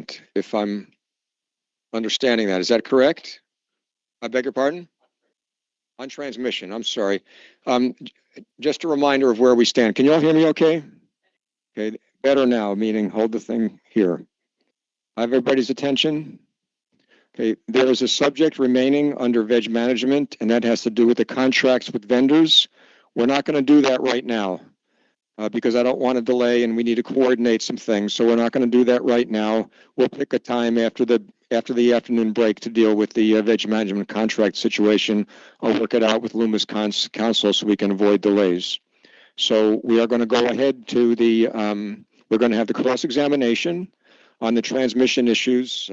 equipment, if I'm understanding that. Is that correct? I beg your pardon? On transmission, I'm sorry. Just a reminder of where we stand. Can you all hear me okay? Okay, better now, meaning hold the thing here. I have everybody's attention. Okay, there is a subject remaining under veg management, and that has to do with the contracts with vendors. We're not going to do that right now because I don't want to delay and we need to coordinate some things. So we're not going to do that right now. We'll pick a time after the afternoon break to deal with the veg management contract situation. I'll work it out with Luma's counsel so we can avoid delays. So we are going to go ahead to the, we're going to have the cross-examination on the transmission issues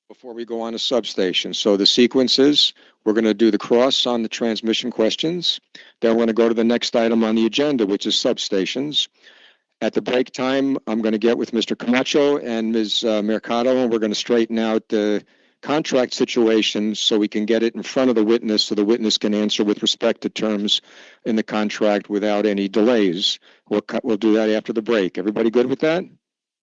before we go on to substation. So the sequence is, we're going to do the cross on the transmission questions. Then we're going to go to the next item on the agenda, which is substations. At the break time, I'm going to get with Mr. Camacho and Ms. Mercado, and we're going to straighten out the contract situations so we can get it in front of the witness so the witness can answer with respect to terms in the contract without any delays. We'll do that after the break. Everybody good with that?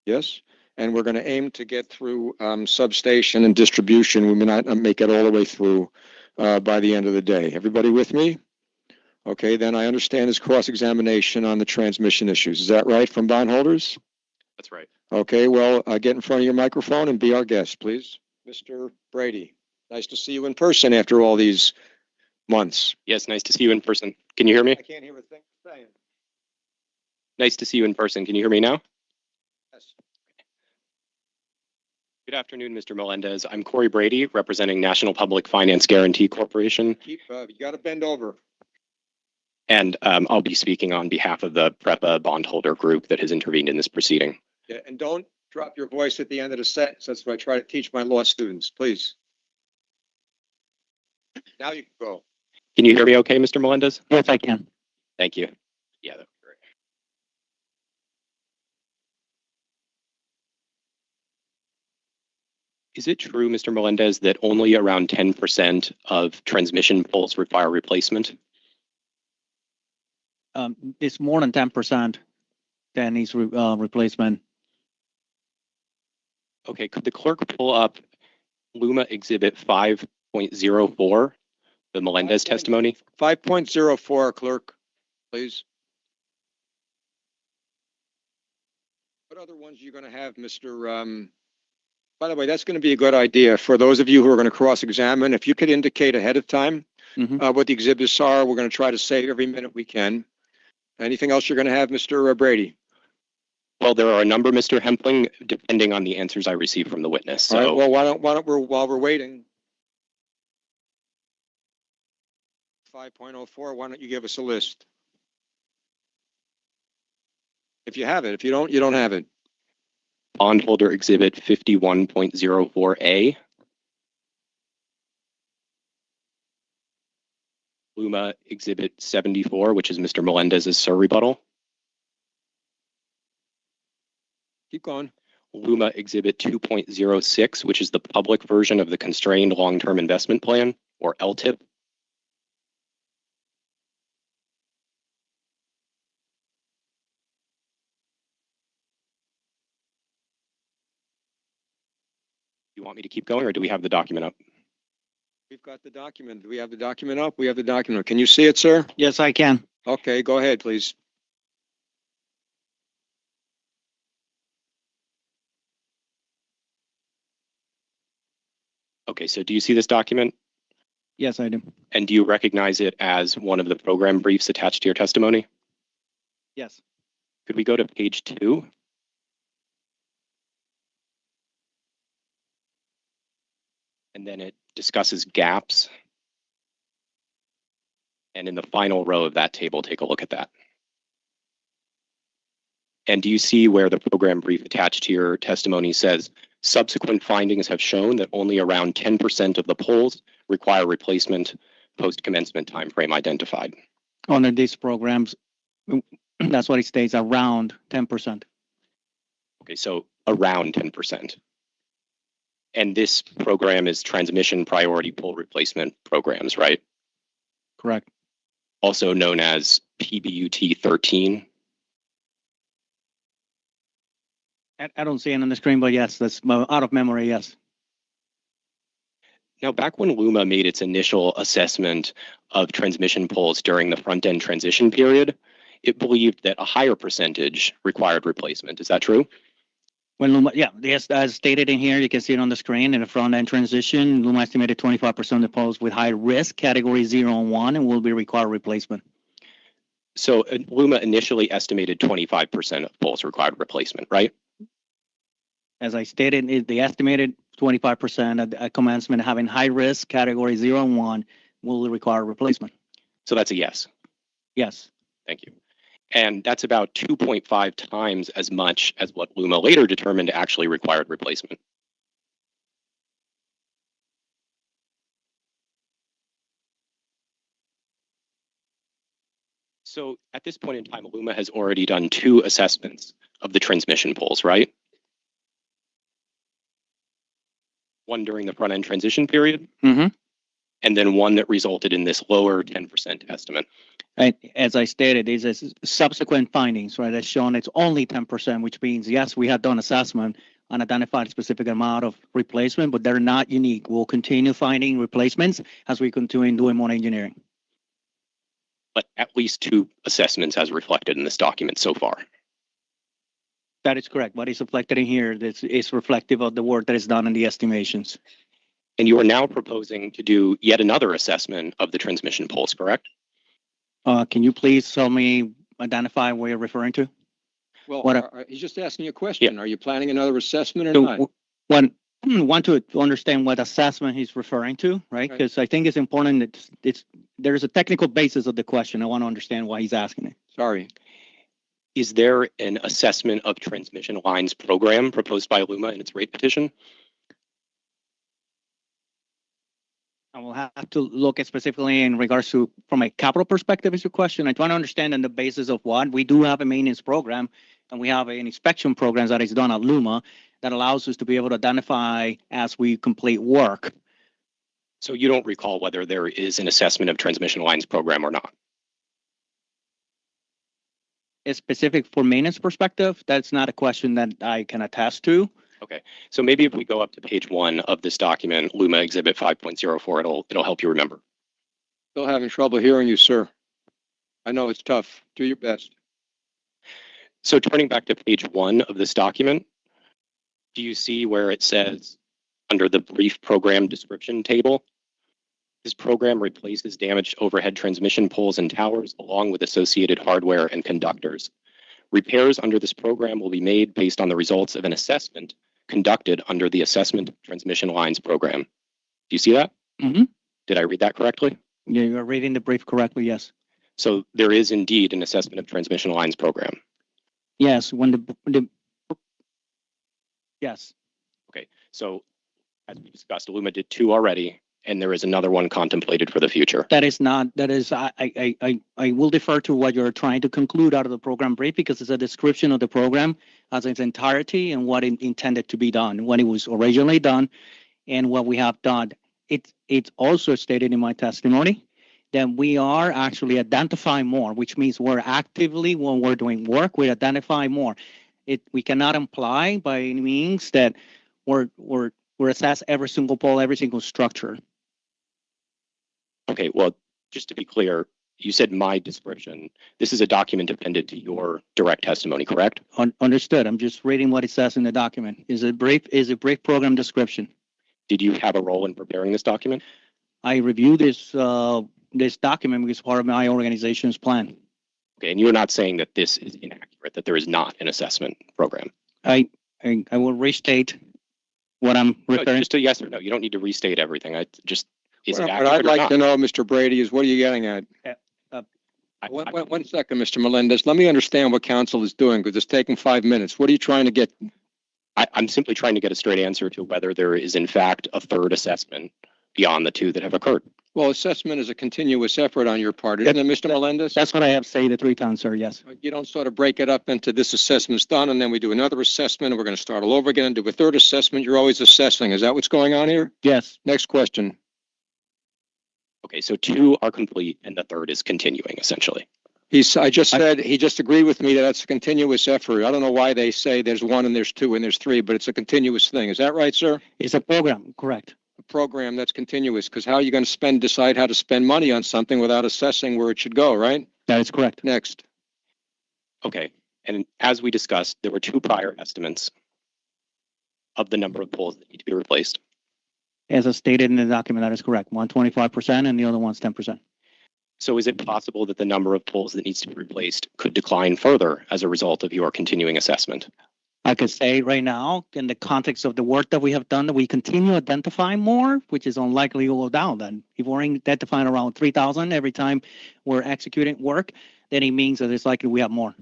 Yes? And we're going to aim to get through substation and distribution. We may not make it all the way through by the end of the day. Everybody with me? Okay, then I understand this cross-examination on the transmission issues. Is that right from bondholders? That's right. Okay, well, get in front of your microphone and be our guest, please. Mr. Brady, nice to see you in person after all these months. Yes, nice to see you in person. Can you hear me? I can't hear a thing you're saying. Nice to see you in person. Can you hear me now? Yes. Good afternoon, Mr. Melendez. I'm Corey Brady, representing National Public Finance Guarantee Corporation. You got to bend over. And I'll be speaking on behalf of the PREPA bondholder group that has intervened in this proceeding. Yeah, and don't drop your voice at the end of the sentence. That's what I try to teach my law students, please. Now you can go. Can you hear me okay, Mr. Melendez? Yes, I can. Thank you. Yeah, that's great. Is it true, Mr. Melendez, that only around 10% of transmission poles require replacement? It's more than 10% that needs replacement. Okay, could the clerk pull up Luma Exhibit 5.04, the Melendez testimony? 5.04, clerk, please. What other ones are you going to have, Mr. By the way, that's going to be a good idea for those of you who are going to cross-examine. If you could indicate ahead of time what the exhibits are, we're going to try to save every minute we can. Anything else you're going to have, Mr. Brady? Well, there are a number, Mr. Hempling, depending on the answers I receive from the witness. So, all right, well, why don't while we're waiting, 5.04, why don't you give us a list? If you have it. If you don't, you don't have it. Bondholder Exhibit 51.04A. Luma Exhibit 74, which is Mr. Melendez's surrebuttal. Keep going. Luma Exhibit 2.06, which is the public version of the Constrained Long-Term Investment Plan, or LTIP. You want me to keep going, or do we have the document up? We've got the document. Do we have the document up? We have the document. Can you see it, sir? Yes, I can. Okay, go ahead, please. Okay, so do you see this document? Yes, I do. And do you recognize it as one of the program briefs attached to your testimony? Yes. Could we go to page 2? And then it discusses gaps. And in the final row of that table, take a look at that. And do you see where the program brief attached to your testimony says, subsequent findings have shown that only around 10% of the poles require replacement post-commencement timeframe identified? Under these programs, that's what it states, around 10%. Okay, so around 10%. And this program is transmission priority pole replacement programs, right? Correct. Also known as PBUT 13. I don't see it on the screen, but yes, that's out of memory, yes. Now, back when LUMA made its initial assessment of transmission poles during the front-end transition period, it believed that a higher percentage required replacement. Is that true? When Luma, yeah, yes, as stated in here, you can see it on the screen in the front end transition. Luma estimated 25% of the poles with high risk, category 0 and 1, and will be required replacement. So LUMA initially estimated 25% of poles required replacement, right? As I stated, the estimated 25% at commencement having high risk, category 0 and 1, will require replacement. So that's a yes. Yes. Thank you. And that's about 2.5 times as much as what LUMA later determined actually required replacement. So at this point in time, LUMA has already done 2 assessments of the transmission poles, right? One during the front end transition period, and then one that resulted in this lower 10% estimate. And as I stated, these are subsequent findings, right? As shown, it's only 10%, which means, yes, we have done assessment and identified a specific amount of replacement, but they're not unique. We'll continue finding replacements as we continue doing more engineering. But at least 2 assessments as reflected in this document so far. That is correct. What is reflected in here is reflective of the work that is done in the estimations. And you are now proposing to do yet another assessment of the transmission poles, correct? Can you please help me identify what you're referring to? Well, he's just asking you a question. Yeah. Are you planning another assessment or So not? Want to understand what assessment he's referring to, right? Because I think it's important that there's a technical basis of the question. I want to understand why he's asking it. Sorry. Is there an assessment of transmission lines program proposed by LUMA in its rate petition? I will have to look at specifically in regards to, from a capital perspective, is your question. I try to understand on the basis of what we do have a maintenance program, and we have an inspection program that is done at LUMA that allows us to be able to identify as we complete work. So you don't recall whether there is an assessment of transmission lines program or not? A specific for maintenance perspective, that's not a question that I can attest to. Okay, so maybe if we go up to page 1 of this document, LUMA Exhibit 5.04, it'll help you remember. Still having trouble hearing you, sir. I know it's tough. Do your best. So turning back to page 1 of this document, do you see where it says under the brief program description table, this program replaces damaged overhead transmission poles and towers along with associated hardware and conductors. Repairs under this program will be made based on the results of an assessment conducted under the Assessment Transmission Lines Program. Do you see that? Mm-hmm. Did I read that correctly? Yeah, you're reading the brief correctly, yes. So there is indeed an Assessment of Transmission Lines Program. Yes, when yes. Okay, so as we discussed, LUMA did 2 already, and there is another one contemplated for the future. That is not, that is, I will defer to what you're trying to conclude out of the program brief, because it's a description of the program as its entirety and what it intended to be done, when it was originally done, and what we have done. It's also stated in my testimony that we are actually identifying more, which means we're actively, when we're doing work, we identify more. We cannot imply by any means that we're assess every single pole, every single structure. Okay, well, just to be clear, you said my description. This is a document appended to your direct testimony, correct? Understood. I'm just reading what it says in the document. Is a brief program description. Did you have a role in preparing this document? I reviewed this document because part of my organization's plan. Okay, and you're not saying that this is inaccurate, that there is not an assessment program? I will restate what I'm referring. Just a yes or no. You don't need to restate everything. Is it accurate what I'd or like not? to know, Mr. Brady, is what are you getting at? One second, Mr. Melendez. Let me understand what council is doing, because it's taking 5 minutes. What are you trying to get? I'm simply trying to get a straight answer to whether there is, in fact, a third assessment beyond the 2 that have occurred. Well, assessment is a continuous effort on your part, isn't it, Mr. Melendez? That's what I have said 3 times, sir, yes. You don't sort of break it up into this assessment's done, and then we do another assessment, and we're going to start all over again and do a third assessment. You're always assessing. Is that what's going on here? Yes. Next question. Okay, so 2 are complete, and the third is continuing, essentially. I just said, he just agreed with me that that's a continuous effort. I don't know why they say there's one and there's two and there's three, but it's a continuous thing. Is that right, sir? It's a program, correct? A program that's continuous, because how are you going to decide how to spend money on something without assessing where it should go, right? That is correct. Next. Okay. And as we discussed, there were two prior estimates of the number of poles that need to be replaced. As I stated in the document, that is correct. One 25% and the other one's 10%. So is it possible that the number of poles that needs to be replaced could decline further as a result of your continuing assessment? I could say right now, in the context of the work that we have done, that we continue identifying more, which is unlikely to go down. Then if we're identifying around 3,000 every time we're executing work, then it means that it's likely we have more.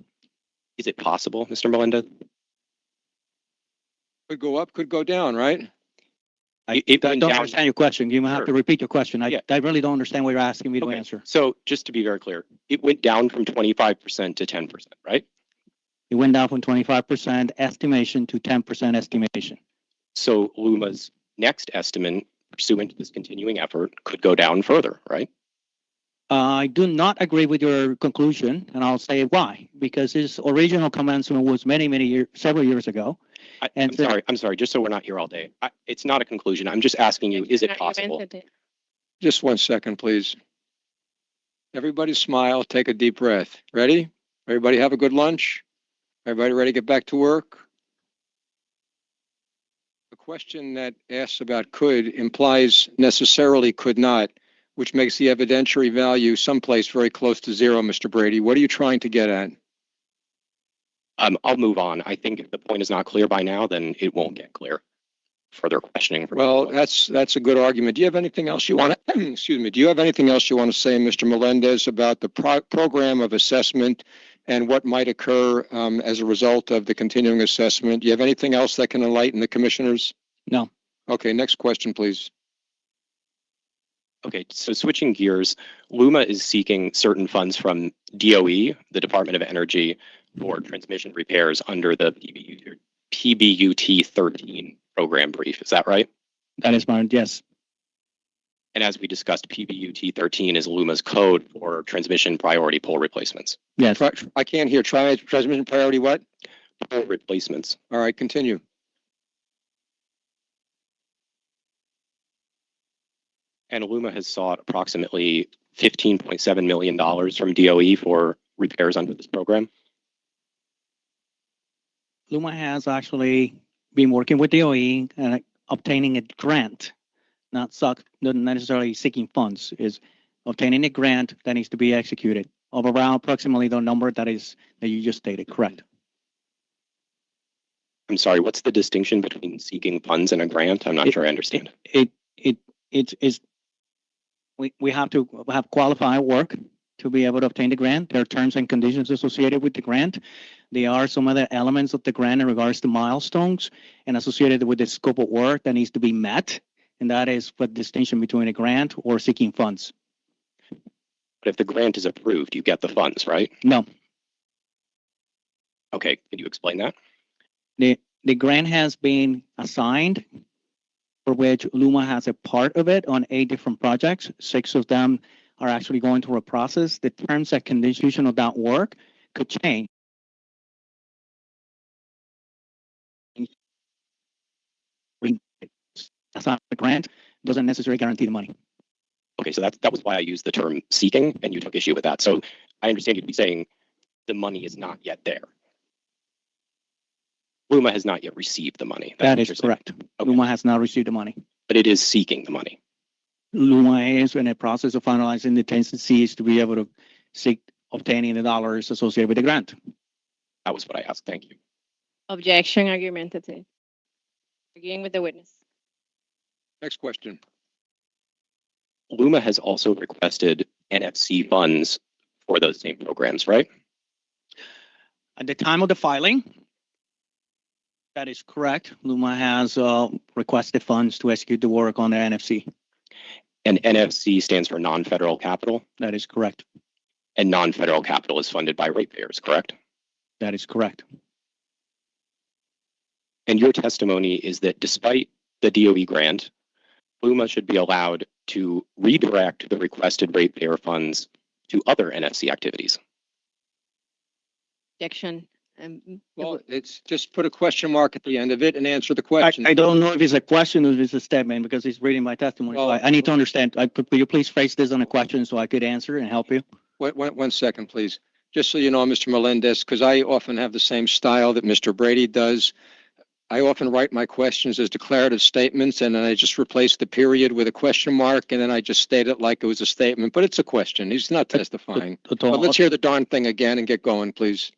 Is it possible, Mr. Melendez? Could go up, could go down, right? I don't understand your question. You might have to repeat your question. I really don't understand what you're asking me to answer. So just to be very clear, it went down from 25% to 10%, right? It went down from 25% estimation to 10% estimation. So LUMA's next estimate, pursuant to this continuing effort, could go down further, right? I do not agree with your conclusion, and I'll say why. Because his original commencement was several years ago. I'm sorry, just so we're not here all day. It's not a conclusion. I'm just asking you, is it possible? Just 1 second, please. Everybody smile, take a deep breath. Ready? Everybody have a good lunch? Everybody ready to get back to work? The question that asks about could implies necessarily could not, which makes the evidentiary value someplace very close to zero, Mr. Brady. What are you trying to get at? I'll move on. I think if the point is not clear by now, then it won't get clear. Further questioning. Well, that's a good argument. Do you have anything else you want to, excuse me, do you have anything else you want to say, Mr. Melendez, about the program of assessment and what might occur as a result of the continuing assessment? Do you have anything else that can enlighten the commissioners? No. Okay, next question, please. Okay, so switching gears, LUMA is seeking certain funds from DOE, the Department of Energy, for transmission repairs under the PBUT 13 program brief. Is that right? That is fine, yes. And as we discussed, PBUT 13 is LUMA's code for transmission priority pole replacements. Yes. I can't hear. Transmission priority what? Pole replacements. All right, continue. And LUMA has sought approximately $15.7 million from DOE for repairs under this program. LUMA has actually been working with DOE and obtaining a grant, not necessarily seeking funds, is obtaining a grant that needs to be executed of around approximately the number that you just stated, correct? I'm sorry, what's the distinction between seeking funds and a grant? I'm not sure I understand. We have to have qualified work to be able to obtain the grant. There are terms and conditions associated with the grant. There are some other elements of the grant in regards to milestones and associated with the scope of work that needs to be met. And that is what distinction between a grant or seeking funds. But if the grant is approved, you get the funds, right? No. Okay, can you explain that? The grant has been assigned, for which LUMA has a part of it on 8 different projects. 6 of them are actually going through a process. The terms and conditions of that work could change. That's not the grant, doesn't necessarily guarantee the money. Okay, so that was why I used the term seeking, and you took issue with that. So I understand you'd be saying the money is not yet there. LUMA has not yet received the money. That is correct. Okay. LUMA has not received the money. But it is seeking the money. LUMA is in a process of finalizing the tendencies to be able to seek obtaining the dollars associated with the grant. That was what I asked. Thank you. Objection, argumentative. Agreeing with the witness. Next question. LUMA has also requested NFC funds for those same programs, right? At the time of the filing, that is correct. LUMA has requested funds to execute the work on the NFC. And NFC stands for non-federal capital? That is correct. And non-federal capital is funded by ratepayers, correct? That is correct. And your testimony is that despite the DOE grant, LUMA should be allowed to redirect the requested ratepayer funds to other NFC activities. objection. Well, it's just put a question mark at the end of it and answer the I, question. I don't know if it's a question or if it's a statement because he's reading my testimony. So Well, I need to understand. Could you please phrase this on a question so I could answer and help you? One second, please. Just so you know, Mr. Melendez, because I often have the same style that Mr. Brady does. I often write my questions as declarative statements, and then I just replace the period with a question mark, and then I just state it like it was a statement, but it's a question. He's not testifying. But let's hear the darn thing again and get going, please.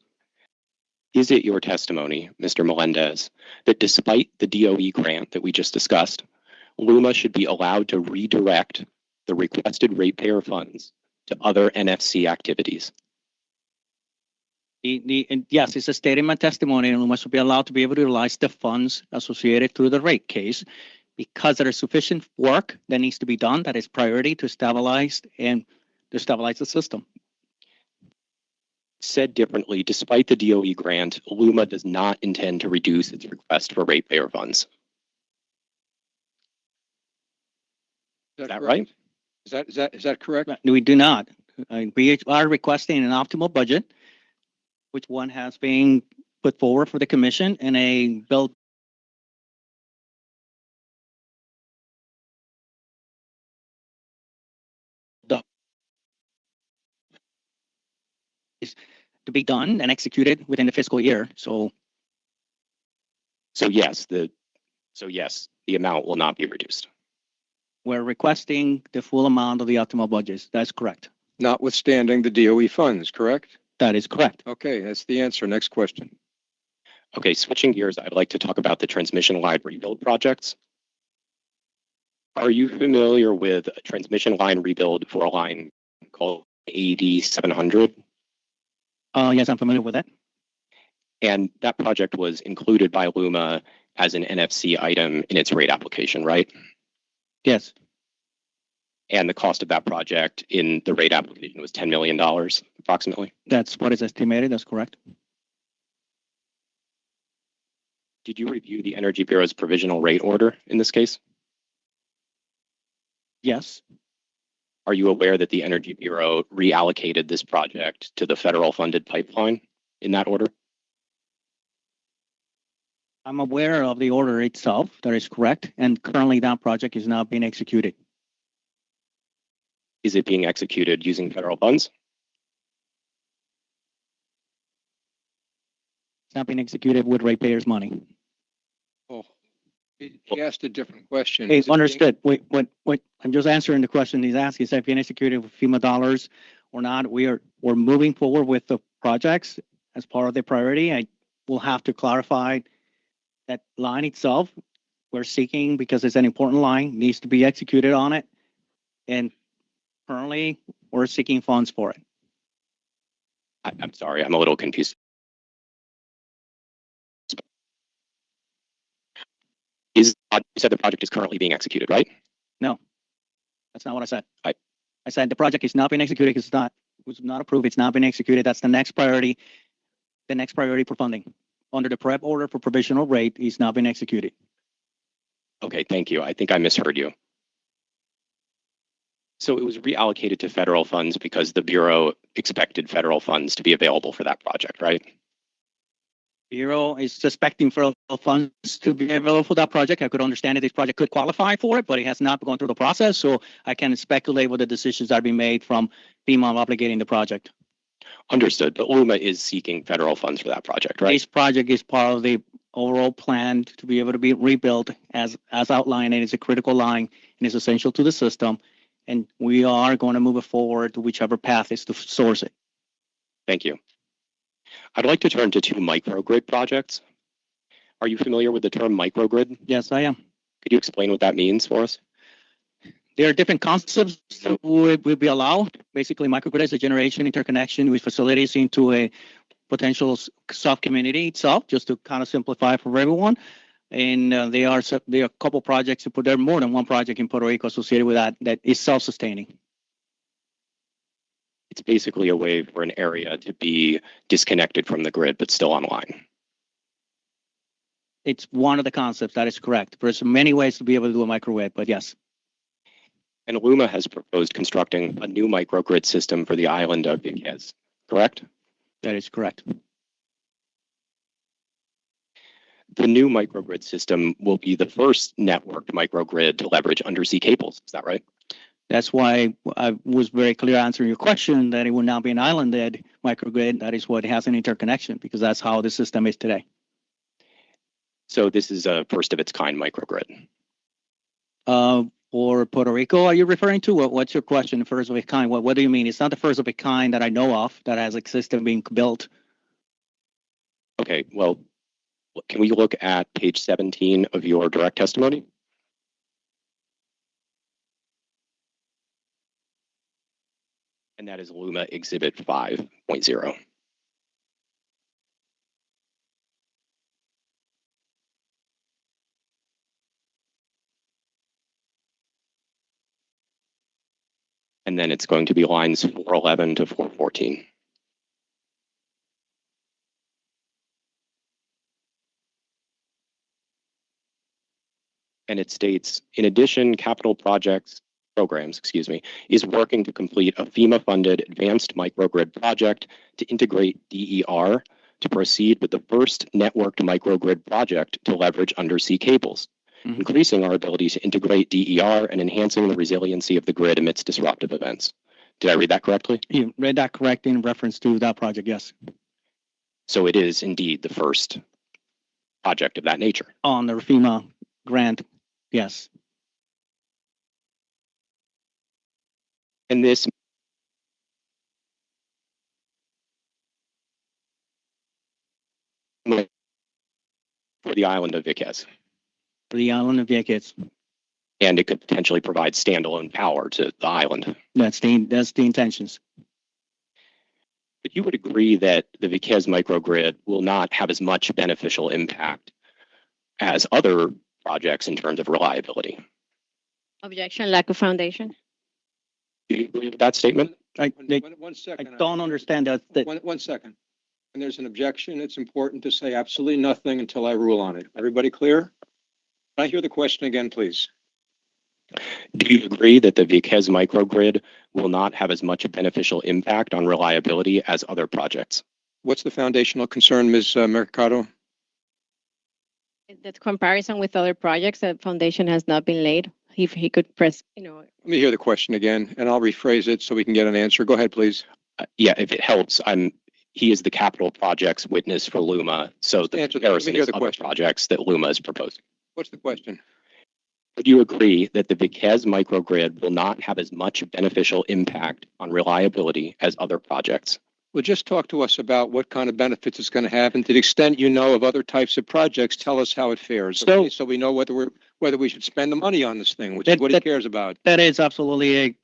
Is it your testimony, Mr. Melendez, that despite the DOE grant that we just discussed, LUMA should be allowed to redirect the requested ratepayer funds to other NFC activities? And yes, it's a statement in my testimony, and we must be allowed to be able to utilize the funds associated through the rate case because there is sufficient work that needs to be done that is priority to stabilize the system. Said differently, despite the DOE grant, LUMA does not intend to reduce its request for ratepayer funds. Is that right? Is that correct? We do not. We are requesting an optimal budget, which one has been put forward for the commission in a bill. Is to be done and executed within the fiscal year. So yes, the amount will not be reduced. we're requesting the full amount of the optimal budget. That's correct. Notwithstanding the DOE funds, correct? That is correct. Okay, that's the answer. Next question. Okay, switching gears, I'd like to talk about the transmission line rebuild projects. Are you familiar with a transmission line rebuild for a line called AD 700? Yes, I'm familiar with that. And that project was included by LUMA as an NFC item in its rate application, right? Yes. And the cost of that project in the rate application was $10 million, approximately. That's what is estimated. That's correct. Did you review the Energy Bureau's provisional rate order in this case? Yes. Are you aware that the Energy Bureau reallocated this project to the federal funded pipeline in that order? I'm aware of the order itself. That is correct. And currently that project is now being executed. Is it being executed using federal funds? It's not being executed with ratepayers' money. Oh, he asked a different question. Hey, Is it being- understood. Wait, I'm just answering the question he's asking. Is that being executed with FEMA dollars or not? We're moving forward with the projects as part of the priority. I will have to clarify that line itself. We're seeking, because it's an important line, needs to be executed on it. And currently, we're seeking funds for it. I'm sorry, I'm a little confused. You said the project is currently being executed, right? That's not what I said. I said the project is not being executed because it was not approved. It's not been executed. That's the next priority. The next priority for funding under the prep order for provisional rate is not being executed. Okay, thank you. I think I misheard you. So it was reallocated to federal funds because the Bureau expected federal funds to be available for that project, right? Bureau is suspecting federal funds to be available for that project. I could understand that this project could qualify for it, but it has not gone through the process. So I can speculate what the decisions that are being made from FEMA obligating the project. Understood, but LUMA is seeking federal funds for that project, right? This project is part of the overall plan to be able to be rebuilt as outlined. It is a critical line and is essential to the system. And we are going to move it forward to whichever path is to source it. Thank you. I'd like to turn to two microgrid projects. Are you familiar with the term microgrid? Yes, I am. Could you explain what that means for us? There are different concepts that would be allowed. Basically, microgrid is a generation interconnection with facilities into a potential sub-community itself, just to kind of simplify for everyone. And there are a couple projects, but there are more than one project in Puerto Rico associated with that is self-sustaining. It's basically a way for an area to be disconnected from the grid, but still online. It's one of the concepts, that is correct. There's many ways to be able to do a microgrid, but yes. And LUMA has proposed constructing a new microgrid system for the island of Iquitos, correct? That is correct. The new microgrid system will be the first networked microgrid to leverage undersea cables. Is that right? That's why I was very clear answering your question that it will not be an islanded microgrid. That is what has an interconnection because that's how the system is today. So this is a first of its kind microgrid. For Puerto Rico, are you referring to? What's your question? First of its kind? What do you mean? It's not the first of its kind that I know of that has a system being built. Okay, well, can we look at page 17 of your direct testimony? And that is LUMA Exhibit 5.0. And then it's going to be lines 411 to 414. And it states, in addition, capital programs, is working to complete a FEMA-funded advanced microgrid project to integrate DER to proceed with the first networked microgrid project to leverage undersea cables, increasing our ability to integrate DER and enhancing the resiliency of the grid amidst disruptive events. Did I read that correctly? You read that correct in reference to that project, yes. So it is indeed the first project of that nature. On the FEMA grant, yes. And this for the island of Vieques. For the island of Vieques. And it could potentially provide standalone power to the island. That's the intentions. But you would agree that the Vieques microgrid will not have as much beneficial impact as other projects in terms of reliability. Objection, lack of foundation. Do you agree with that statement? One second. I don't understand that. One second. When there's an objection, it's important to say absolutely nothing until I rule on it. Everybody clear? Can I hear the question again, please? Do you agree that the Vieques microgrid will not have as much beneficial impact on reliability as other projects? What's the foundational concern, Ms. Mercado? That comparison with other projects, that foundation has not been laid. If he could press, Let me hear the question again, and I'll rephrase it so we can get an answer. Go ahead, please. Yeah, if it helps, he is the capital projects witness for LUMA, so the comparison is other projects that LUMA is proposing. What's the question? Would you agree that the Vieques microgrid will not have as much beneficial impact on reliability as other projects? Well, just talk to us about what kind of benefits it's going to have, and to the extent you know of other types of projects, tell us how it fares, okay? So we know whether we should spend the money on this thing, which is what he cares about. That is absolutely a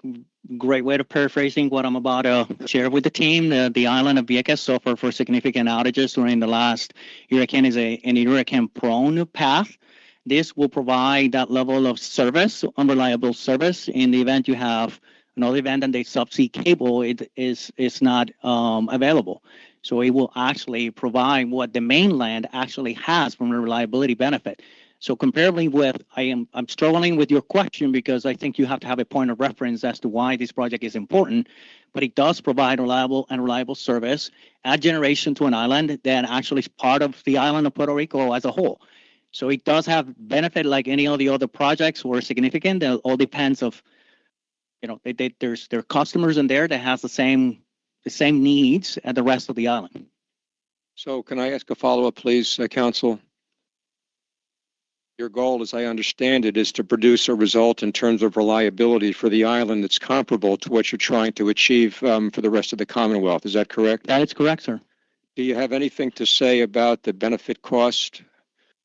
great way of paraphrasing what I'm about to share with the team. The island of Vieques suffered for significant outages during the last hurricane. Is an hurricane-prone path. This will provide that level of service, unreliable service, in the event you have another event and the subsea cable is not available. So it will actually provide what the mainland actually has from a reliability benefit. So comparably with, I'm struggling with your question because I think you have to have a point of reference as to why this project is important, but it does provide reliable service, add generation to an island that actually is part of the island of Puerto Rico as a whole. So it does have benefit like any of the other projects were significant. It all depends of, there are customers in there that has the same needs as the rest of the island. So can I ask a follow-up, please, Council? Your goal, as I understand it, is to produce a result in terms of reliability for the island that's comparable to what you're trying to achieve for the rest of the Commonwealth. Is that correct? That is correct, sir. Do you have anything to say about the benefit cost?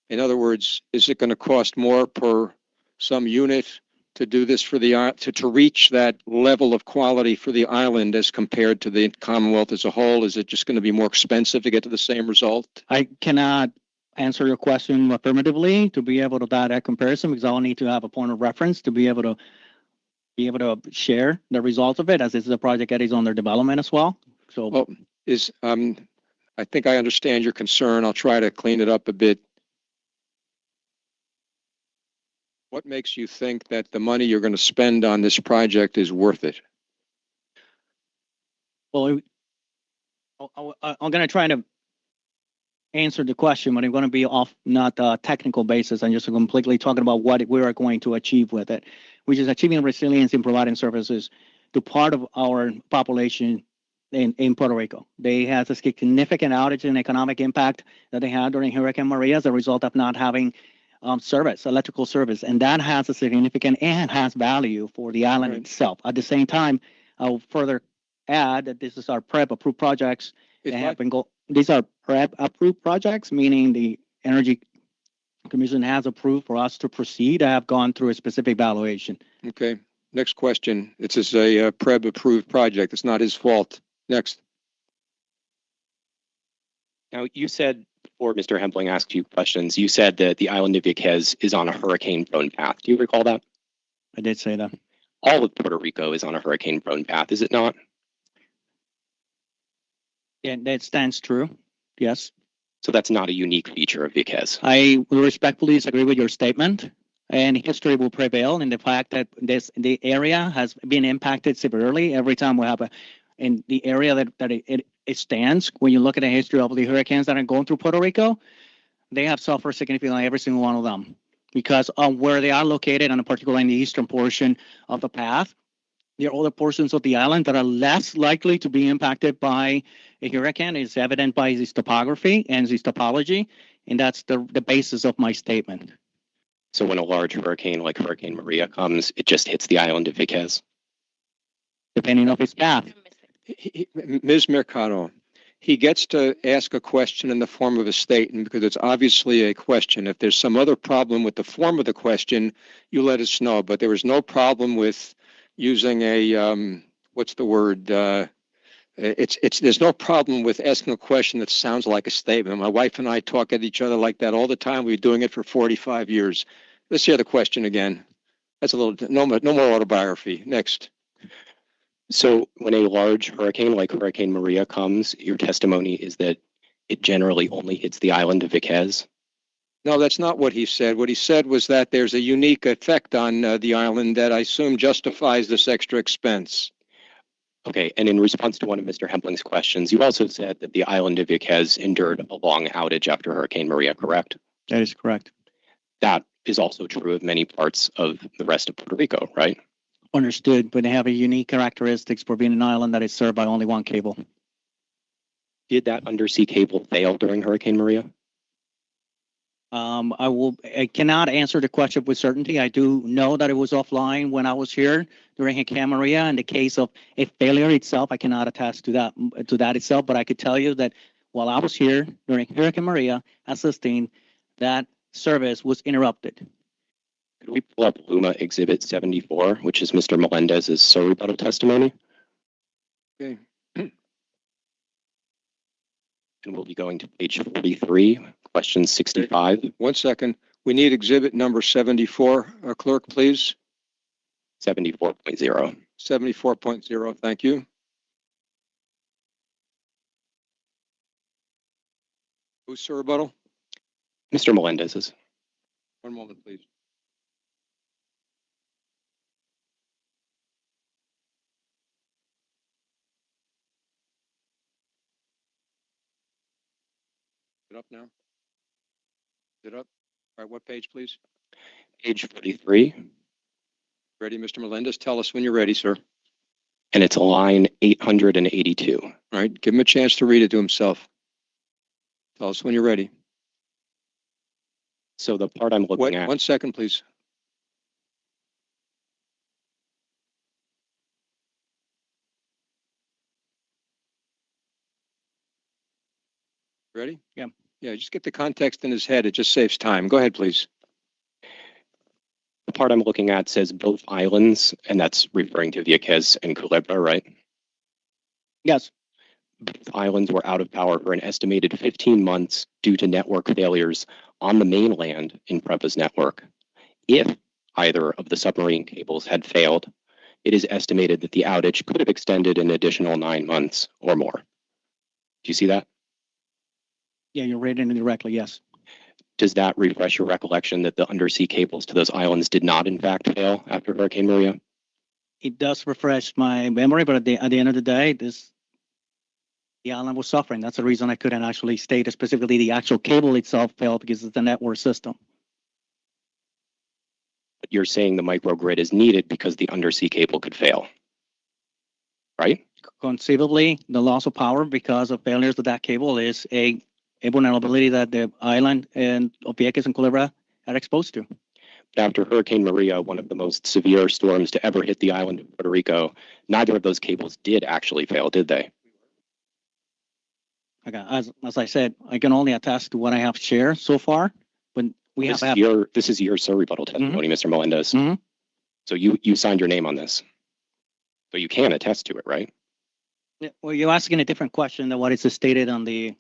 In other words, is it going to cost more per some unit to do this for the to reach that level of quality for the island as compared to the Commonwealth as a whole? Is it just going to be more expensive to get to the same result? I cannot answer your question affirmatively to be able to do that comparison because I'll need to have a point of reference to be able to share the results of it, as this is a project that is under development as well. So, well, I think I understand your concern. I'll try to clean it up a bit. What makes you think that the money you're going to spend on this project is worth it? Well, I'm going to try to answer the question, but I'm going to be off not a technical basis. I'm just completely talking about what we are going to achieve with it, which is achieving resilience in providing services to part of our population in Puerto Rico. They have a significant outage and economic impact that they had during Hurricane Maria as a result of not having service, electrical service, and that has a significant and has value for the island itself. At the same time, I'll further add that this is our PREP approved projects. They have been these are PREP approved projects, meaning the Energy Commission has approved for us to proceed. I have gone through a specific evaluation. Okay. Next question. This is a PREP approved project. It's not his fault. Next. Now, you said, before Mr. Hempling asked you questions, you said that the island of Vieques is on a hurricane-prone path. Do you recall that? I did say that. All of Puerto Rico is on a hurricane-prone path, is it not? Yeah, that stands true. Yes. So that's not a unique feature of Vieques. I will respectfully disagree with your statement, and history will prevail in the fact that the area has been impacted severely every time we have in the area that it stands. When you look at the history of the hurricanes that are going through Puerto Rico, they have suffered significantly, every single one of them, because of where they are located, and particularly in the eastern portion of the path. There are other portions of the island that are less likely to be impacted by a hurricane. It's evident by its topography and its topology, and that's the basis of my statement. So when a large hurricane like Hurricane Maria comes, it just hits the island of Vieques? Depending on its path. Ms. Mercado, he gets to ask a question in the form of a statement because it's obviously a question. If there's some other problem with the form of the question, you let us know. But there was no problem with using a what's the word? There's no problem with asking a question that sounds like a statement. My wife and I talk at each other like that all the time. We've been doing it for 45 years. Let's hear the question again. That's a little no more autobiography. Next. So when a large hurricane like Hurricane Maria comes, your testimony is that it generally only hits the island of Vieques? No, that's not what he said. What he said was that there's a unique effect on the island that I assume justifies this extra expense. Okay, and in response to one of Mr. Hempling's questions, you also said that the island of Vieques endured a long outage after Hurricane Maria, correct? That is correct. That is also true of many parts of the rest of Puerto Rico, right? Understood, but they have a unique characteristics for being an island that is served by only one cable. Did that undersea cable fail during Hurricane Maria? I cannot answer the question with certainty. I do know that it was offline when I was here during Hurricane Maria. In the case of a failure itself, I cannot attest to that itself, but I could tell you that while I was here during Hurricane Maria assisting, that service was interrupted. Could we pull up Luma Exhibit 74, which is Mr. Melendez's rebuttal testimony? Okay. And we'll be going to page 43, question 65. 1 second. We need exhibit number 74. Clerk, please. 74.0. 74.0. Thank you. Who's rebuttal? Mr. Melendez's. 1 moment, please. Is it up now? Is it up? All right, what page, please? Page 43. Ready, Mr. Melendez? Tell us when you're ready, sir. And it's line 882. All right, give him a chance to read it to himself. Tell us when you're ready. So the part I'm looking at. 1 second, please. Ready? Yeah. Yeah, just get the context in his head. It just saves time. Go ahead, please. The part I'm looking at says both islands, and that's referring to Vieques and Culebra, right? Yes. Both islands were out of power for an estimated 15 months due to network failures on the mainland in PREPA's network. If either of the submarine cables had failed, it is estimated that the outage could have extended an additional 9 months or more. Do you see that? Yeah, you're reading it directly, yes. Does that refresh your recollection that the undersea cables to those islands did not, in fact, fail after Hurricane Maria? It does refresh my memory, but at the end of the day, The island was suffering. That's the reason I couldn't actually state specifically the actual cable itself failed because it's the network system. But you're saying the microgrid is needed because the undersea cable could fail, right? Conceivably, the loss of power because of failures of that cable is a vulnerability that the island and Vieques and Culebra are exposed to. After Hurricane Maria, one of the most severe storms to ever hit the island of Puerto Rico, neither of those cables did actually fail, did they? Okay, as I said, I can only attest to what I have shared so far, but we This have is your sir rebuttal testimony, Mr. Melendez. Mhm. So you signed your name on this. So you can attest to it, right? well, you're asking a different question than what is stated on the.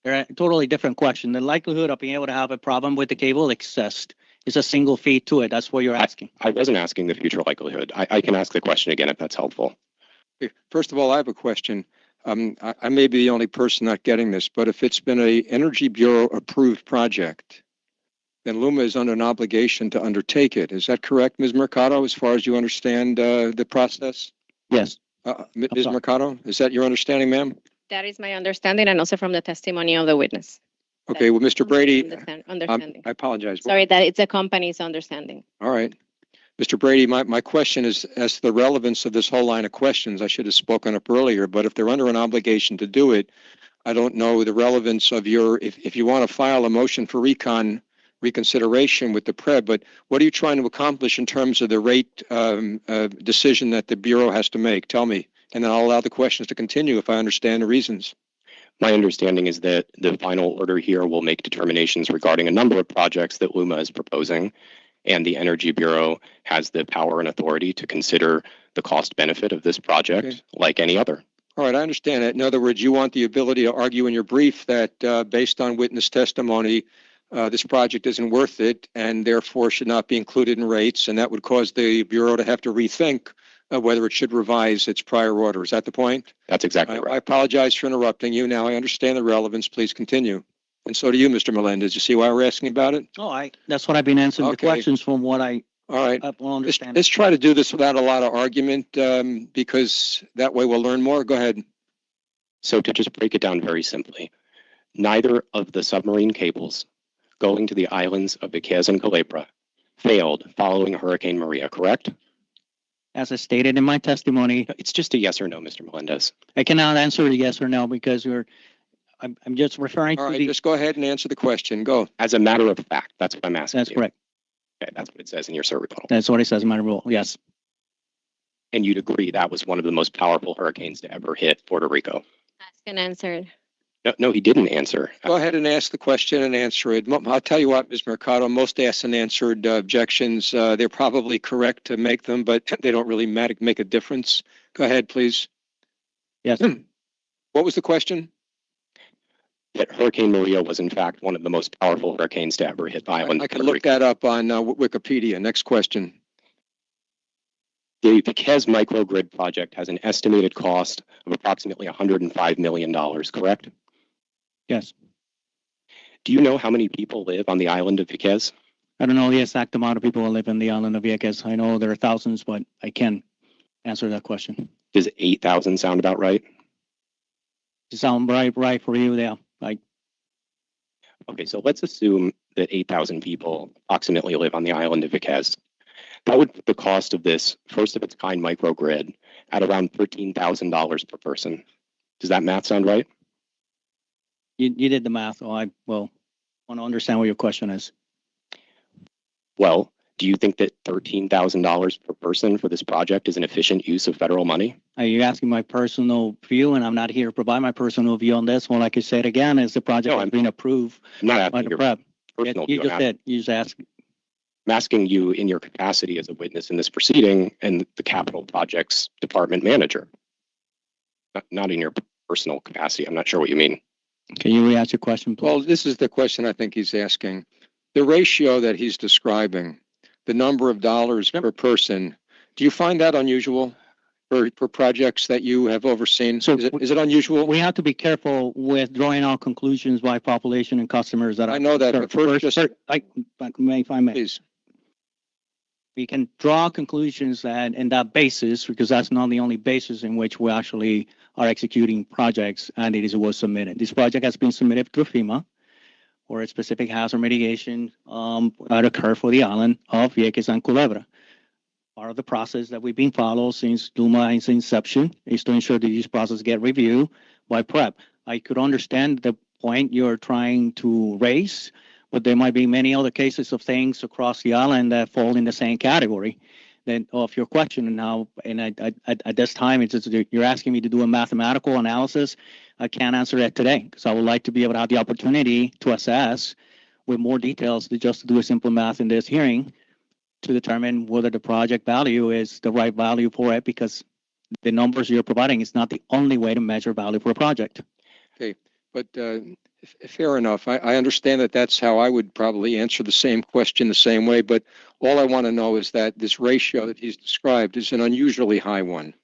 They're a totally different question. The likelihood of being able to have a problem with the cable exists. It's a single feed to it. That's what you're asking. I wasn't asking the future likelihood. I can ask the question again if that's helpful. First of all, I have a question. I may be the only person not getting this, but if it's been a Energy Bureau approved project, then LUMA is under an obligation to undertake it. Is that correct, Ms. Mercado, as far as you understand the process? Yes. Ms. Mercado, is that your understanding, ma'am? That is my understanding and also from the testimony of the witness. Okay, well, Mr. Brady, Understanding. I apologize. Sorry, that it's a company's understanding. All right. Mr. Brady, my question is as to the relevance of this whole line of questions. I should have spoken up earlier, but if they're under an obligation to do it, I don't know the relevance of if you want to file a motion for reconsideration with the PREB, but what are you trying to accomplish in terms of the rate decision that the Bureau has to make? Tell me, and then I'll allow the questions to continue if I understand the reasons. My understanding is that the final order here will make determinations regarding a number of projects that LUMA is proposing, and the Energy Bureau has the power and authority to consider the cost benefit of this project like any other. All right, I understand that. In other words, you want the ability to argue in your brief that based on witness testimony, this project isn't worth it and therefore should not be included in rates, and that would cause the Bureau to have to rethink whether it should revise its prior order. Is that the point? That's exactly I right. apologize for interrupting you. Now I understand the relevance. Please continue. And so do you, Mr. Melendez. You see why we're asking about it? Oh, that's what I've been answering the questions from what I All right. understand. Let's try to do this without a lot of argument because that way we'll learn more. Go ahead. So to just break it down very simply, neither of the submarine cables going to the islands of Vieques and Culebra failed following Hurricane Maria, correct? As I stated in my testimony, It's just a yes or no, Mr. Melendez. I cannot answer a yes or no because I'm just referring All to right, the. just go ahead and answer the question. Go. As a matter of fact, that's what I'm asking That's you. correct. Okay, that's what it says in your sir rebuttal. That's what it says in my rule. Yes. And you'd agree that was one of the most powerful hurricanes to ever hit Puerto Rico. Ask and answer. No, he didn't answer. Go ahead and ask the question and answer it. I'll tell you what, Ms. Mercado, most asked and answered objections, they're probably correct to make them, but they don't really make a difference. Go ahead, please. Yes. What was the question? That Hurricane Maria was in fact one of the most powerful hurricanes to ever hit the island. I of can Puerto look Rico. that up on Wikipedia. Next question. The Vieques microgrid project has an estimated cost of approximately $105 million, correct? Yes. Do you know how many people live on the island of Vieques? I don't know the exact amount of people who live in the island of Vieques. I know there are thousands, but I can answer that question. Does 8,000 sound about right? Does it sound right for you there? Okay, so let's assume that 8,000 people approximately live on the island of Vieques. That would put the cost of this first of its kind microgrid at around $13,000 per person. Does that math sound right? You did the math. Oh, I want to understand what your question is. Well, do you think that $13,000 per person for this project is an efficient use of federal money? Are you asking my personal view? And I'm not here to provide my personal view on this. Well, like I said again, is the project has been approved I'm not by asking the your PREB. personal You view. just said, you just asked. I'm asking you in your capacity as a witness in this proceeding and the capital projects department manager. Not in your personal capacity. I'm not sure what you mean. Can you re-ask your question, please? Well, this is the question I think he's asking. The ratio that he's describing, the number of dollars per person, do you find that unusual for projects that you have overseen? So is it unusual? We have to be careful with drawing out conclusions by population and customers that I know that, but first, if I may. Please. We can draw conclusions and that basis, because that's not the only basis in which we actually are executing projects, and was submitted. This project has been submitted to FEMA for a specific hazard mitigation that occurred for the island of Vieques and Culebra. Part of the process that we've been following since LUMA's inception is to ensure that these processes get reviewed by PREP. I could understand the point you're trying to raise, but there might be many other cases of things across the island that fall in the same category of your question. And now, at this time, it's just, you're asking me to do a mathematical analysis. I can't answer that today because I would like to be able to have the opportunity to assess with more details than just to do a simple math in this hearing to determine whether the project value is the right value for it, because the numbers you're providing is not the only way to measure value for a project. Okay, but fair enough. I understand that that's how I would probably answer the same question the same way, but all I want to know is that this ratio that he's described is an unusually high one,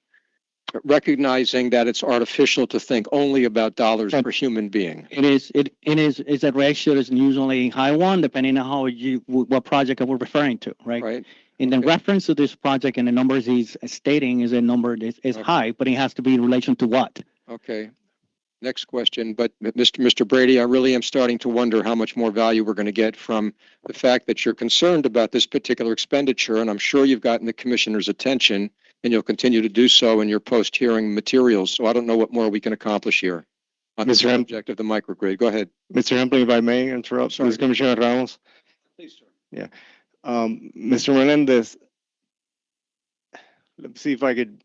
recognizing that it's artificial to think only about dollars per human being. It is that ratio is usually high one, depending on what project we're referring to, right? Right. In the reference to this project and the numbers he's stating is a number is Okay. high, but it has to be in relation to what? Okay. Next question, but Mr. Brady, I really am starting to wonder how much more value we're going to get from the fact that you're concerned about this particular expenditure, and I'm sure you've gotten the commissioner's attention, and you'll continue to do so in your post-hearing materials. So I don't know what more we can accomplish here on the subject of the microgrid. Go ahead. Mr. Hempel, if I may interrupt, Sorry. Ms. Commissioner Ramos. Please, sir. Yeah. Mr. Menendez, let's see if I could,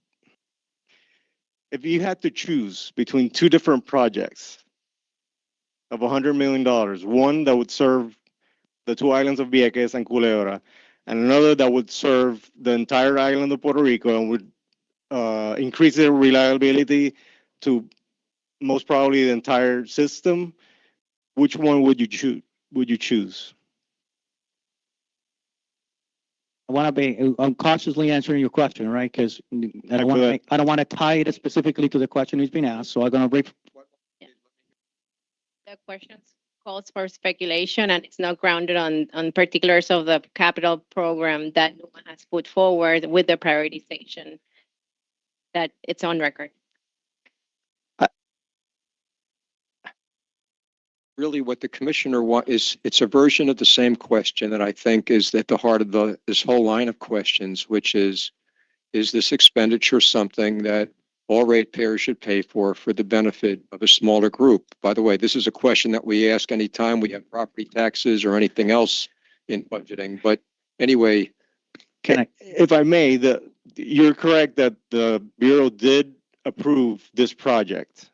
if you had to choose between two different projects of $100 million, one that would serve the two islands of Vieques and Culebra, and another that would serve the entire island of Puerto Rico and would increase the reliability to most probably the entire system, which one would you choose? I'm cautiously answering your question, right? Because I don't want to tie it specifically to the question he's been asked. So I'm going to brief. The questions calls for speculation, and it's not grounded on particulars of the capital program that NUMA has put forward with the prioritization that it's on record. Really what the commissioner wants is, it's a version of the same question that I think is at the heart of this whole line of questions, which is this expenditure something that all ratepayers should pay for the benefit of a smaller group? By the way, this is a question that we ask anytime we have property taxes or anything else in budgeting. But anyway, if I may, you're correct that the Bureau did approve this project,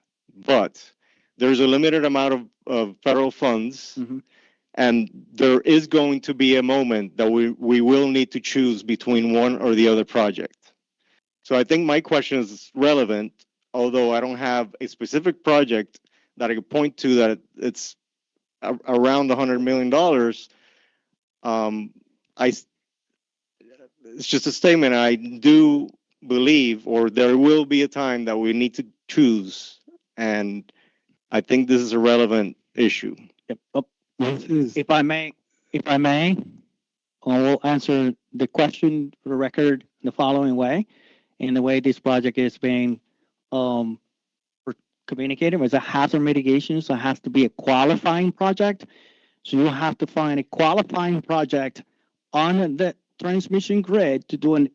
but there's a limited amount of federal funds, and there is going to be a moment that we will need to choose between one or the other project. So I think my question is relevant, although I don't have a specific project that I could point to that it's around $100 million. It's just a statement. I do believe, or there will be a time that we need to choose, and I think this is a relevant issue. Yep. If I may, I will answer the question for the record the following way. In the way this project is being communicated, as a hazard mitigation, so it has to be a qualifying project. So you have to find a qualifying project on the transmission grid to do a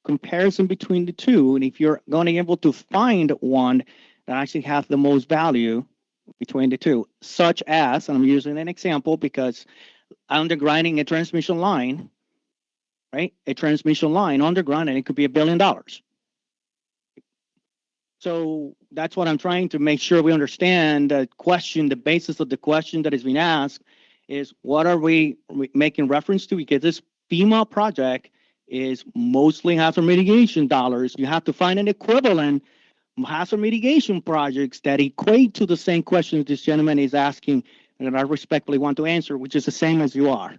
comparison between the two. And if you're going to be able to find one that actually has the most value between the two, such as, and I'm using an example because undergrounding a transmission line, right? A transmission line underground, and it could be $1 billion. So that's what I'm trying to make sure we understand. The question, the basis of the question that is being asked is, what are we making reference to? Because this FEMA project is mostly hazard mitigation dollars. You have to find an equivalent hazard mitigation projects that equate to the same question this gentleman is asking, and I respectfully want to answer, which is the same as you are.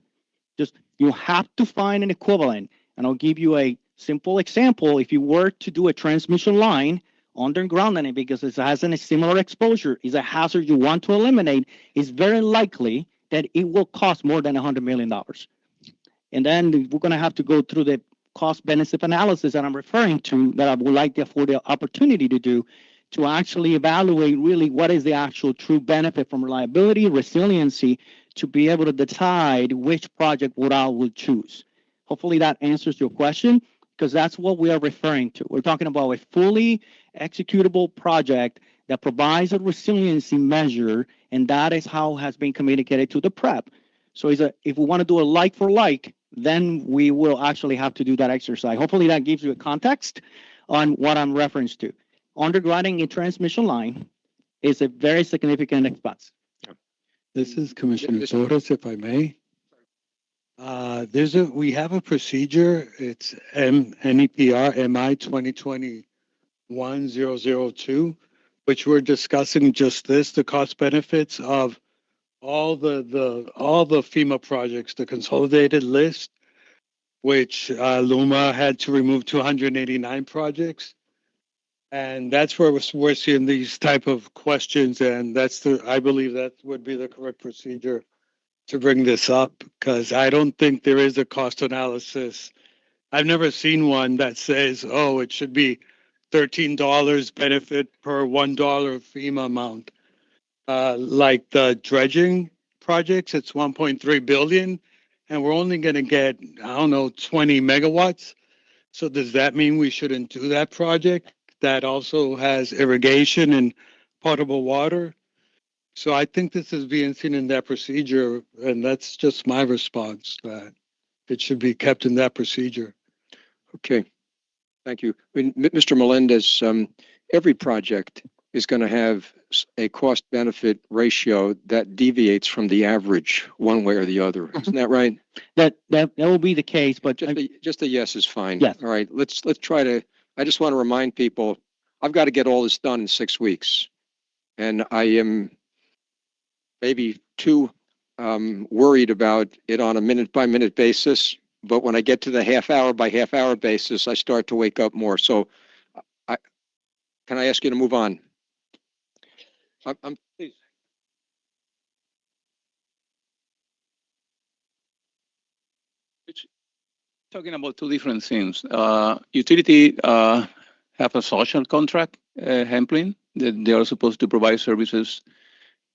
Just, you have to find an equivalent. And I'll give you a simple example. If you were to do a transmission line underground in it, because it has a similar exposure, is a hazard you want to eliminate, it's very likely that it will cost more than $100 million. And then we're going to have to go through the cost benefit analysis that I'm referring to, that I would like to afford the opportunity to do, to actually evaluate really what is the actual true benefit from reliability, resiliency, to be able to decide which project I would choose. Hopefully that answers your question, because that's what we are referring to. We're talking about a fully executable project that provides a resiliency measure, and that is how it has been communicated to the PREP. So if we want to do a like for like, then we will actually have to do that exercise. Hopefully that gives you a context on what I'm referenced to. Undergrounding a transmission line is a very significant expense. This is Commissioner Mr. Torres, if I may. We have a procedure. It's NEPR-MI 2023-0003, which we're discussing just this, the cost benefits of all the FEMA projects, the consolidated list, which Luma had to remove 289 projects. And that's where we're seeing these type of questions, and I believe that would be the correct procedure to bring this up, because I don't think there is a cost analysis. I've never seen one that says, oh, it should be $13 benefit per $1 FEMA amount. Like the dredging projects, it's 1.3 billion, and we're only going to get, I don't know, 20 megawatts. So does that mean we shouldn't do that project that also has irrigation and potable water? So I think this is being seen in that procedure, and that's just my response, that it should be kept in that procedure. Okay, thank you. Mr. Melendez, every project is going to have a cost-benefit ratio that deviates from the average one way or the other. Isn't that right? That will be the case, but Just a yes is fine. Yes. All right, let's try to, I just want to remind people, I've got to get all this done in 6 weeks. And I am maybe too worried about it on a minute-by-minute basis. But when I get to the half-hour by half-hour basis, I start to wake up more. So can I ask you to move on? Please. Talking about two different things. Utility have a social contract, Hemplin, that they are supposed to provide services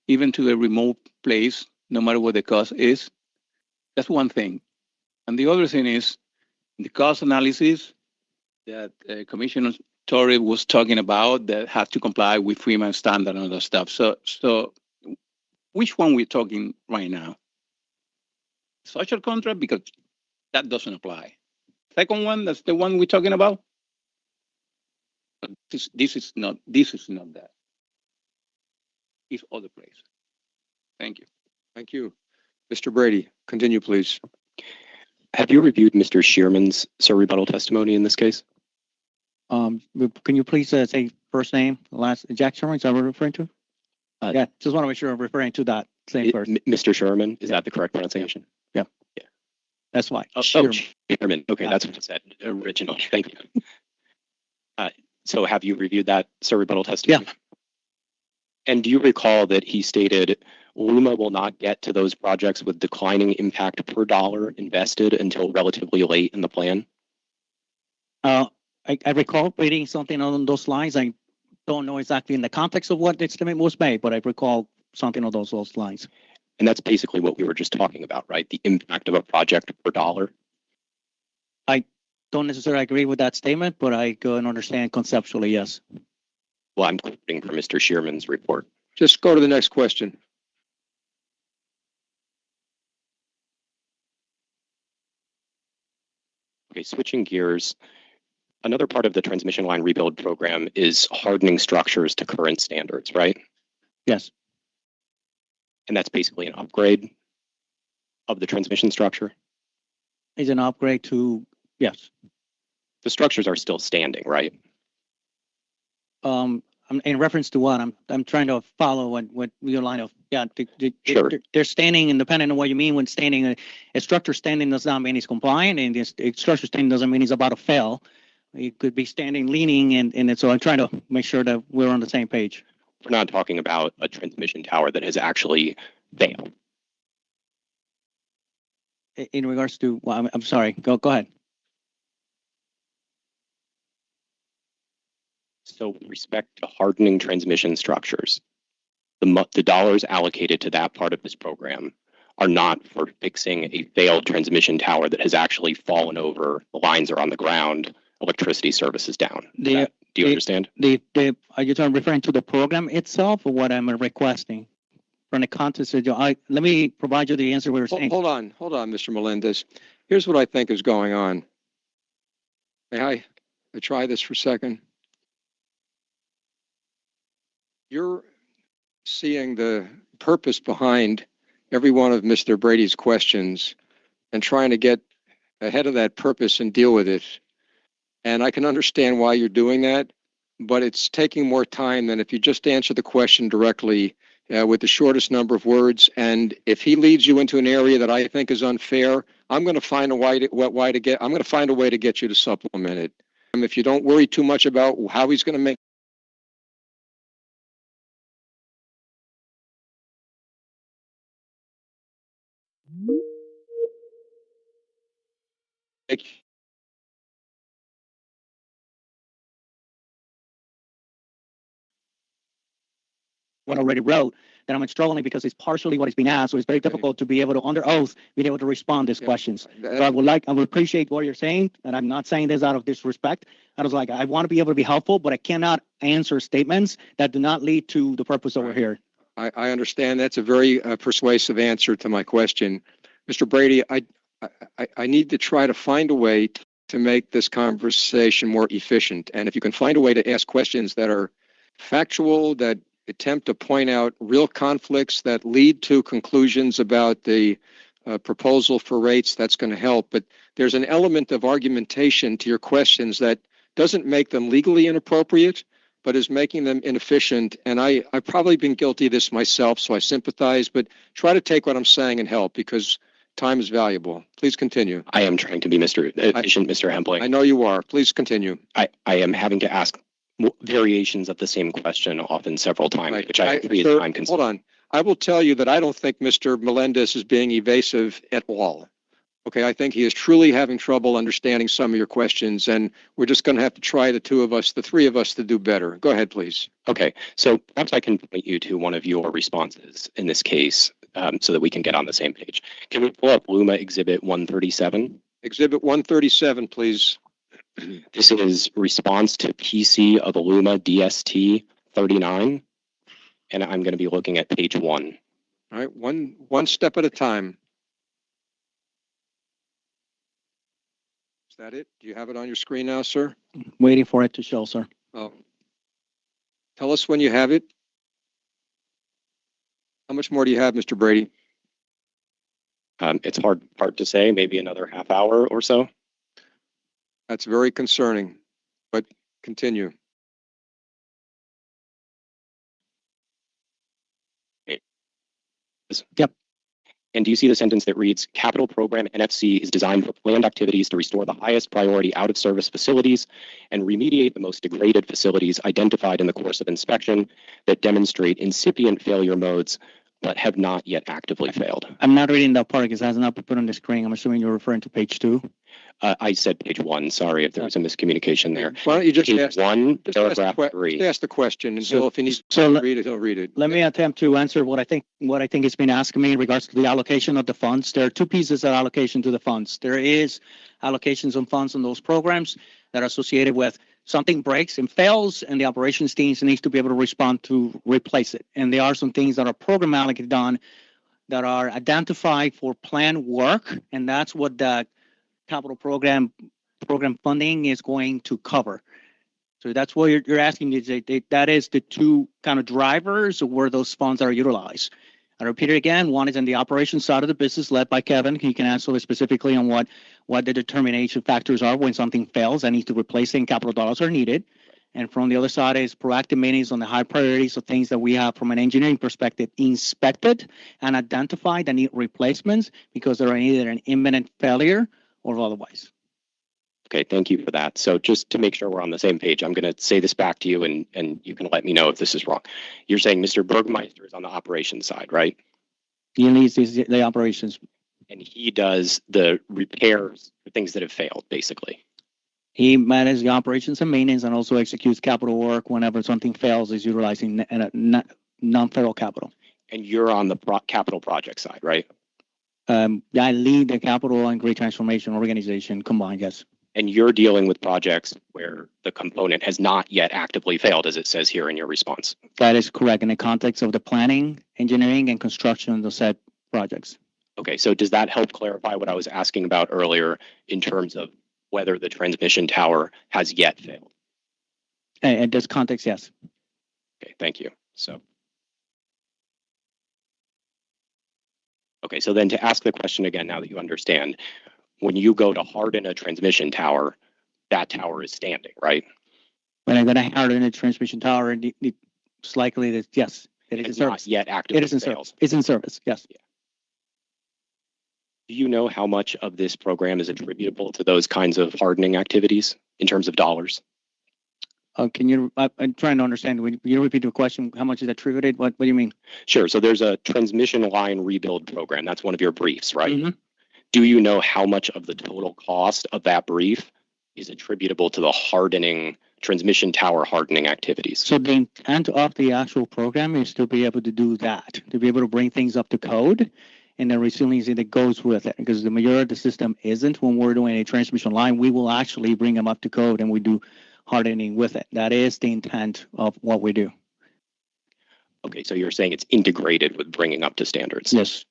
even to a remote place, no matter what the cost is. That's one thing. And the other thing is the cost analysis that Commissioner Torre was talking about that have to comply with FEMA standard and other stuff. So which one we're talking right now? Social contract, because that doesn't apply. Second one, that's the one we're talking about. This is not that. It's other place. Thank you. Thank you. Mr. Brady, continue, please. Have you reviewed Mr. Shearman's rebuttal testimony in this case? can you please say first name, last, Jack Sherman, is that what we're referring to? Yeah, just want to make sure I'm referring to that same person. Mr. Sherman, is that the correct pronunciation? Yeah. That's why. Sherman. Okay, that's what I said. Original. Thank you. So have you reviewed that rebuttal testimony? Yeah. And do you recall that he stated Luma will not get to those projects with declining impact per dollar invested until relatively late in the plan? I recall reading something along those lines. I don't know exactly in the context of what the estimate was made, but I recall something along those lines. And that's basically what we were just talking about, right? The impact of a project per dollar. I don't necessarily agree with that statement, but I can understand conceptually, yes. Well, I'm quoting from Mr. Shearman's report. Just go to the next question. Okay, switching gears. Another part of the transmission line rebuild program is hardening structures to current standards, right? Yes. And that's basically an upgrade of the transmission structure. Is an upgrade to, yes. The structures are still standing, right? In reference to what I'm trying to follow what your line of, yeah, Sure. They're standing, and depending on what you mean when standing, a structure standing does not mean it's compliant, and a structure standing doesn't mean it's about to fail. It could be standing, leaning, and so I'm trying to make sure that we're on the same page. We're not talking about a transmission tower that has actually failed. In regards to, well, I'm sorry, go ahead. So with respect to hardening transmission structures, the dollars allocated to that part of this program are not for fixing a failed transmission tower that has actually fallen over, the lines are on the ground, electricity service is down. Do you understand? Are you referring to the program itself or what I'm requesting? From the context of let me provide you the answer we were saying. Hold on, Mr. Melendez. Here's what I think is going on. May I try this for a second? You're seeing the purpose behind every one of Mr. Brady's questions and trying to get ahead of that purpose and deal with it. And I can understand why you're doing that, but it's taking more time than if you just answer the question directly with the shortest number of words. And if he leads you into an area that I think is unfair, I'm going to find a way to get you to supplement it. And if you don't worry too much about how he's going to make what I already wrote, that I'm struggling because it's partially what is being asked, so it's very difficult to be able to, under oath, be able to respond to these questions. So I would appreciate what you're saying, and I'm not saying this out of disrespect. I was like, I want to be able to be helpful, but I cannot answer statements that do not lead to the purpose over here. I understand that's a very persuasive answer to my question. Mr. Brady, I need to try to find a way to make this conversation more efficient. And if you can find a way to ask questions that are factual, that attempt to point out real conflicts that lead to conclusions about the proposal for rates, that's going to help. But there's an element of argumentation to your questions that doesn't make them legally inappropriate, but is making them inefficient. And I've probably been guilty of this myself, so I sympathize, but try to take what I'm saying and help because time is valuable. Please continue. I am trying to be efficient, Mr. Hempling. I know you are. Please continue. I am having to ask variations of the same question often several times, Right. which I agree is Sir, time consuming. hold on. I will tell you that I don't think Mr. Melendez is being evasive at all. Okay, I think he is truly having trouble understanding some of your questions, and we're just going to have to try the three of us to do better. Go ahead, please. Okay, so perhaps I can point you to one of your responses in this case so that we can get on the same page. Can we pull up LUMA Exhibit 137? Exhibit 137, please. This is response to PC of LUMA DST 39, and I'm going to be looking at page 1. All right, one step at a time. Is that it? Do you have it on your screen now, sir? Waiting for it to show, sir. Oh. Tell us when you have it. How much more do you have, Mr. Brady? It's hard to say, maybe another half hour or so. That's very concerning, but continue. Yep. And do you see the sentence that reads, Capital Program NFC is designed for planned activities to restore the highest priority out-of-service facilities and remediate the most degraded facilities identified in the course of inspection that demonstrate incipient failure modes but have not yet actively failed. I'm not reading that part because it has not been put on the screen. I'm assuming you're referring to page 2. I said page 1. Sorry if there was a miscommunication there. Why don't you just Page ask 1, paragraph 3. Just ask the question, and So- if he needs so to read it, he'll read it. Let me attempt to answer what I think has been asking me in regards to the allocation of the funds. There are two pieces of allocation to the funds. There is allocations of funds on those programs that are associated with something breaks and fails, and the operations teams needs to be able to respond to replace it. And there are some things that are programmatically done that are identified for planned work, and that's what the capital program funding is going to cover. So that's what you're asking. That is the two kind of drivers of where those funds are utilized. I repeat it again. One is in the operations side of the business led by Kevin. He can answer specifically on what the determination factors are when something fails and needs to replace it and capital dollars are needed. And from the other side is proactive maintenance on the high priorities of things that we have from an engineering perspective inspected and identified that need replacements because they're either an imminent failure or otherwise. Okay, thank you for that. So just to make sure we're on the same page, I'm going to say this back to you and you can let me know if this is wrong. You're saying Mr. Bergmeister is on the operations side, right? He leads the operations. And he does the repairs for things that have failed, basically. He manages the operations and maintenance and also executes capital work whenever something fails, is utilizing non-federal capital. And you're on the capital project side, right? I lead the capital and great transformation organization combined, yes. And you're dealing with projects where the component has not yet actively failed, as it says here in your response. That is correct in the context of the planning, engineering, and construction of said projects. Okay, so does that help clarify what I was asking about earlier in terms of whether the transmission tower has yet failed? In this context, yes. Okay, thank you. So, okay, so then to ask the question again, now that you understand, when you go to harden a transmission tower, that tower is standing, right? When I'm going to harden a transmission tower, it's likely that, yes, it is in service. Not yet actively It is in failed. service. It's in service, yes. Yeah. Do you know how much of this program is attributable to those kinds of hardening activities in terms of dollars? Can you, I'm trying to understand, when you repeat the question, how much is attributed? What do you mean? Sure, so there's a transmission line rebuild program. That's one of your briefs, right? Mm-hmm. Do you know how much of the total cost of that brief is attributable to the hardening, transmission tower hardening activities? So the intent of the actual program is to be able to do that, to be able to bring things up to code, and the resiliency that goes with it. Because the majority of the system isn't. When we're doing a transmission line, we will actually bring them up to code and we do hardening with it. That is the intent of what we do. Okay, so you're saying it's integrated with bringing up to standards? Yes.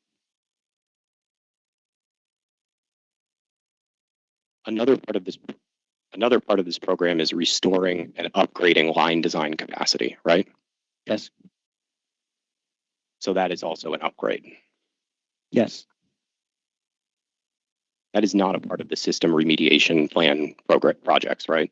Another part of this program is restoring and upgrading line design capacity, right? Yes. So that is also an upgrade. Yes. That is not a part of the system remediation plan projects, right?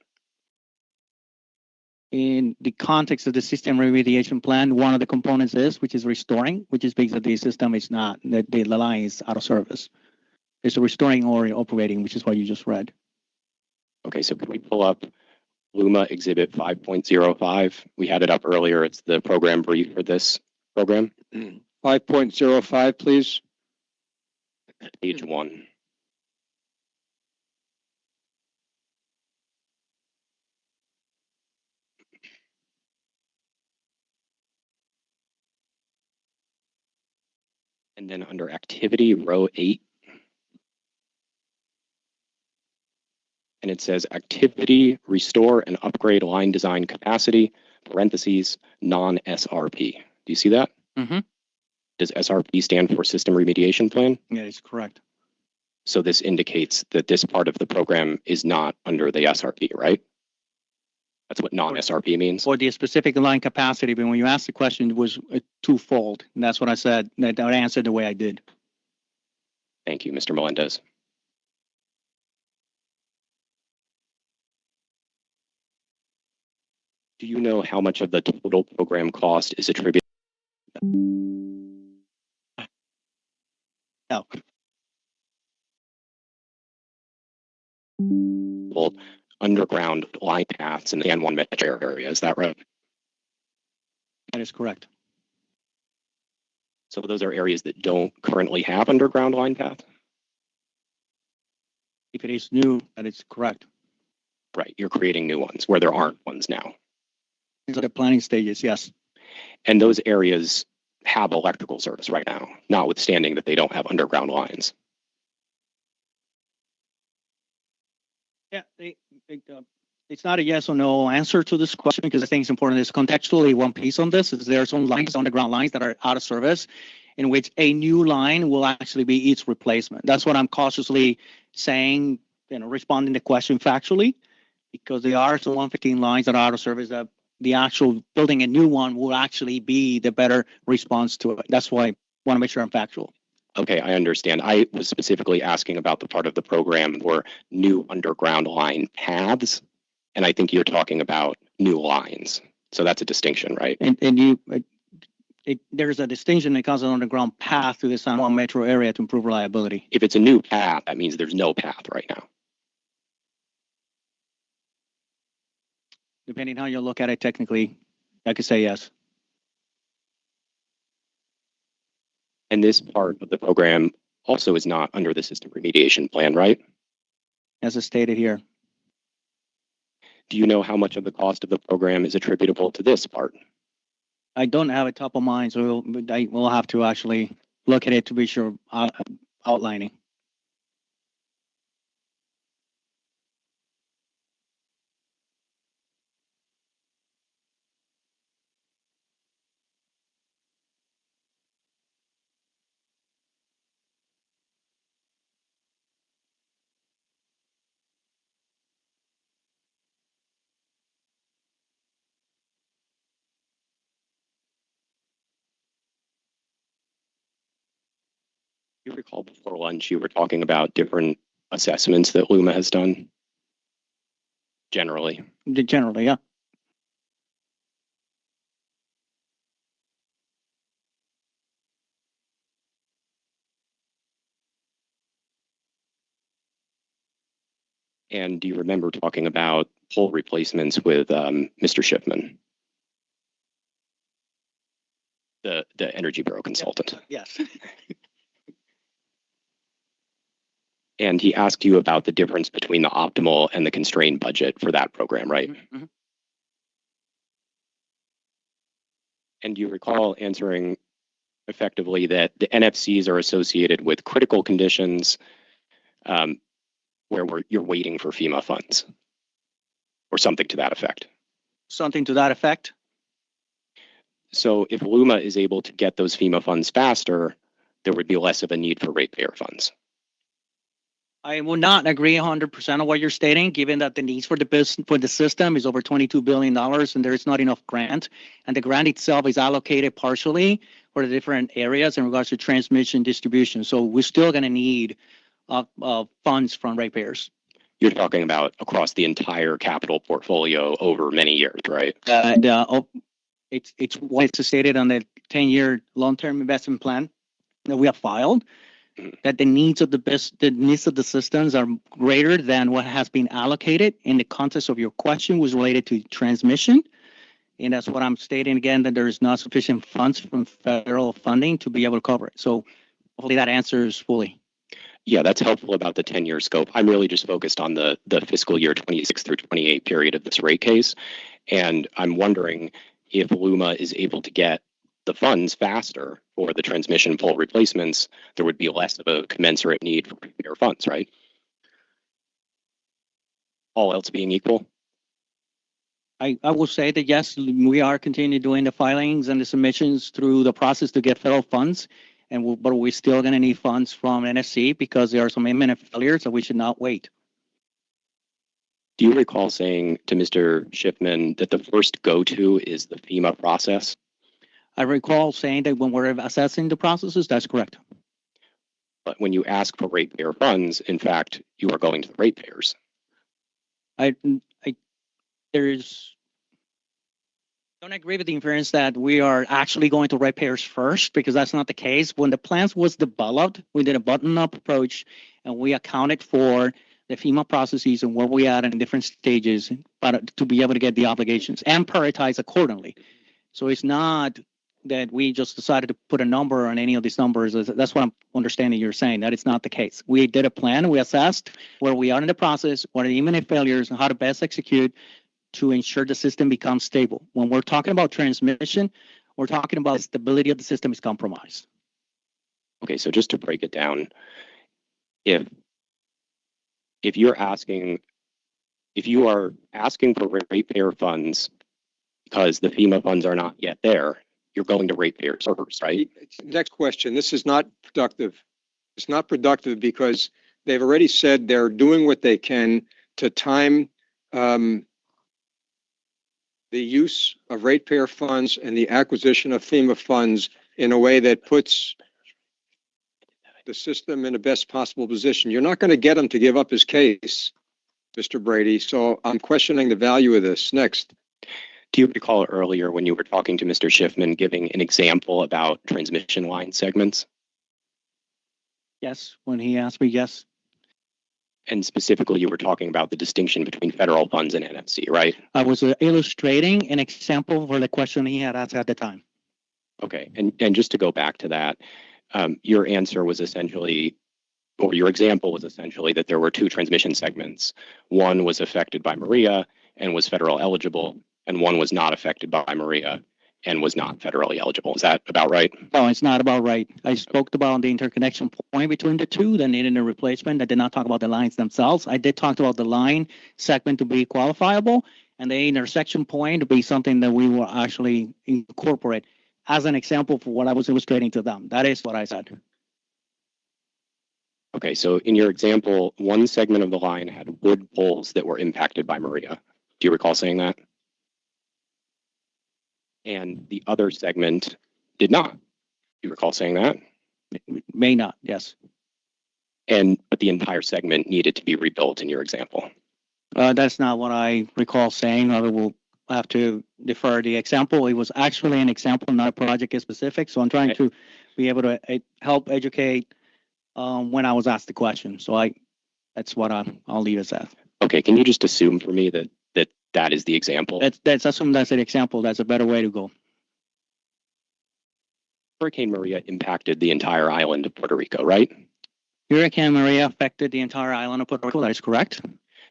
In the context of the system remediation plan, one of the components is, which is restoring, which is because the system is not, the line is out of service. It's restoring or operating, which is what you just read. Okay, so can we pull up LUMA Exhibit 5.05? We had it up earlier. It's the program brief for this program. 5.05, please. Page 1. And then under activity, row 8. And it says activity, restore and upgrade line design capacity, parentheses, non-SRP. Do you see that? Mm-hmm. Does SRP stand for System Remediation Plan? Yeah, it's correct. So this indicates that this part of the program is not under the SRP, right? That's what non-SRP means. For the specific line capacity, but when you asked the question, it was twofold. And that's what I said, that I answered the way I did. Thank you, Mr. Melendez. Do you know how much of the total program cost is attributed? No. Underground line paths in the N1 metro area, is that right? That is correct. So those are areas that don't currently have underground line paths? If it is new, that is correct. Right, you're creating new ones where there aren't ones now. These are the planning stages, yes. And those areas have electrical service right now, notwithstanding that they don't have underground lines. Yeah, it's not a yes or no answer to this question because I think it's important. There's contextually one piece on this. Is there are some lines, underground lines that are out of service in which a new line will actually be its replacement. That's what I'm cautiously saying, responding to the question factually, because there are some 115 lines that are out of service that the actual building a new one will actually be the better response to it. That's why I want to make sure I'm factual. Okay, I understand. I was specifically asking about the part of the program for new underground line paths, and I think you're talking about new lines. So that's a distinction, right? And there's a distinction that causes an underground path through the San Juan metro area to improve reliability. If it's a new path, that means there's no path right now. Depending how you look at it technically, I could say yes. And this part of the program also is not under the system remediation plan, right? As it's stated here. Do you know how much of the cost of the program is attributable to this part? I don't have it top of mind, so we'll have to actually look at it to be sure outlining. You recall before lunch you were talking about different assessments that LUMA has done? Generally. Generally, yeah. And do you remember talking about pole replacements with Mr. Schiffman, the Energy Bureau consultant? Yes. And he asked you about the difference between the optimal and the constrained budget for that program, right? Mm-hmm. And you recall answering effectively that the NFCs are associated with critical conditions where you're waiting for FEMA funds or something to that effect. Something to that effect. So if LUMA is able to get those FEMA funds faster, there would be less of a need for ratepayer funds. I will not agree 100% on what you're stating, given that the needs for the system is over $22 billion and there is not enough grant. And the grant itself is allocated partially for the different areas in regards to transmission distribution. So we're still going to need funds from ratepayers. You're talking about across the entire capital portfolio over many years, right? It's what's stated on the 10-year long-term investment plan that we have filed, that the needs of the systems are greater than what has been allocated. In the context of your question was related to transmission. And that's what I'm stating again, that there is not sufficient funds from federal funding to be able to cover it. So hopefully that answers fully. Yeah, that's helpful about the 10-year scope. I'm really just focused on the fiscal year 26 through 28 period of this rate case. And I'm wondering if LUMA is able to get the funds faster for the transmission pole replacements, there would be less of a commensurate need for ratepayer funds, right? All else being equal? I will say that yes, we are continuing doing the filings and the submissions through the process to get federal funds, but we're still going to need funds from NSC because there are some imminent failures that we should not wait. Do you recall saying to Mr. Schiffman that the first go-to is the FEMA process? I recall saying that when we're assessing the processes, that's correct. But when you ask for ratepayer funds, in fact, you are going to the ratepayers. Don't agree with the inference that we are actually going to ratepayers first, because that's not the case. When the plans was developed, we did a button-up approach and we accounted for the FEMA processes and where we are in different stages to be able to get the obligations and prioritize accordingly. So it's not that we just decided to put a number on any of these numbers. That's what I'm understanding you're saying, that it's not the case. We did a plan, we assessed where we are in the process, what are the imminent failures, and how to best execute to ensure the system becomes stable. When we're talking about transmission, we're talking about stability of the system is compromised. Okay, so just to break it down, if you are asking for ratepayer funds because the FEMA funds are not yet there, you're going to ratepayers first, right? Next question. This is not productive. It's not productive because they've already said they're doing what they can to time the use of ratepayer funds and the acquisition of FEMA funds in a way that puts the system in the best possible position. You're not going to get him to give up his case, Mr. Brady. So I'm questioning the value of this. Next. Do you recall earlier when you were talking to Mr. Schiffman giving an example about transmission line segments? Yes, when he asked me, yes. And specifically, you were talking about the distinction between federal funds and NFC, right? I was illustrating an example for the question he had asked at the time. Okay, and just to go back to that, your answer was essentially, or your example was essentially that there were two transmission segments. One was affected by Maria, and was federal eligible, and one was not affected by Maria and was not federally eligible. Is that about right? No, it's not about right. I spoke about the interconnection point between the two that needed a replacement. I did not talk about the lines themselves. I did talk about the line segment to be qualifiable and the intersection point to be something that we will actually incorporate as an example for what I was illustrating to them. That is what I said. Okay, so in your example, one segment of the line had wood poles that were impacted by Maria. Do you recall saying that? And the other segment did not. Do you recall saying that? May not, yes. But the entire segment needed to be rebuilt in your example. That's not what I recall saying. I will have to defer the example. It was actually an example, not a project specific. So I'm trying to be able to help educate when I was asked the question. So that's what I'll leave it at. Okay, can you just assume for me that is the example? That's assume that's an example. That's a better way to go. Hurricane Maria impacted the entire island of Puerto Rico, right? Hurricane Maria affected the entire island of Puerto Rico. That is correct.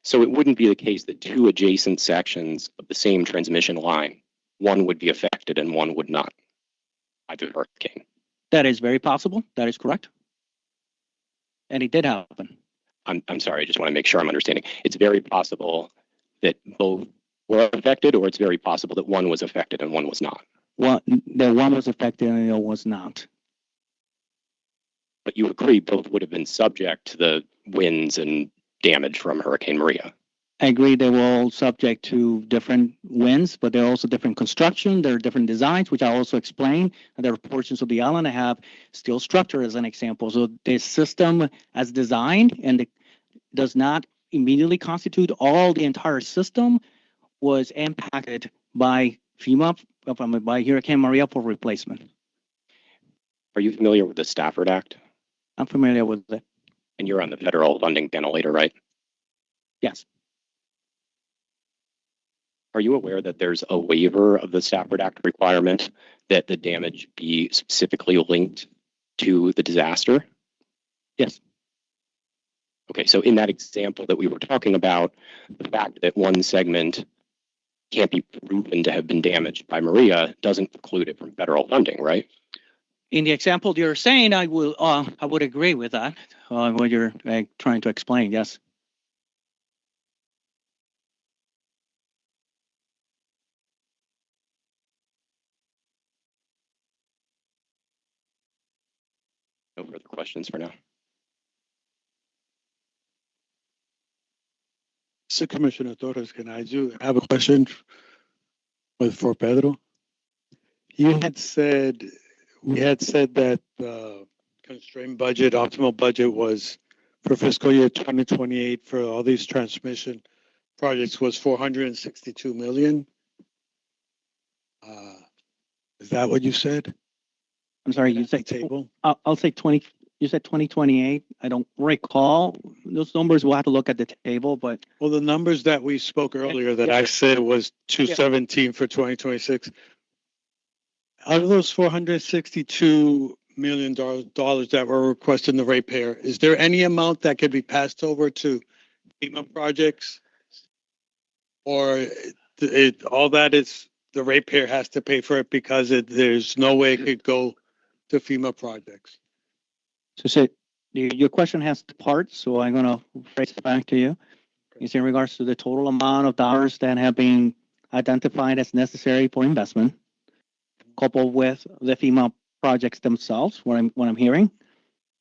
So it wouldn't be the case that two adjacent sections of the same transmission line, one would be affected and one would not by the hurricane. That is very possible. That is correct. And it did happen. I'm sorry, I just want to make sure I'm understanding. It's very possible that both were affected, or it's very possible that one was affected and one was not. Well, the one was affected and the other was not. But you agree both would have been subject to the winds and damage from Hurricane Maria. I agree they were all subject to different winds, but they're also different construction. There are different designs, which I also explained. And there are portions of the island that have steel structure as an example. So the system as designed and does not immediately constitute all the entire system was impacted by by Hurricane Maria for replacement. Are you familiar with the Stafford Act? I'm familiar with it. And you're on the federal funding panel later, right? Yes. Are you aware that there's a waiver of the Stafford Act requirement that the damage be specifically linked to the disaster? Yes. Okay, so in that example that we were talking about, the fact that one segment can't be proven to have been damaged by Maria doesn't preclude it from federal funding, right? In the example you're saying, I would agree with that. What you're trying to explain, yes. No further questions for now. So Commissioner Torres, can I have a question for Pedro? You had said, we had said that the constrained budget, optimal budget was for fiscal year 2028 for all these transmission projects was 462 million. Is that what you said? I'm sorry, you said table? I'll say 20. You said 2028. I don't recall those numbers. We'll have to look at the table, but Well, the numbers that we spoke earlier that I said was 217 for 2026. Out of those $462 million that were requested in the ratepayer, is there any amount that could be passed over to FEMA projects? Or all that is the ratepayer has to pay for it because there's no way it could go to FEMA projects? so your question has two parts, so I'm going to phrase it back to you. It's in regards to the total amount of dollars that have been identified as necessary for investment, coupled with the FEMA projects themselves, what I'm hearing.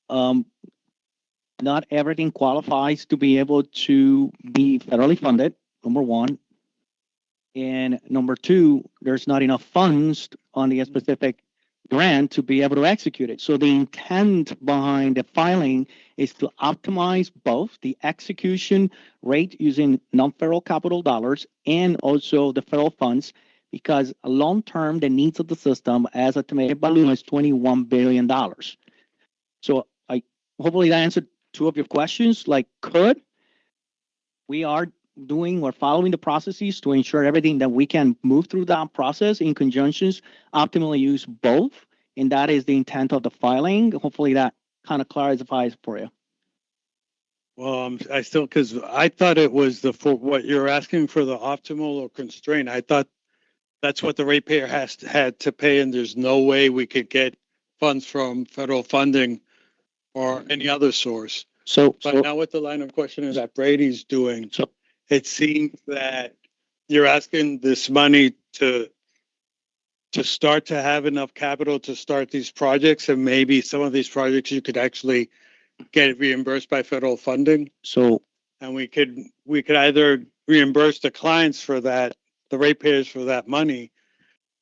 Not everything qualifies to be able to be federally funded, number one. And number two, there's not enough funds on the specific grant to be able to execute it. So the intent behind the filing is to optimize both the execution rate using non-federal capital dollars and also the federal funds, because long-term, the needs of the system, as estimated by Luma, is $21 billion. So hopefully that answered two of your questions. We are doing or following the processes to ensure everything that we can move through that process in conjunctions, optimally use both. And that is the intent of the filing. Hopefully that kind of clarifies for you. Well, I still, because I thought it was for what you're asking for the optimal or constraint. I thought that's what the ratepayer had to pay, and there's no way we could get funds from federal funding or any other source. But now with the line of questioning that Brady's doing, So- it seems that you're asking this money to start to have enough capital to start these projects, and maybe some of these projects you could actually get reimbursed by federal funding. so And we could either reimburse the clients for that, the ratepayers for that money,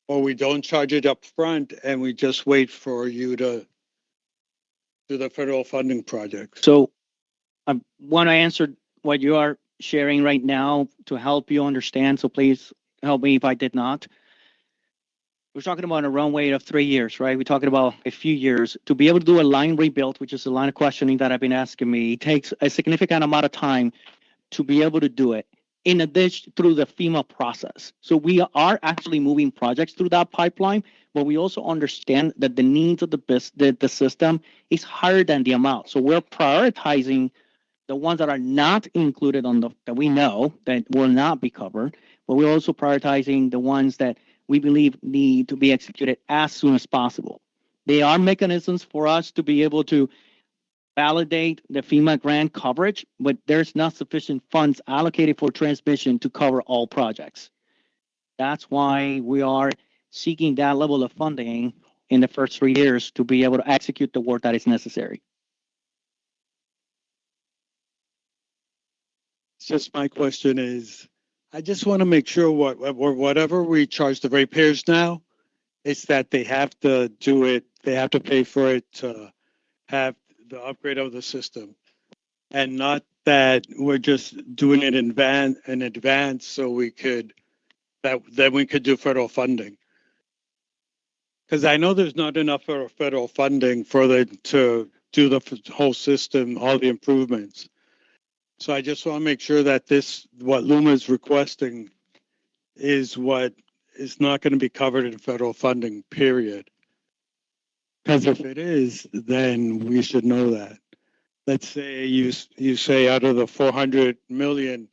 or we don't charge it up front and we just wait for you to do the federal funding projects. So I want to answer what you are sharing right now to help you understand. So please help me if I did not. We're talking about a runway of 3 years, right? We're talking about a few years. To be able to do a line rebuild, which is the line of questioning that I've been asking me, it takes a significant amount of time to be able to do it. In addition, through the FEMA process. So we are actually moving projects through that pipeline, but we also understand that the needs of the system is higher than the amount. So we're prioritizing the ones that are not included on that we know that will not be covered, but we're also prioritizing the ones that we believe need to be executed as soon as possible. There are mechanisms for us to be able to validate the FEMA grant coverage, but there's not sufficient funds allocated for transmission to cover all projects. That's why we are seeking that level of funding in the first 3 years to be able to execute the work that is necessary. It's just my question is, I just want to make sure whatever we charge the ratepayers now, it's that they have to do it, they have to pay for it to have the upgrade of the system, and not that we're just doing it in advance so we could that we could do federal funding. Because I know there's not enough federal funding to do the whole system, all the improvements. So I just want to make sure that what Luma is requesting is what is not going to be covered in federal funding, period. Because if it is, then we should know that. Let's say you say out of the 400 million,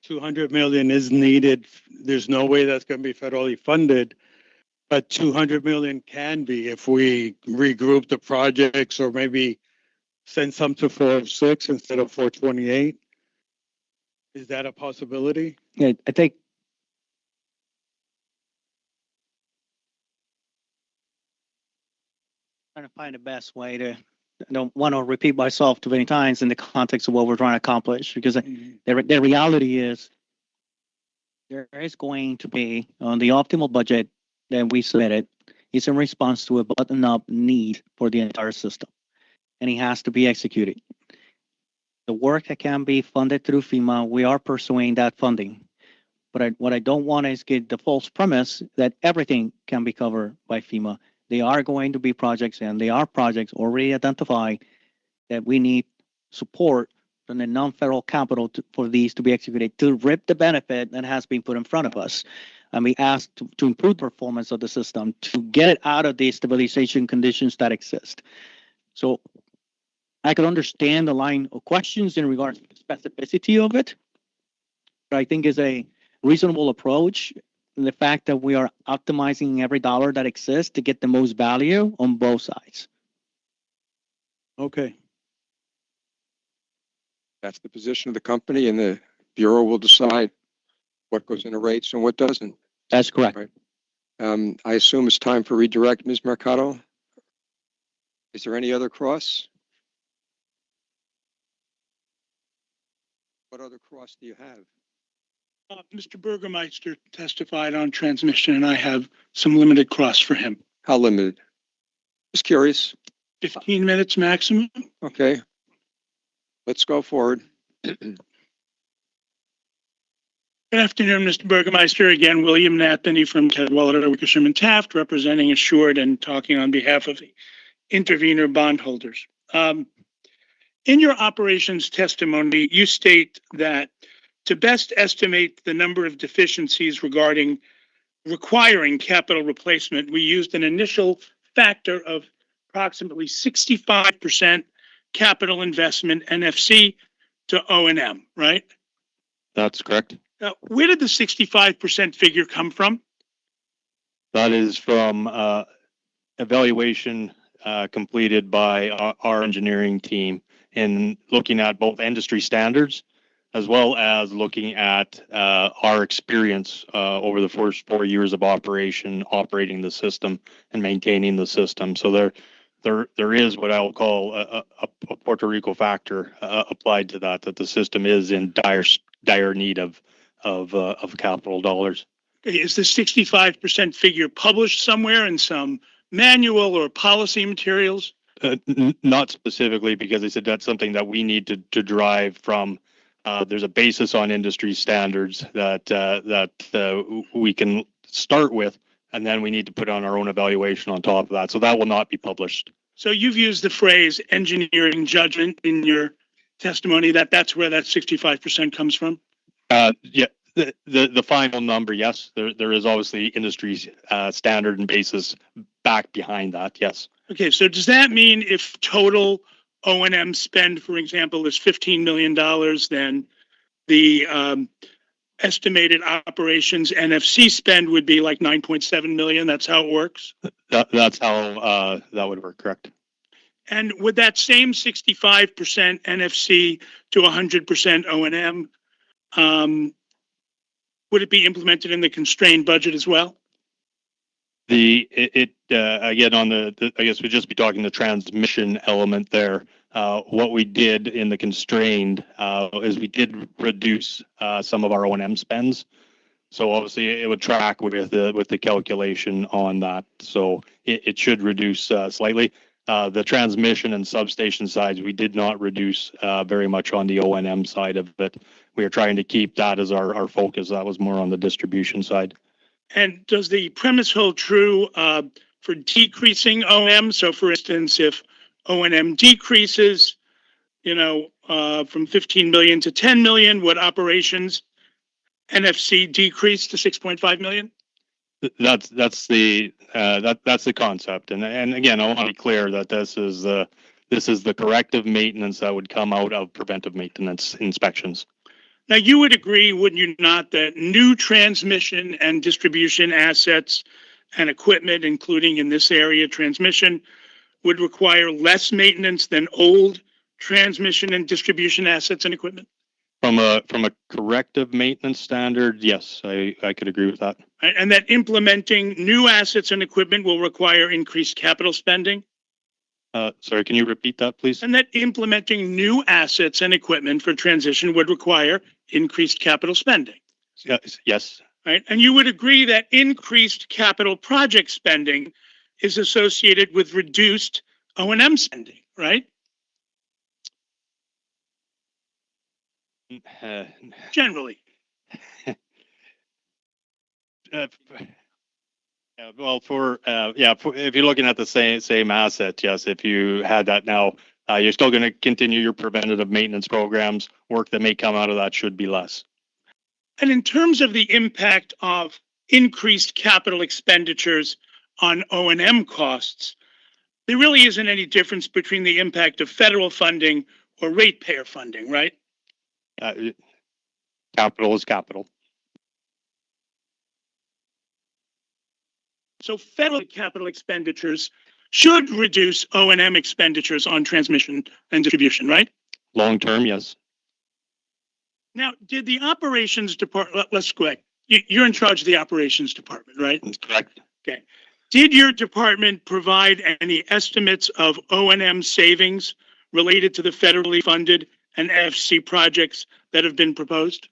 200 million is needed. There's no way that's going to be federally funded, but 200 million can be if we regroup the projects or maybe send some to 406 instead of 428. Is that a possibility? Yeah, I think trying to find the best way to. I don't want to repeat myself too many times in the context of what we're trying to accomplish, because the reality is there is going to be on the optimal budget that we submitted is in response to a button-up need for the entire system, and it has to be executed. The work that can be funded through FEMA, we are pursuing that funding. But what I don't want is get the false premise that everything can be covered by FEMA. They are going to be projects, and they are projects already identified that we need support from the non-federal capital for these to be executed to reap the benefit that has been put in front of us. And we asked to improve performance of the system, to get it out of the stabilization conditions that exist. So I can understand the line of questions in regards to the specificity of it, but I think is a reasonable approach. The fact that we are optimizing every dollar that exists to get the most value on both sides. Okay. That's the position of the company, and the Bureau will decide what goes into rates and what doesn't. That's correct. Right. I assume it's time for redirect, Ms. Mercado. Is there any other cross? What other cross do you have? Mr. Burgermeister testified on transmission, and I have some limited cross for him. How limited? Just curious. 15 minutes maximum. Okay. Let's go forward. Good afternoon, Mr. Burgermeister. Again, William Nathany from Cadwallader, Wickersham and Taft, representing Assured and talking on behalf of the intervenor bondholders. In your operations testimony, you state that to best estimate the number of deficiencies requiring capital replacement, we used an initial factor of approximately 65% capital investment NFC to O&M, right? That's correct. Now, where did the 65% figure come from? That is from evaluation completed by our engineering team in looking at both industry standards as well as looking at our experience over the first 4 years of operating the system and maintaining the system. So there is what I will call a Puerto Rico factor applied to that the system is in dire need of capital dollars. Is the 65% figure published somewhere in some manual or policy materials? Not specifically, because they said that's something that we need to derive from. There's a basis on industry standards that we can start with, and then we need to put on our own evaluation on top of that. So that will not be published. So you've used the phrase engineering judgment in your testimony, that's where that 65% comes from? Yeah. The final number, yes, there is obviously industry standard and basis back behind that, yes. Okay, so does that mean if total O&M spend, for example, is $15 million, then the estimated operations NFC spend would be like 9.7 million? That's how it works? That's how that would work, correct. And would that same 65% NFC to 100% O&M, would it be implemented in the constrained budget as well? Again, on I guess we'd just be talking the transmission element there. What we did in the constrained is we did reduce some of our O&M spends. So obviously it would track with the calculation on that. So it should reduce slightly. The transmission and substation sides, we did not reduce very much on the O&M side of it. We are trying to keep that as our focus. That was more on the distribution side. And does the premise hold true for decreasing O&M? So for instance, if O&M decreases, from 15 million to 10 million, would operations NFC decrease to 6.5 million? That's the concept. And again, I want to be clear that this is the corrective maintenance that would come out of preventive maintenance inspections. Now, you would agree, wouldn't you not, that new transmission and distribution assets and equipment, including in this area transmission, would require less maintenance than old transmission and distribution assets and equipment? From a corrective maintenance standard, yes, I could agree with that. And that implementing new assets and equipment will require increased capital spending? Sorry, can you repeat that, please? And that implementing new assets and equipment for transition would require increased capital spending? Yes. Right. And you would agree that increased capital project spending is associated with reduced O&M spending, right? Generally. Well, if you're looking at the same asset, yes, if you had that now, you're still going to continue your preventative maintenance programs. Work that may come out of that should be less. And in terms of the impact of increased capital expenditures on O&M costs, there really isn't any difference between the impact of federal funding or ratepayer funding, right? Capital is capital. So federal capital expenditures should reduce O&M expenditures on transmission and distribution, right? Long term, yes. Now, did the operations department, let's go ahead. You're in charge of the operations department, right? That's correct. Okay. Did your department provide any estimates of O&M savings related to the federally funded and NFC projects that have been proposed?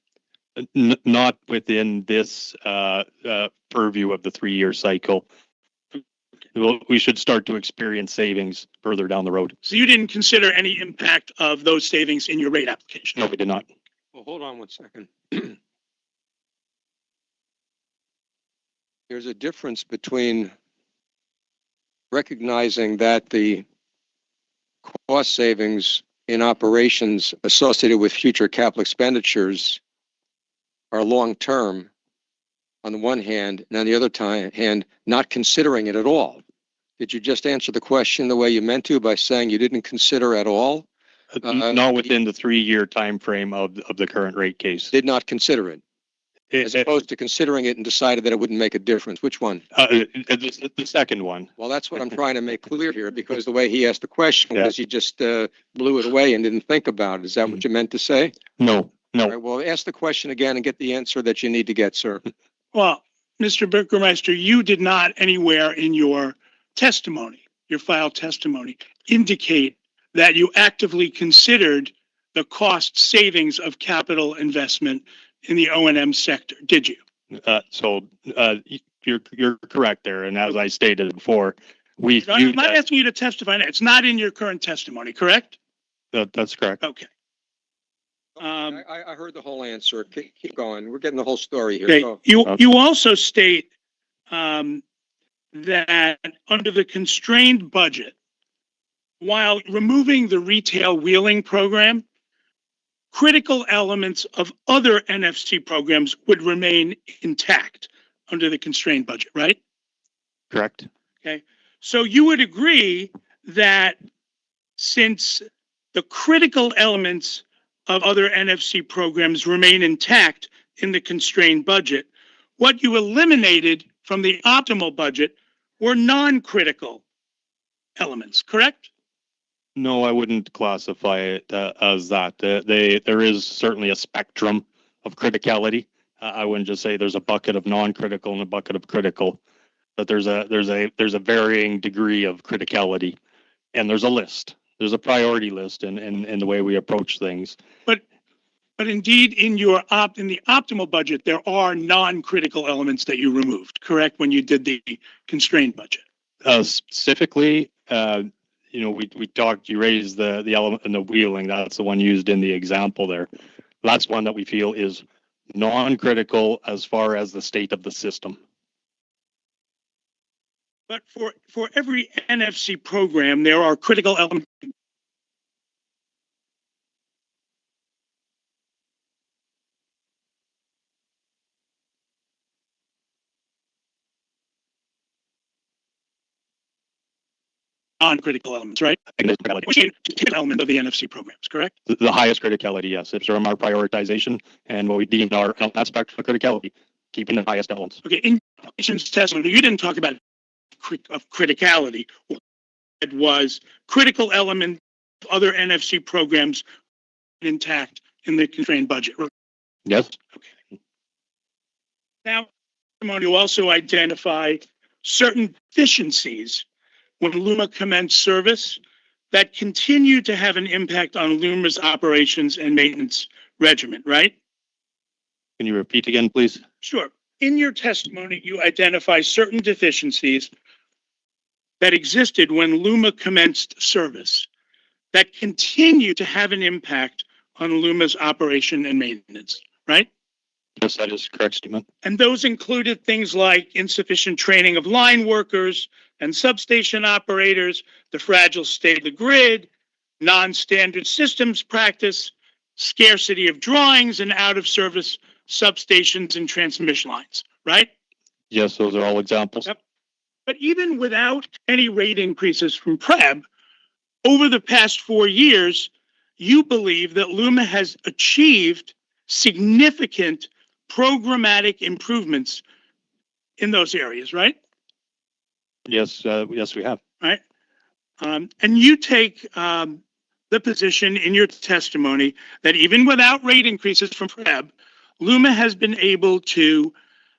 Not within this purview of the 3-year cycle. We should start to experience savings further down the road. So you didn't consider any impact of those savings in your rate application? No, we did not. Well, hold on 1 second. There's a difference between recognizing that the cost savings in operations associated with future capital expenditures are long-term on the one hand, and on the other hand, not considering it at all. Did you just answer the question the way you meant to by saying you didn't consider at all Not within the 3-year time frame of the current rate case. Did not consider it, as It- opposed to considering it and decided that it wouldn't make a difference. Which one? the second one. Well, that's what I'm trying to make clear here, because the way he asked the question Yeah. was he just blew it away and didn't think about it. Is that what you meant to say? No, All no. right, well, ask the question again and get the answer that you need to get, sir. Well, Mr. Burgermeister, you did not anywhere in your testimony, your filed testimony, indicate that you actively considered the cost savings of capital investment in the O&M sector, did you? You're correct there. And as I stated before, we I'm viewed not that, asking you to testify now. It's not in your current testimony, correct? that's correct. Okay. I heard the whole answer. Keep going. We're getting the whole story here. Okay, Go. you also state that under the constrained budget, while removing the retail wheeling program, critical elements of other NFC programs would remain intact under the constrained budget, right? Correct. So you would agree that since the critical elements of other NFC programs remain intact in the constrained budget, what you eliminated from the optimal budget were non-critical elements, correct? No, I wouldn't classify it as that. There is certainly a spectrum of criticality. I wouldn't just say there's a bucket of non-critical and a bucket of critical, but there's a varying degree of criticality, and there's a list. There's a priority list in the way we approach things. But indeed, in the optimal budget, there are non-critical elements that you removed, correct? When you did the constrained budget. Specifically, we talked. You raised the element in the wheeling. That's the one used in the example there. That's one that we feel is non-critical as far as the state of the system. But for every NFC program, there are critical elements. Non-critical elements, right? Which is an element of the NFC programs, correct? The highest criticality, yes. It's from our prioritization and what we deem our aspect of criticality, keeping the highest elements. Okay, in your testimony, you didn't talk about criticality. What it was critical element of other NFC programs intact in the constrained budget. Yes. Okay. Now, you also identify certain deficiencies when LUMA commenced service that continue to have an impact on LUMA's operations and maintenance regimen, right? Can you repeat again, please? Sure. In your testimony, you identify certain deficiencies that existed when LUMA commenced service that continue to have an impact on LUMA's operation and maintenance, right? Yes, that is correct, Stephen. And those included things like insufficient training of line workers and substation operators, the fragile state of the grid, non-standard systems practice, scarcity of drawings, and out-of-service substations and transmission lines, right? Yes, those are all examples. Yep. But even without any rate increases from PREB, over the past 4 years, you believe that LUMA has achieved significant programmatic improvements in those areas, right? Yes, yes, we have. Right. And you take the position in your testimony that even without rate increases from PREB, LUMA has been able to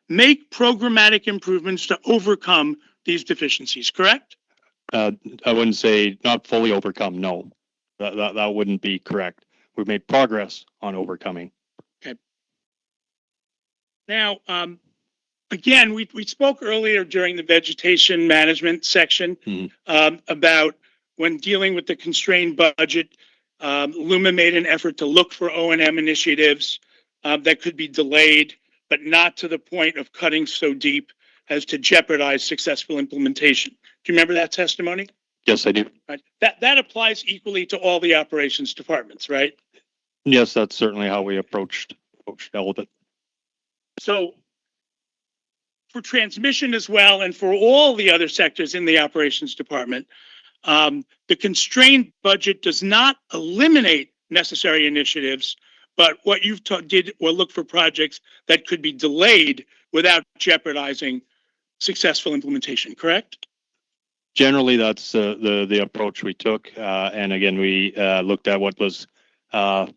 make programmatic improvements to overcome these deficiencies, correct? I wouldn't say not fully overcome. No, that wouldn't be correct. We've made progress on overcoming. Okay. Now, again, we spoke earlier during the vegetation management section about when dealing with the constrained budget, LUMA made an effort to look for O&M initiatives that could be delayed, but not to the point of cutting so deep as to jeopardize successful implementation. Do you remember that testimony? Yes, I do. Right. That applies equally to all the operations departments, right? Yes, that's certainly how we approached all of it. So for transmission as well, and for all the other sectors in the operations department, the constrained budget does not eliminate necessary initiatives, but what you've did or look for projects that could be delayed without jeopardizing successful implementation, correct? Generally, that's the approach we took. And again, we looked at what was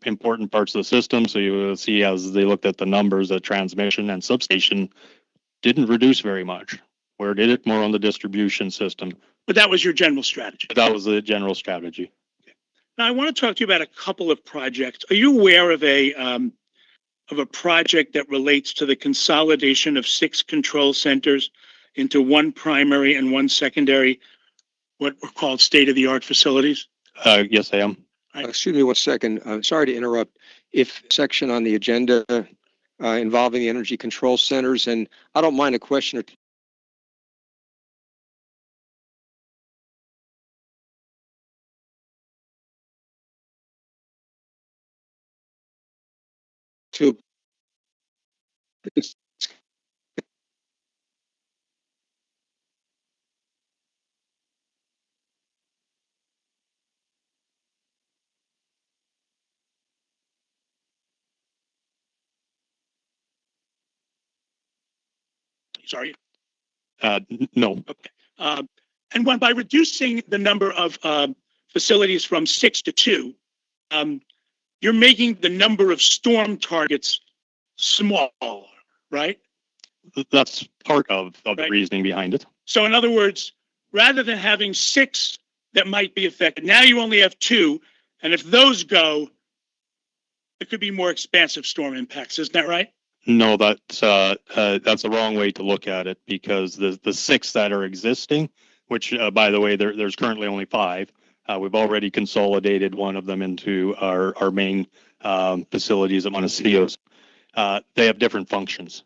important parts of the system. So you will see as they looked at the numbers, the transmission and substation didn't reduce very much. Where did it? More on the distribution system. But that was your general strategy. That was the general strategy. Now, I want to talk to you about a couple of projects. Are you aware of a project that relates to the consolidation of 6 control centers into one primary and one secondary, what were called state-of-the-art facilities? Yes, I am. Excuse me one second. Sorry to interrupt. If section on the agenda involving the energy control centers, and I don't mind a question or two. Sorry. No. And by reducing the number of facilities from 6 to 2, you're making the number of storm targets small, right? That's part of the Right. reasoning behind it. So in other words, rather than having 6 that might be affected, now you only have 2. And if those go, it could be more expansive storm impacts. Isn't that right? No, that's the wrong way to look at it, because the 6 that are existing, which by the way, there's currently only 5. We've already consolidated one of them into our main facilities at Montecillo's. They have different functions.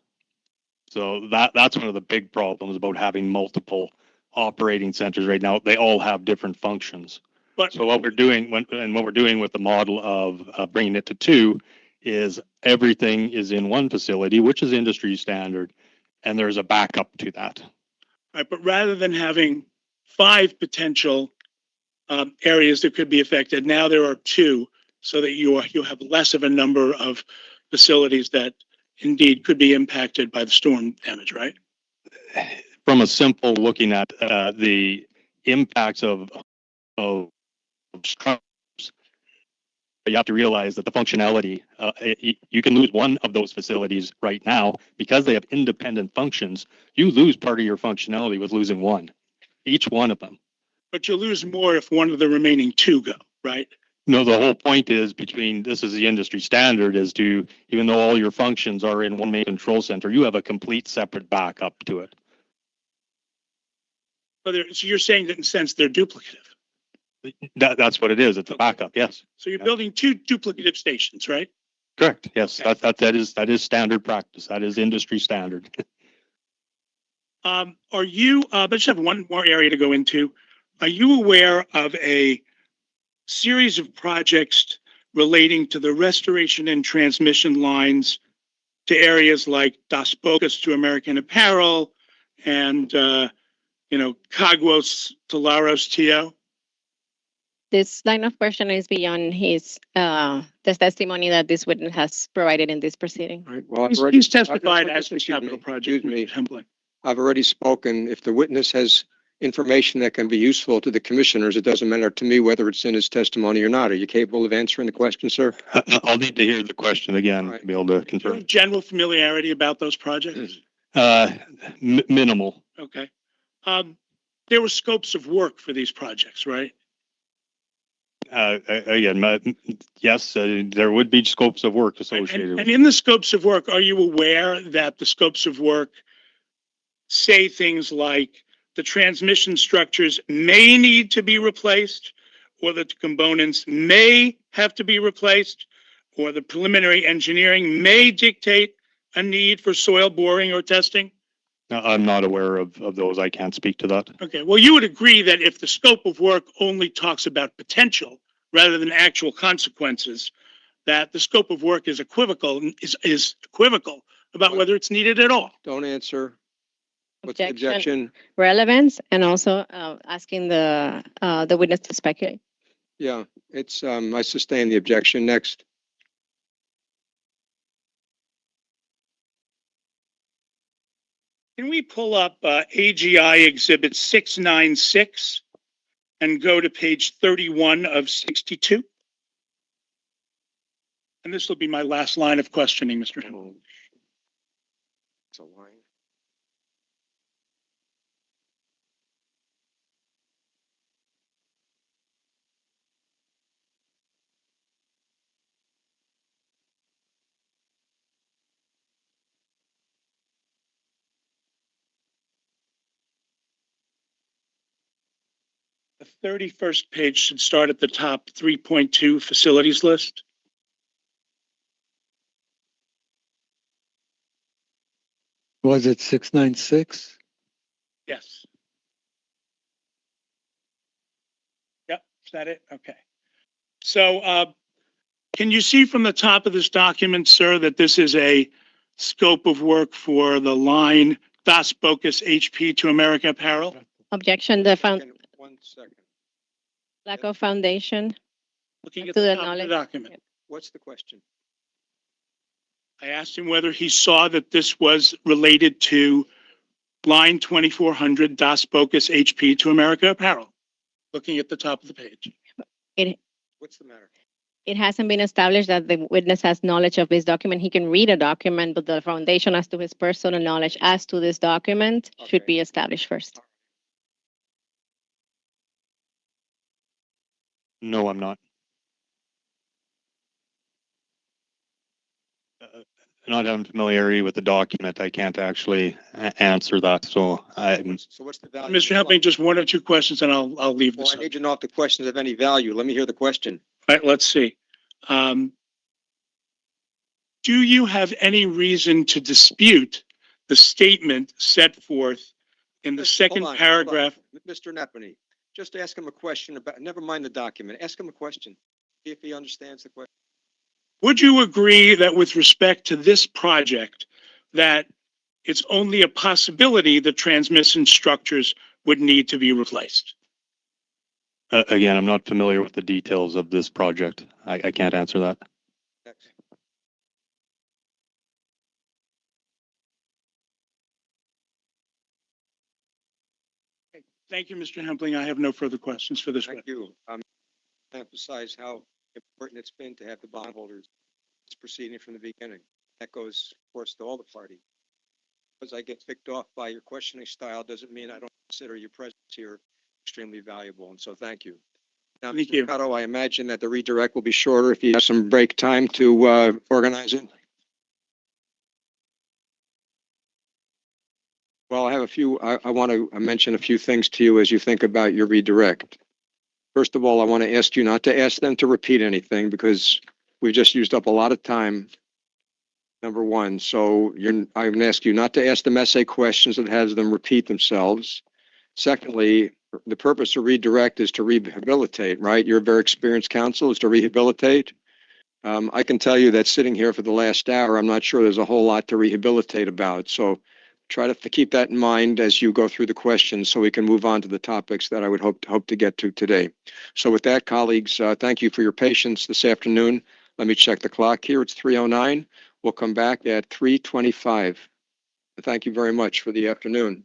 So that's one of the big problems about having multiple operating centers right now. They all have different functions. But So what we're doing what we're doing with the model of bringing it to 2 is everything is in one facility, which is industry standard, and there's a backup to that. right, but rather than having 5 potential areas that could be affected, now there are 2, so that you have less of a number of facilities that indeed could be impacted by the storm damage, right? From a simple looking at the impacts of storms, you have to realize that the functionality, you can lose one of those facilities right now because they have independent functions. You lose part of your functionality with losing one, each one of them. But you lose more if one of the remaining 2 go, right? No, the whole point is this is the industry standard, is to, even though all your functions are in one main control center, you have a complete separate backup to it. So you're saying that in a sense they're duplicative. That's what it is. It's a backup. Yes. So you're building 2 duplicative stations, right? Correct. Yes. That is standard practice. That is industry standard. Are you, I just have one more area to go into. Are you aware of a series of projects relating to the restoration and transmission lines to areas like Dos Bocas to American Apparel and, Caguas to Laros Tio? This line of question is beyond the testimony that this witness has provided in this proceeding. Right. Well, He's testified as to excuse capital me, project. excuse me. Template. I've already spoken. If the witness has information that can be useful to the commissioners, it doesn't matter to me whether it's in his testimony or not. Are you capable of answering the question, sir? I'll need to hear the question again Right. to be able to Do you confirm. have general familiarity about those projects? Minimal. Okay. There were scopes of work for these projects, right? Again, yes, there would be scopes of work associated with And in the scopes of work, are you aware that the scopes of work say things like the transmission structures may need to be replaced, or that the components may have to be replaced, or the preliminary engineering may dictate a need for soil boring or testing? I'm not aware of those. I can't speak to that. Okay, well, you would agree that if the scope of work only talks about potential rather than actual consequences, that the scope of work is equivocal about whether it's needed at all. Don't answer. What's the objection? Relevance, and also asking the witness to speculate. Yeah, it's, I sustain the objection. Next. Can we pull up AGI Exhibit 696 and go to page 31 of 62? And this will be my last line of questioning, Mr. Hill. It's a line. The 31st page should start at the top, 3.2 facilities list. Was it 696? Yes. Yep, is that it? Okay. So can you see from the top of this document, sir, that this is a scope of work for the line Das Bocas HP to America Apparel? Objection, One second. lack of foundation. Looking at To the the top of the knowledge. document. What's the question? I asked him whether he saw that this was related to line 2400 Das Bocas HP to America Apparel. Looking at the top of the page. What's the matter? It hasn't been established that the witness has knowledge of this document. He can read a document, but the foundation as to his personal knowledge as to this document should Okay. be established first. No, I'm not. Not having familiarity with the document, I can't actually answer that. So So what's the value? Mr. Helping, just one or two questions and I'll leave Well, this. I need to know if the question is of any value. Let me hear the question. All right, let's see. Do you have any reason to dispute the statement set forth in the second Hold on, paragraph? hold on. Mr. Nepany, just ask him a question about, never mind the document. Ask him a question. See if he understands the question. Would you agree that with respect to this project, that it's only a possibility that transmission structures would need to be replaced? again, I'm not familiar with the details of this project. I can't answer that. Next. Thank you, Mr. Hempling. I have no further questions for this Thank witness. you. Emphasize how important it's been to have the bondholders proceeding from the beginning. That goes, of course, to all the parties. Because I get ticked off by your questioning style doesn't mean I don't consider your presence here extremely valuable. And so thank you. Now, Thank Mr. you. Cotto, I imagine that the redirect will be shorter if you have some break time to organize it. Well, I have a few, I want to mention a few things to you as you think about your redirect. First of all, I want to ask you not to ask them to repeat anything because we've just used up a lot of time. Number one, so I'm going to ask you not to ask them essay questions that has them repeat themselves. Secondly, the purpose of redirect is to rehabilitate, right? You're a very experienced counsel, is to rehabilitate. I can tell you that sitting here for the last hour, I'm not sure there's a whole lot to rehabilitate about. So try to keep that in mind as you go through the questions so we can move on to the topics that I would hope to get to today. So with that, colleagues, thank you for your patience this afternoon. Let me check the clock here. It's 3:09. We'll come back at 3:25. Thank you very much for the afternoon.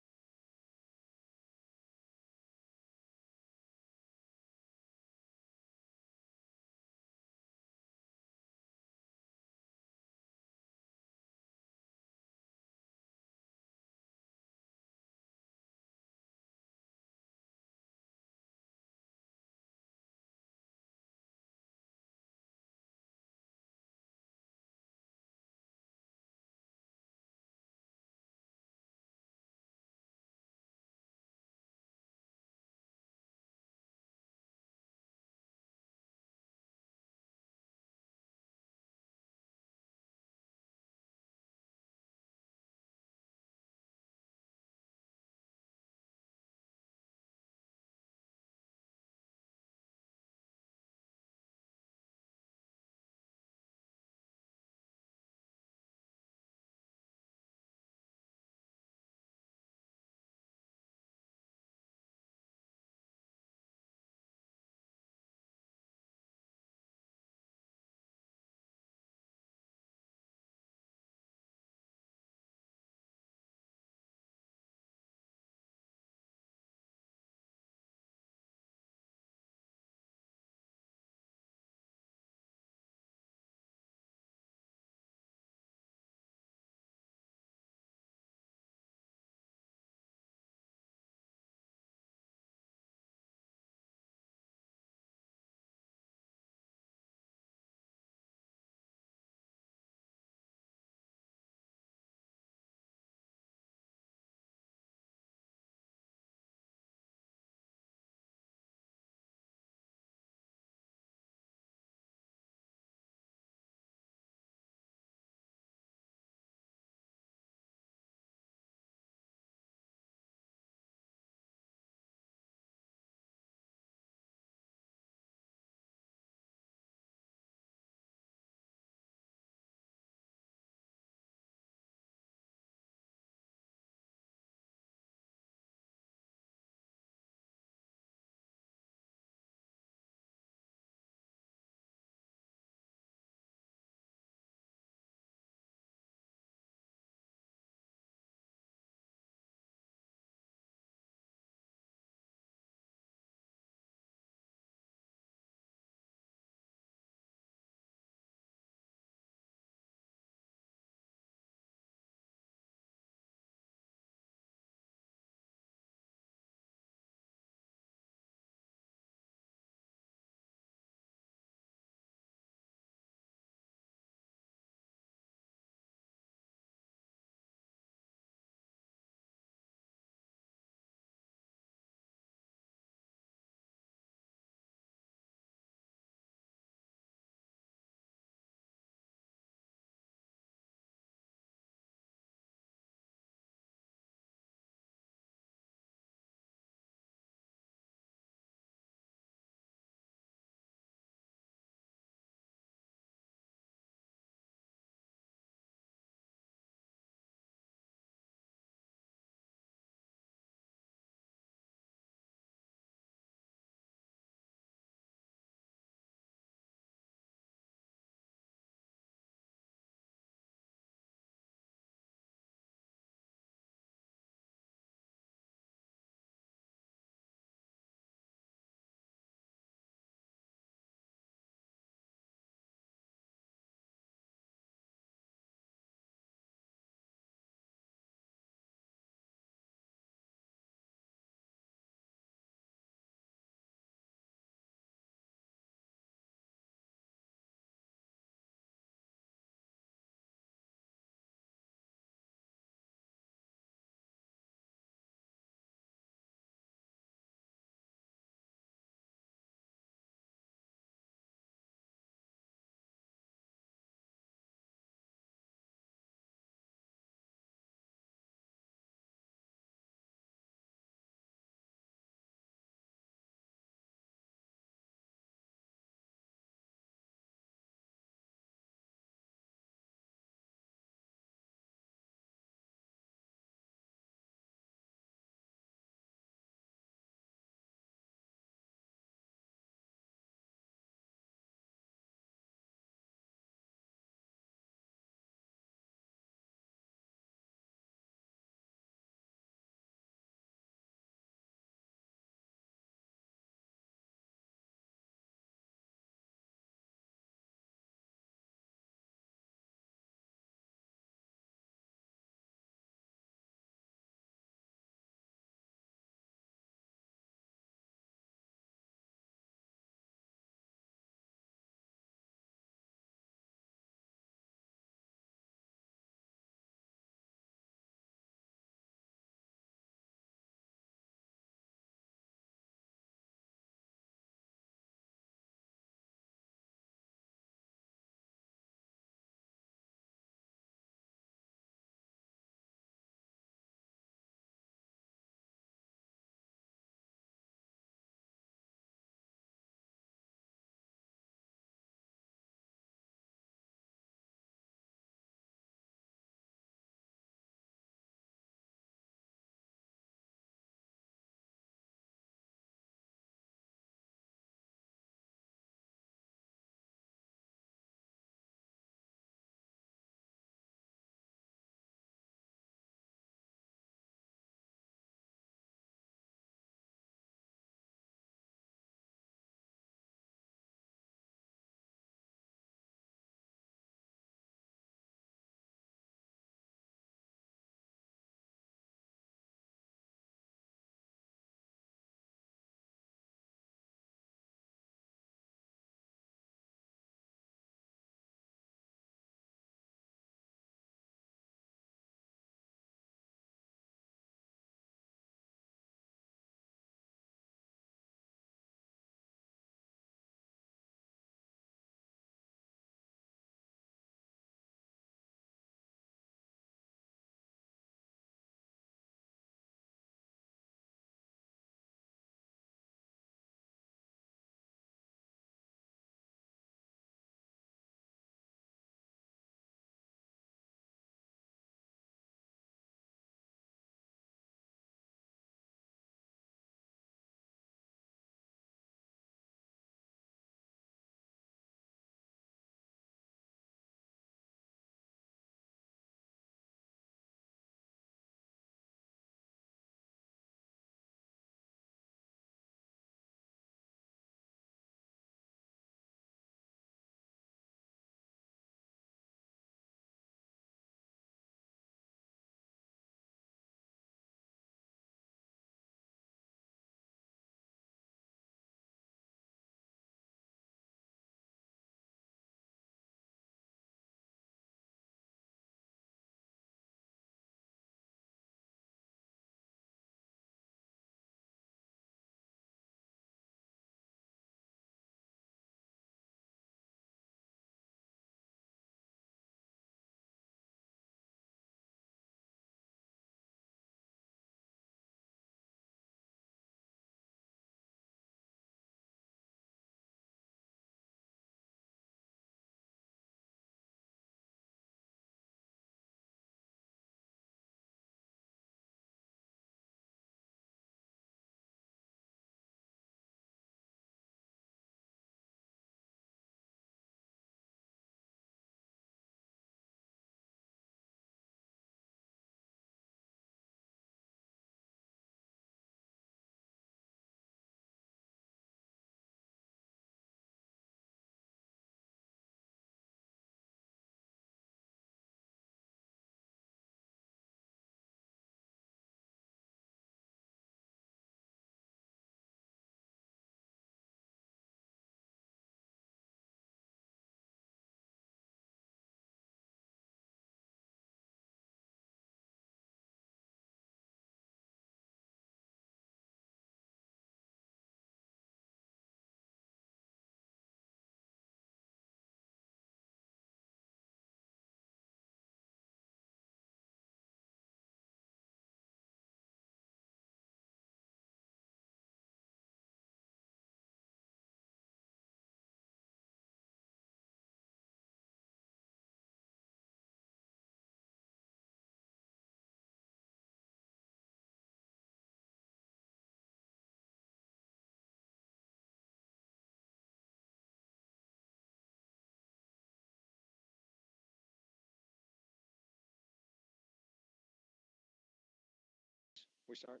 We start.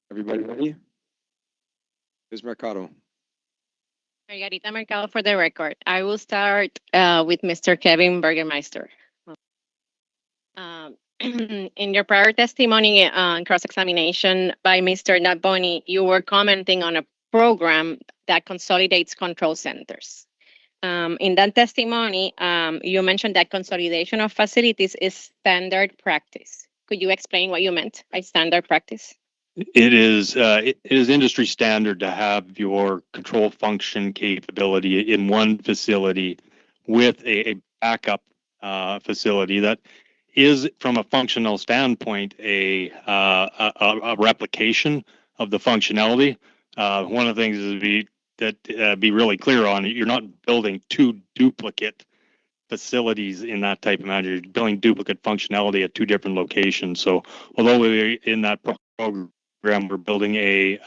Everybody ready? Ms. Mercado. Margarita Mercado for the record. I will start with Mr. Kevin Burgermeister. In your prior testimony on cross-examination by Mr. Naboni, you were commenting on a program that consolidates control centers. In that testimony, you mentioned that consolidation of facilities is standard practice. Could you explain what you meant by standard practice? It is industry standard to have your control function capability in one facility with a backup facility that is, from a functional standpoint, a replication of the functionality. One of the things is be really clear on, you're not building two duplicate facilities in that type of manner. You're building duplicate functionality at two different locations. So although we're in that program, we're building a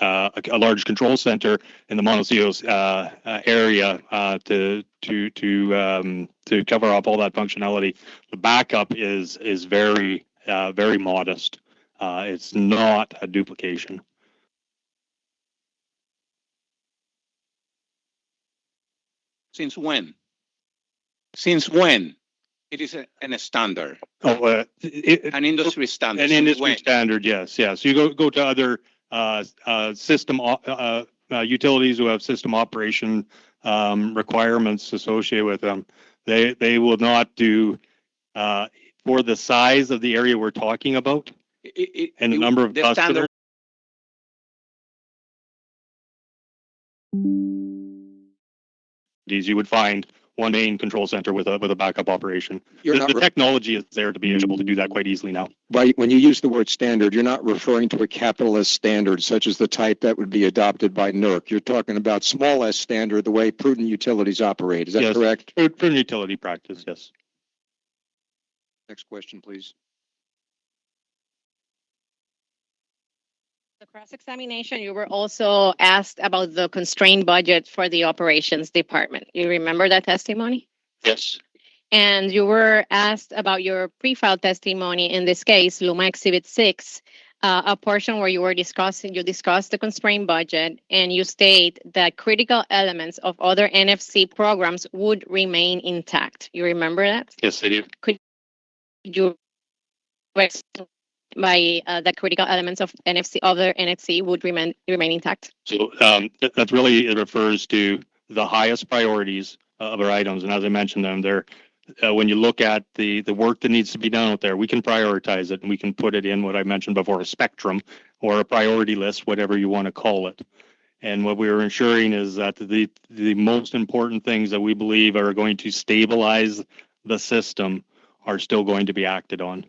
large control center in the Montecillos area to cover up all that functionality. The backup is very very modest. It's not a duplication. Since when? Since when? It is a standard. Oh, An industry standard. An industry standard, yes. So you go to other system utilities who have system operation requirements associated with them. They will not do for the size of the area we're talking about and the number of customers. You would find one main control center with a backup operation. The technology is there to be able to do that quite easily now. Right. When you use the word standard, you're not referring to a capital S standard, such as the type that would be adopted by NERC. You're talking about small s standard, the way prudent utilities operate. Is that correct? Prudent utility practice, yes. Next question, please. The cross-examination, you were also asked about the constrained budget for the operations department. You remember that testimony? Yes. And you were asked about your pre-file testimony, in this case, Luma Exhibit 6, a portion where you discussed the constrained budget, and you state that critical elements of other NFC programs would remain intact. You remember that? Yes, I do. Could you by the critical elements of other NFC would remain intact? So that really refers to the highest priorities of our items, and as I mentioned them, they're when you look at the work that needs to be done out there, we can prioritize it and we can put it in what I mentioned before, a spectrum or a priority list, whatever you want to call it. And what we're ensuring is that the most important things that we believe are going to stabilize the system are still going to be acted on.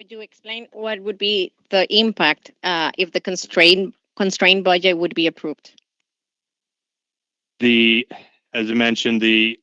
Could you explain what would be the impact if the constrained budget would be approved? As I mentioned, the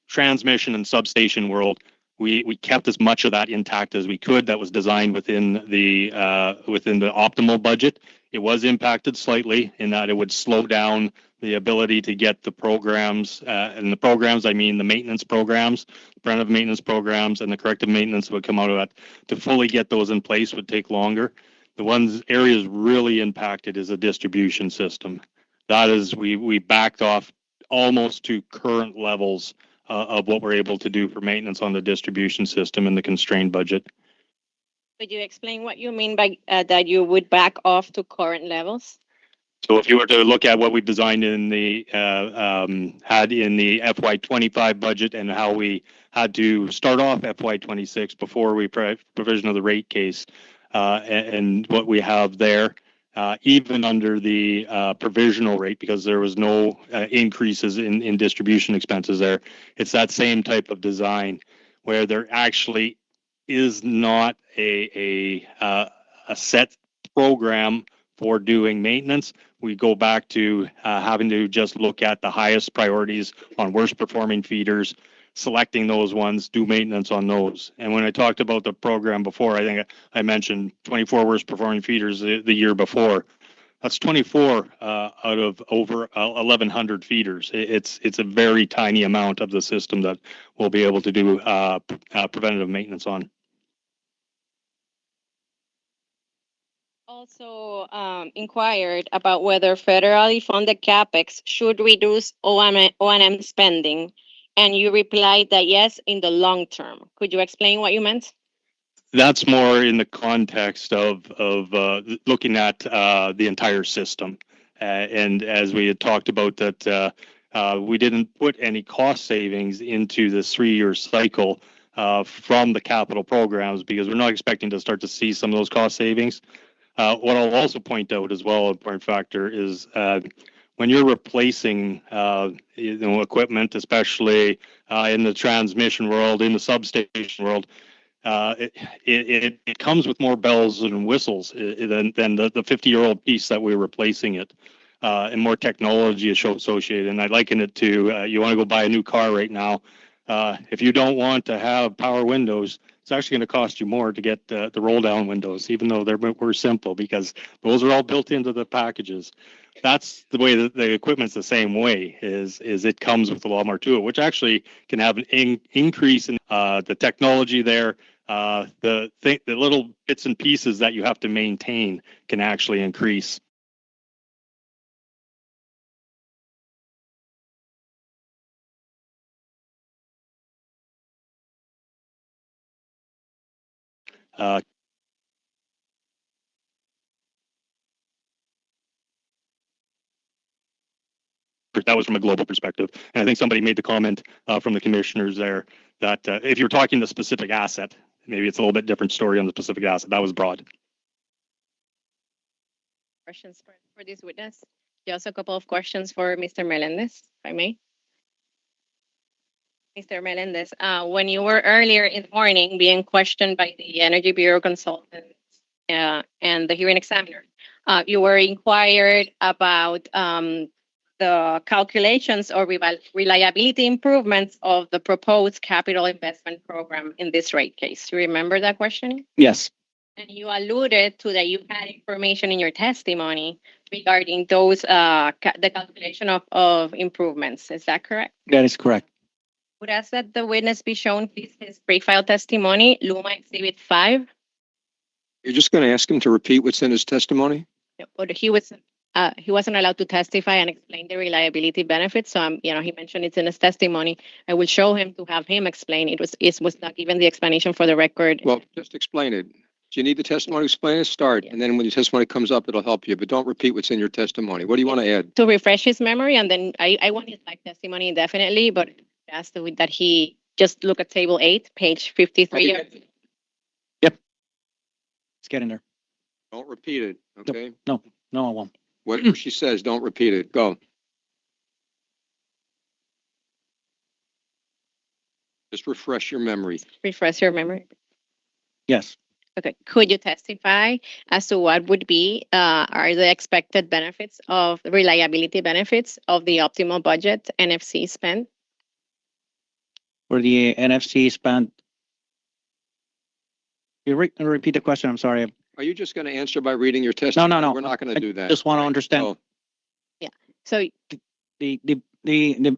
transmission and substation world, we kept as much of that intact as we could. That was designed within the optimal budget. It was impacted slightly in that it would slow down the ability to get the programs, and the programs, I mean the maintenance programs, preventive maintenance programs, and the corrective maintenance that would come out of that. To fully get those in place would take longer. The areas really impacted is the distribution system. That is, we backed off almost to current levels of what we're able to do for maintenance on the distribution system in the constrained budget. Could you explain what you mean by that you would back off to current levels? So if you were to look at what we designed in the had in the FY25 budget and how we had to start off FY26 before we provision of the rate case, and what we have there, even under the provisional rate, because there was no increases in distribution expenses there, it's that same type of design where there actually is not a set program for doing maintenance. We go back to having to just look at the highest priorities on worst performing feeders, selecting those ones, do maintenance on those. And when I talked about the program before, I think I mentioned 24 worst performing feeders the year before. That's 24 out of over 1,100 feeders. It's a very tiny amount of the system that we'll be able to do preventative maintenance on. Also inquired about whether federally funded CapEx should reduce O&M spending, and you replied that yes, in the long term. Could you explain what you meant? That's more in the context of looking at the entire system. And as we had talked about that, we didn't put any cost savings into this 3-year cycle from the capital programs because we're not expecting to start to see some of those cost savings. What I'll also point out as well, an important factor is when you're replacing equipment, especially in the transmission world, in the substation world, it comes with more bells and whistles than the 50-year-old piece that we're replacing it, and more technology is associated. And I liken it to you want to go buy a new car right now. If you don't want to have power windows, it's actually going to cost you more to get the roll-down windows, even though we're simple because those are all built into the packages. That's the way that the equipment's the same way. Is it comes with a lot more to it, which actually can have an increase in the technology there. The little bits and pieces that you have to maintain can actually increase. That was from a global perspective. And I think somebody made the comment from the commissioners there that if you're talking the specific asset, maybe it's a little bit different story on the specific asset. That was broad. Questions for this witness? Just a couple of questions for Mr. Melendez, if I may. Mr. Melendez, when you were earlier in the morning being questioned by the Energy Bureau consultant and the hearing examiner, you were inquired about the calculations or reliability improvements of the proposed capital investment program in this rate case. You remember that question? Yes, And you alluded to that you had information in your testimony regarding those, the calculation of improvements. Is that correct? that is correct. Would ask that the witness be shown, please, his pre-file testimony, Luma Exhibit 5. You're just going to ask him to repeat what's in his testimony? But he wasn't allowed to testify and explain the reliability benefits. So, he mentioned it's in his testimony. I will show him to have him explain. It was not given the explanation for the record. Well, just explain it. Do you need the testimony to explain it? Start. And then when your testimony comes up, it'll help you. But don't repeat what's in your testimony. What do you want to add? To refresh his memory, and then I want his live testimony definitely, but asked that he just look at table 8, page 53. Yep. Let's get in there. Don't repeat it, okay? No, I won't. Whatever she says, don't repeat it. Go. Just refresh your memory. Refresh your memory. Yes. Okay. Could you testify as to what would be are the expected benefits of reliability benefits of the optimal budget NFC spend? For the NFC spend. You repeat the question. I'm sorry. Are you just going to answer by reading your testimony? No. We're not going to do that. Just want to understand. Oh, So The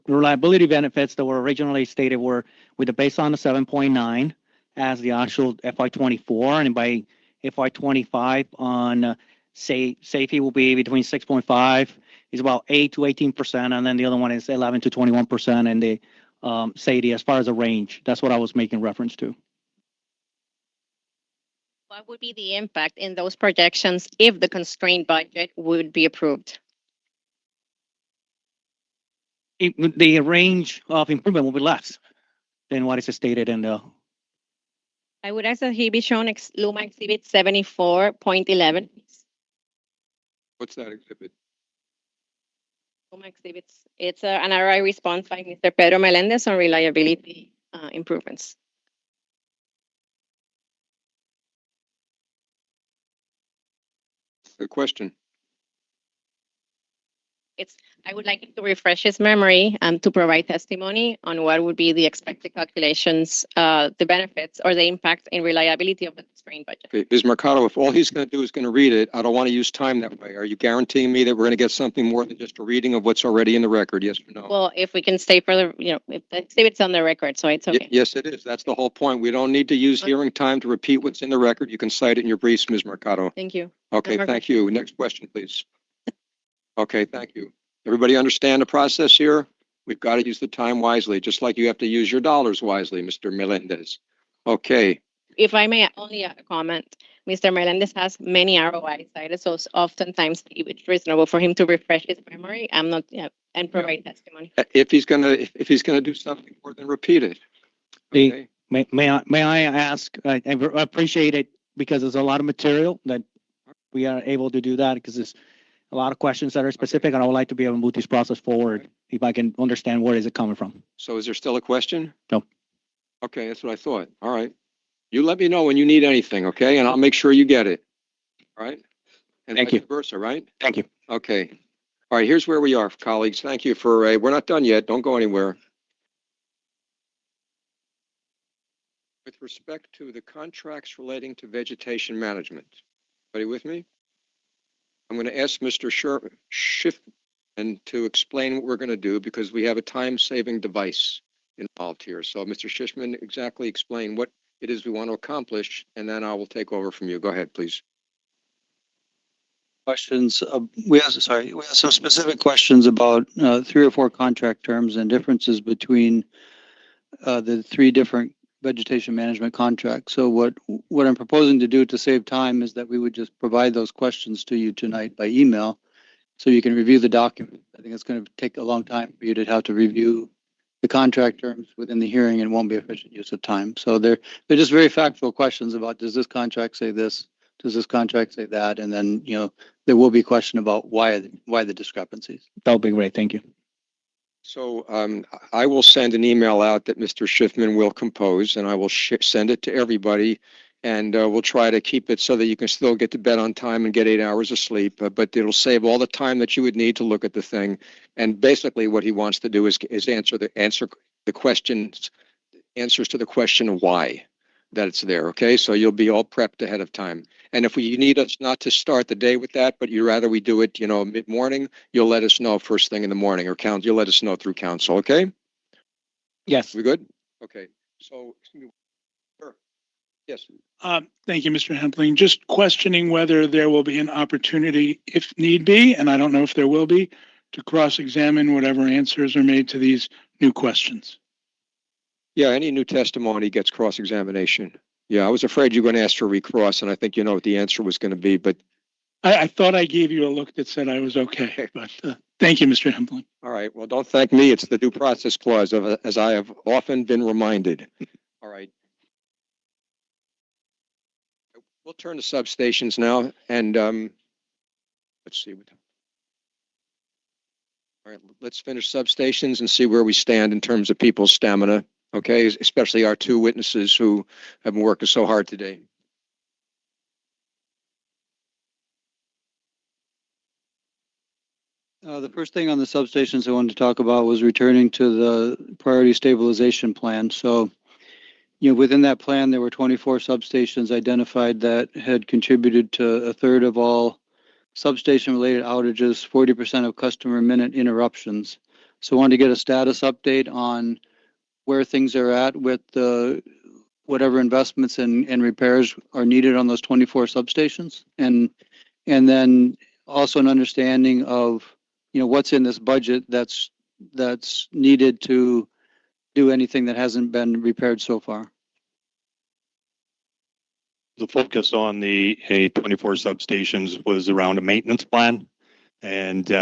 reliability benefits that were originally stated were with the baseline of 7.9 as the actual FY24, and by FY25 on safety will be between 6.5 is about 8 to 18%, and then the other one is 11 to 21%, and the safety as far as the range. That's what I was making reference to. what would be the impact in those projections if the constrained budget would be approved? The range of improvement will be less than what is stated in the. I would ask that he be shown Luma Exhibit 74.11. what's that exhibit? Luma Exhibits. It's an RI response by Mr. Pedro Melendez on reliability improvements. Good question. I would like him to refresh his memory and to provide testimony on what would be the expected calculations, the benefits or the impact in reliability of the spring budget. Okay, Ms. Mercado, if all he's going to do is going to read it, I don't want to use time that way. Are you guaranteeing me that we're going to get something more than just a reading of what's already in the record? Yes or no? Well, if we can stay for the, if it's on the record, so it's okay. Yes, it is. That's the whole point. We don't need to use hearing time to repeat what's in the record. You can cite it in your briefs, Ms. Mercado. Thank you. Okay, Mercado. thank you. Next question, please. Okay, thank you. Everybody understand the process here? We've got to use the time wisely, just like you have to use your dollars wisely, Mr. Melendez. Okay, If I may only comment, Mr. Melendez has many ROI cited, so oftentimes it's reasonable for him to refresh his memory. I'm not, and provide testimony. if he's gonna do something more than repeat it. The- Okay. May I ask, I appreciate it because there's a lot of material that we are able to do that because there's a lot of questions that are specific and I would like to be able to move this process forward if I can understand where is it coming from. So is there still a question? No. Okay, that's what I thought. All right. You let me know when you need anything, okay? And I'll make sure you get it. All right? And Thank you. vice versa, right? Thank you. Okay. All right, here's where we are, colleagues. Thank you for, we're not done yet. Don't go anywhere. With respect to the contracts relating to vegetation management, everybody with me? I'm going to ask Mr. Schiffman to explain what we're going to do because we have a time-saving device involved here. So Mr. Schiffman, exactly explain what it is we want to accomplish, and then I will take over from you. Go ahead, please. Questions. We have some specific questions about 3 or 4 contract terms and differences between the 3 different vegetation management contracts. So what I'm proposing to do to save time is that we would just provide those questions to you tonight by email so you can review the document. I think it's going to take a long time for you to have to review the contract terms within the hearing and won't be efficient use of time. So they're just very factual questions about, does this contract say this? Does this contract say that? And then, there will be a question about why the discrepancies. That would be great. Thank you. So I will send an email out that Mr. Schiffman will compose, and I will send it to everybody, and we'll try to keep it so that you can still get to bed on time and get 8 hours of sleep, but it'll save all the time that you would need to look at the thing. And basically what he wants to do is answer the questions, answers to the question of why that it's there, okay? So you'll be all prepped ahead of time. And if you need us not to start the day with that, but you'd rather we do it, mid-morning, you'll let us know first thing in the morning, or you'll let us know through council, okay? Yes. We good? Okay. So, sure. Yes. Thank you, Mr. Hempling. Just questioning whether there will be an opportunity, if need be, and I don't know if there will be, to cross-examine whatever answers are made to these new questions. Yeah, any new testimony gets cross-examination. Yeah, I was afraid you were going to ask for recross, and I think you know what the answer was going to be, but I thought I gave you a look that said I was okay, but thank you, Mr. Hempling. all right. Well, don't thank me. It's the due process clause, as I have often been reminded. All right. We'll turn to substations now, and let's see. All right, let's finish substations and see where we stand in terms of people's stamina. Okay, especially our 2 witnesses who have been working so hard today. The first thing on the substations I wanted to talk about was returning to the priority stabilization plan. So, within that plan, there were 24 substations identified that had contributed to 1/3 of all substation-related outages, 40% of customer minute interruptions. So I wanted to get a status update on where things are at with whatever investments and repairs are needed on those 24 substations, and then also an understanding of what's in this budget that's needed to do anything that hasn't been repaired so far. The focus on the 24 substations was around a maintenance plan, and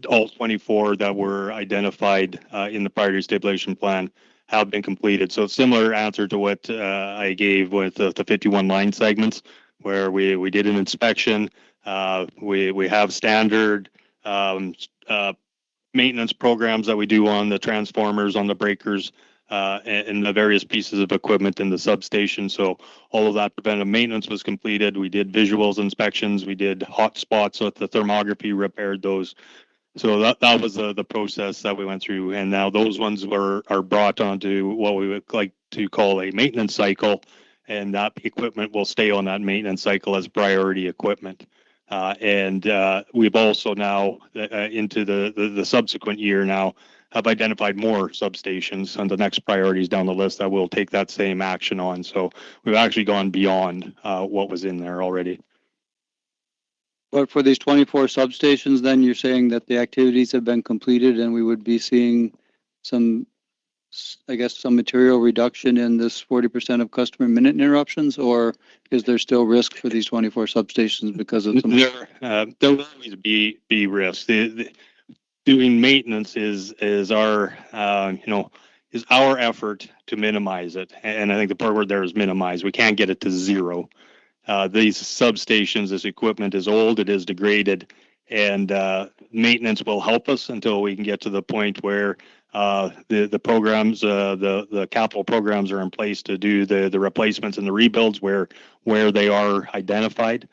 all 24 that were identified in the priority stabilization plan have been completed. So similar answer to what I gave with the 51 line segments, where we did an inspection. We have standard maintenance programs that we do on the transformers, on the breakers, and the various pieces of equipment in the substation. So all of that preventive maintenance was completed. We did visuals inspections. We did hot spots with the thermography, repaired those. So that was the process that we went through, and now those ones are brought onto what we would like to call a maintenance cycle, and that equipment will stay on that maintenance cycle as priority equipment. And we've also now into the subsequent year now have identified more substations on the next priorities down the list that will take that same action on. So we've actually gone beyond what was in there already. But for these 24 substations, then you're saying that the activities have been completed and we would be seeing some, I guess, some material reduction in this 40% of customer minute interruptions, or is there still risk for these 24 substations because of some? There will always be risk. Doing maintenance is our is our effort to minimize it, and I think the part word there is minimize. We can't get it to zero. These substations, this equipment is old, it is degraded, and maintenance will help us until we can get to the point where the programs, the capital programs are in place to do the replacements and the rebuilds where they are identified.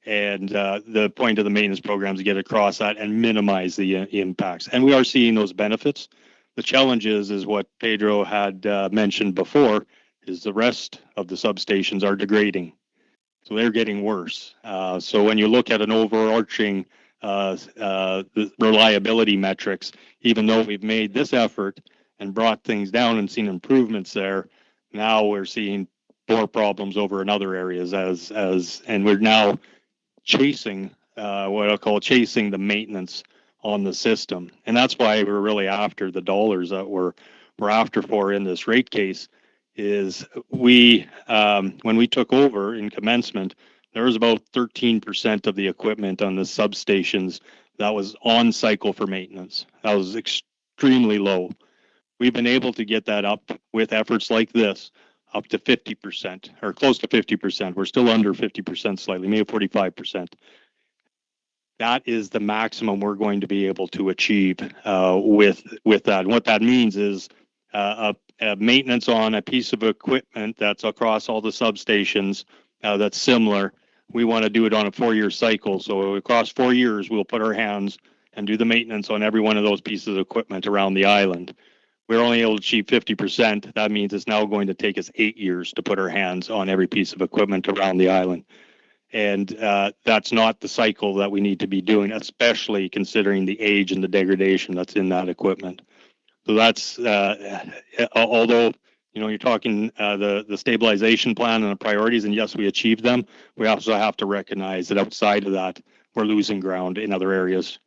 And the point of the maintenance programs to get across that and minimize the impacts. And we are seeing those benefits. The challenge is what Pedro had mentioned before, is the rest of the substations are degrading. So they're getting worse. So when you look at an overarching reliability metrics, even though we've made this effort and brought things down and seen improvements there, now we're seeing more problems over in other areas and we're now chasing what I'll call chasing the maintenance on the system. And that's why we're really after the dollars that we're after for in this rate case. Is we when we took over in commencement, there was about 13% of the equipment on the substations that was on cycle for maintenance. That was extremely low. We've been able to get that up with efforts like this up to 50% or close to 50%. We're still under 50% slightly, maybe 45%. That is the maximum we're going to be able to achieve with that. And what that means is a maintenance on a piece of equipment that's across all the substations that's similar. We want to do it on a 4-year cycle. So across 4 years, we'll put our hands and do the maintenance on every one of those pieces of equipment around the island. We're only able to achieve 50%. That means it's now going to take us 8 years to put our hands on every piece of equipment around the island. And that's not the cycle that we need to be doing, especially considering the age and the degradation that's in that equipment. So that's, although, you're talking the stabilization plan and the priorities, and yes, we achieved them, we also have to recognize that outside of that, we're losing ground in other areas.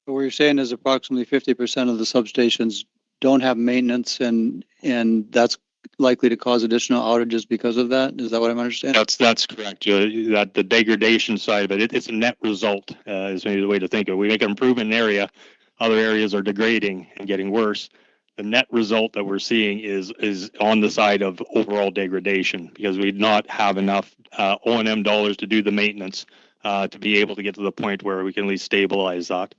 So what you're saying is approximately 50% of the substations don't have maintenance, and that's likely to cause additional outages because of that. Is that what I'm understanding? That's correct. That the degradation side of it, it's a net result is maybe the way to think of it. We make an improvement in an area, other areas are degrading and getting worse. The net result that we're seeing is on the side of overall degradation because we not have enough O&M dollars to do the maintenance to be able to get to the point where we can at least stabilize that.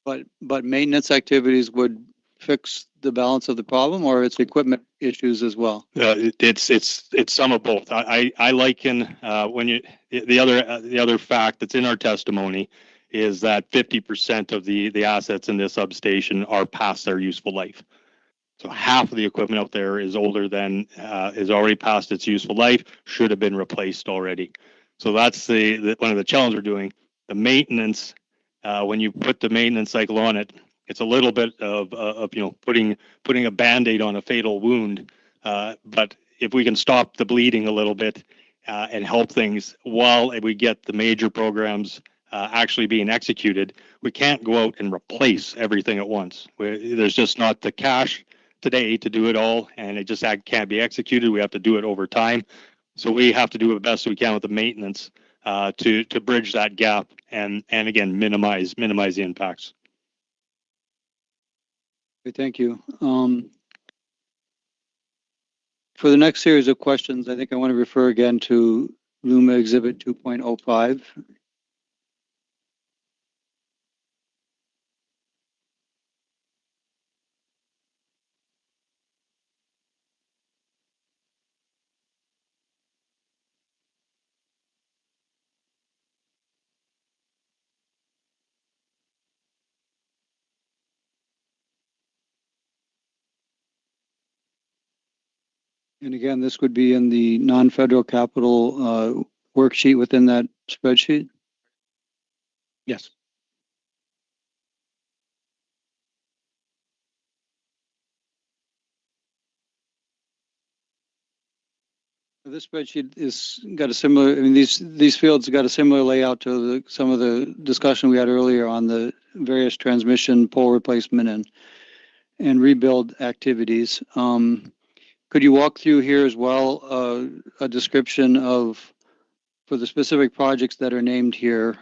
But maintenance activities would fix the balance of the problem, or it's equipment issues as well? It's some of both. I liken when the other fact that's in our testimony is that 50% of the assets in this substation are past their useful life. So half of the equipment out there is older than is already past its useful life, should have been replaced already. So that's the one of the challenges we're doing. The maintenance, when you put the maintenance cycle on it, it's a little bit of putting a Band-Aid on a fatal wound. But if we can stop the bleeding a little bit and help things while we get the major programs actually being executed, we can't go out and replace everything at once. There's just not the cash today to do it all, and it just can't be executed. We have to do it over time. So we have to do the best we can with the maintenance to bridge that gap and again minimize the impacts. Okay, thank you. For the next series of questions, I think I want to refer again to LUMA Exhibit 2.05. And again, this would be in the non-federal capital worksheet within that spreadsheet. Yes. This spreadsheet is got a similar, I mean, these fields got a similar layout to some of the discussion we had earlier on the various transmission pole replacement and rebuild activities. Could you walk through here as well a description of, for the specific projects that are named here,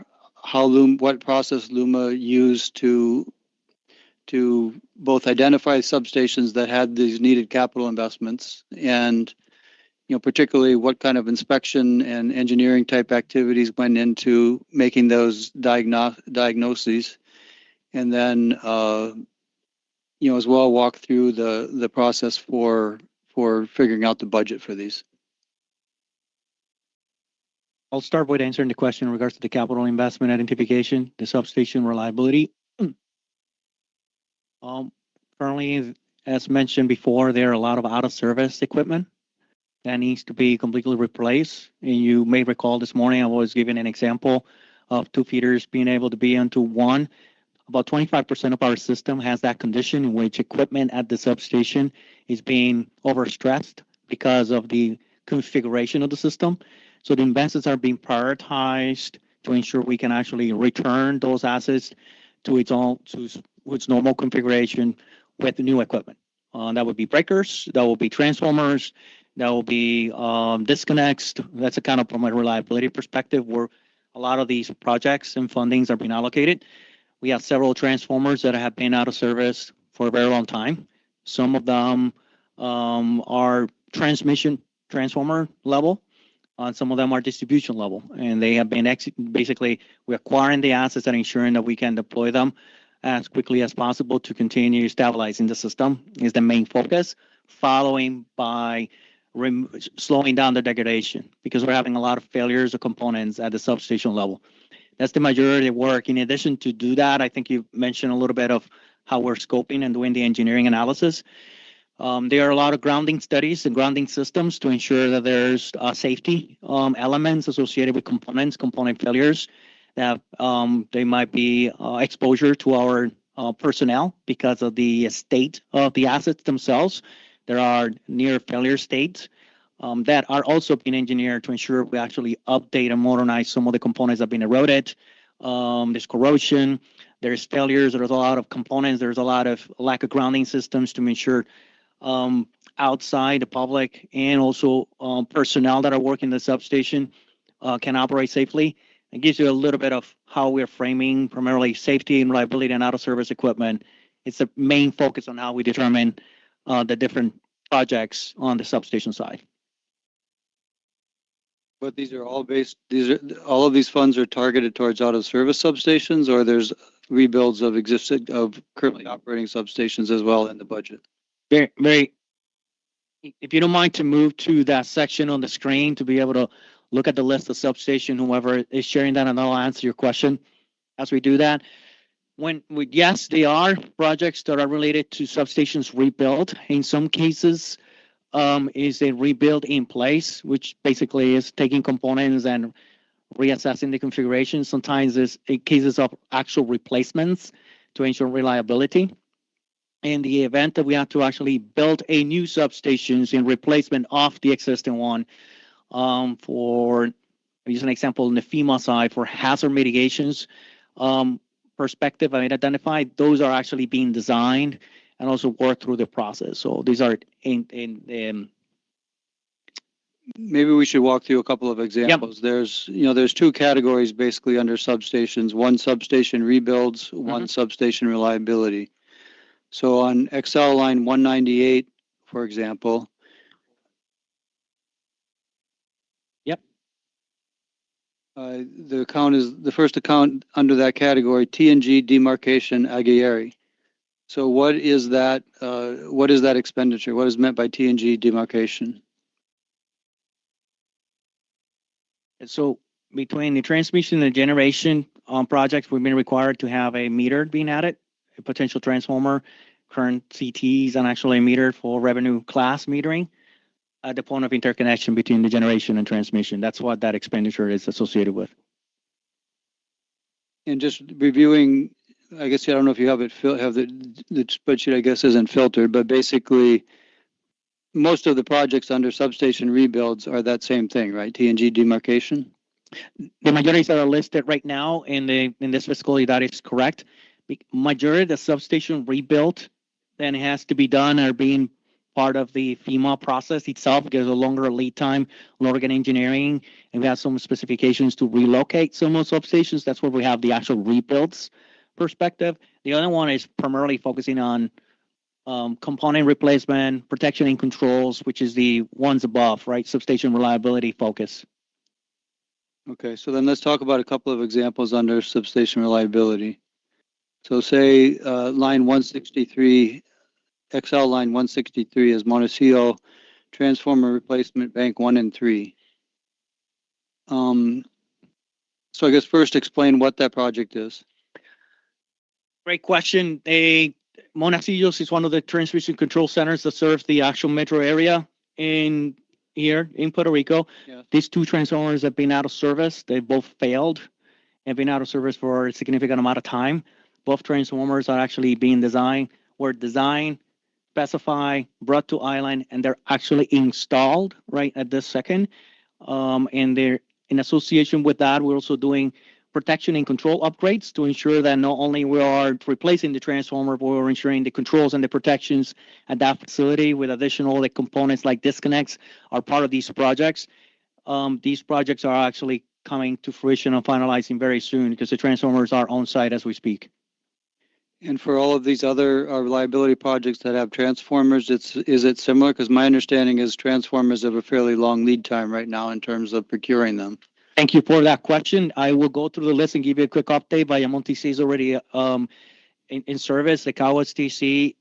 what process LUMA used to both identify substations that had these needed capital investments and, you know, particularly what kind of inspection and engineering type activities went into making those diagnoses, and then you know, as well walk through the process for figuring out the budget for these. I'll start with answering the question in regards to the capital investment identification, the substation reliability. Currently, as mentioned before, there are a lot of out-of-service equipment that needs to be completely replaced. And you may recall this morning I was giving an example of 2 feeders being able to be into one. About 25% of our system has that condition in which equipment at the substation is being overstressed because of the configuration of the system. So the investments are being prioritized to ensure we can actually return those assets to its normal configuration with the new equipment. That would be breakers, that will be transformers, that will be disconnects. That's a kind of from a reliability perspective where a lot of these projects and fundings are being allocated. We have several transformers that have been out of service for a very long time. Some of them are transmission transformer level. Some of them are distribution level, and they have been basically we're acquiring the assets and ensuring that we can deploy them as quickly as possible to continue stabilizing the system is the main focus, following by slowing down the degradation because we're having a lot of failures of components at the substation level. That's the majority of work. In addition to do that, I think you mentioned a little bit of how we're scoping and doing the engineering analysis. There are a lot of grounding studies and grounding systems to ensure that there's safety elements associated with component failures, that they might be exposure to our personnel because of the state of the assets themselves. There are near failure states that are also being engineered to ensure we actually update and modernize some of the components that have been eroded. There's corrosion, there's failures, there's a lot of components, there's a lot of lack of grounding systems to ensure outside the public and also personnel that are working the substation can operate safely. It gives you a little bit of how we're framing primarily safety and reliability and out-of-service equipment. It's the main focus on how we determine the different projects on the substation side. But these are all all of these funds are targeted towards out-of-service substations, or there's rebuilds of currently operating substations as well in the budget? Very. If you don't mind to move to that section on the screen to be able to look at the list of substation, whoever is sharing that, and I'll answer your question as we do that. Yes, they are projects that are related to substations rebuild. In some cases, is a rebuild in place, which basically is taking components and reassessing the configuration. Sometimes it's in cases of actual replacements to ensure reliability. In the event that we have to actually build a new substations in replacement of the existing one, for use an example in the FEMA side for hazard mitigations perspective, I identified those are actually being designed and also worked through the process. So these are in maybe we should walk through a couple of examples. Yep. There's 2 categories basically under substations: one substation rebuilds, one substation reliability. So on Excel line 198, for example. Yep. The first account under that category, T&G demarcation Aguirre. So what is that expenditure? What is meant by T&G demarcation? So between the transmission and generation projects, we've been required to have a meter being added, a potential transformer, current CTs, and actually a meter for revenue class metering. at the point of interconnection between the generation and transmission. That's what that expenditure is associated with. And just reviewing, I guess, I don't know if you have it, have the spreadsheet, I guess, isn't filtered, but basically most of the projects under substation rebuilds are that same thing, right? T&G demarcation? The majorities that are listed right now in this fiscal year, that is correct. Majority of the substation rebuilt then has to be done are being part of the FEMA process itself because a longer lead time, longer engineering, and we have some specifications to relocate some of the substations. That's where we have the actual rebuilds perspective. The other one is primarily focusing on component replacement, protection and controls, which is the ones above, right? Substation reliability focus. Okay, so then let's talk about a couple of examples under substation reliability. So say line 163, XL line 163 is Montecillo transformer replacement bank 1 and 3. So I guess first explain what that project is. Great question. Montecillo is one of the transmission control centers that serves the actual metro area in Puerto Rico. Yeah. These two transformers have been out of service. They both failed and been out of service for a significant amount of time. Both transformers are actually were designed, specified, brought to island, and they're actually installed right at this second. And they're in association with that, we're also doing protection and control upgrades to ensure that not only we are replacing the transformer, but we're ensuring the controls and the protections at that facility with additional components like disconnects are part of these projects. These projects are actually coming to fruition and finalizing very soon because the transformers are on site as we speak. And for all of these other reliability projects that have transformers, is it similar? Because my understanding is transformers have a fairly long lead time right now in terms of procuring them. Thank you for that question. I will go through the list and give you a quick update. Viamonte C is already in service. The Caguas TC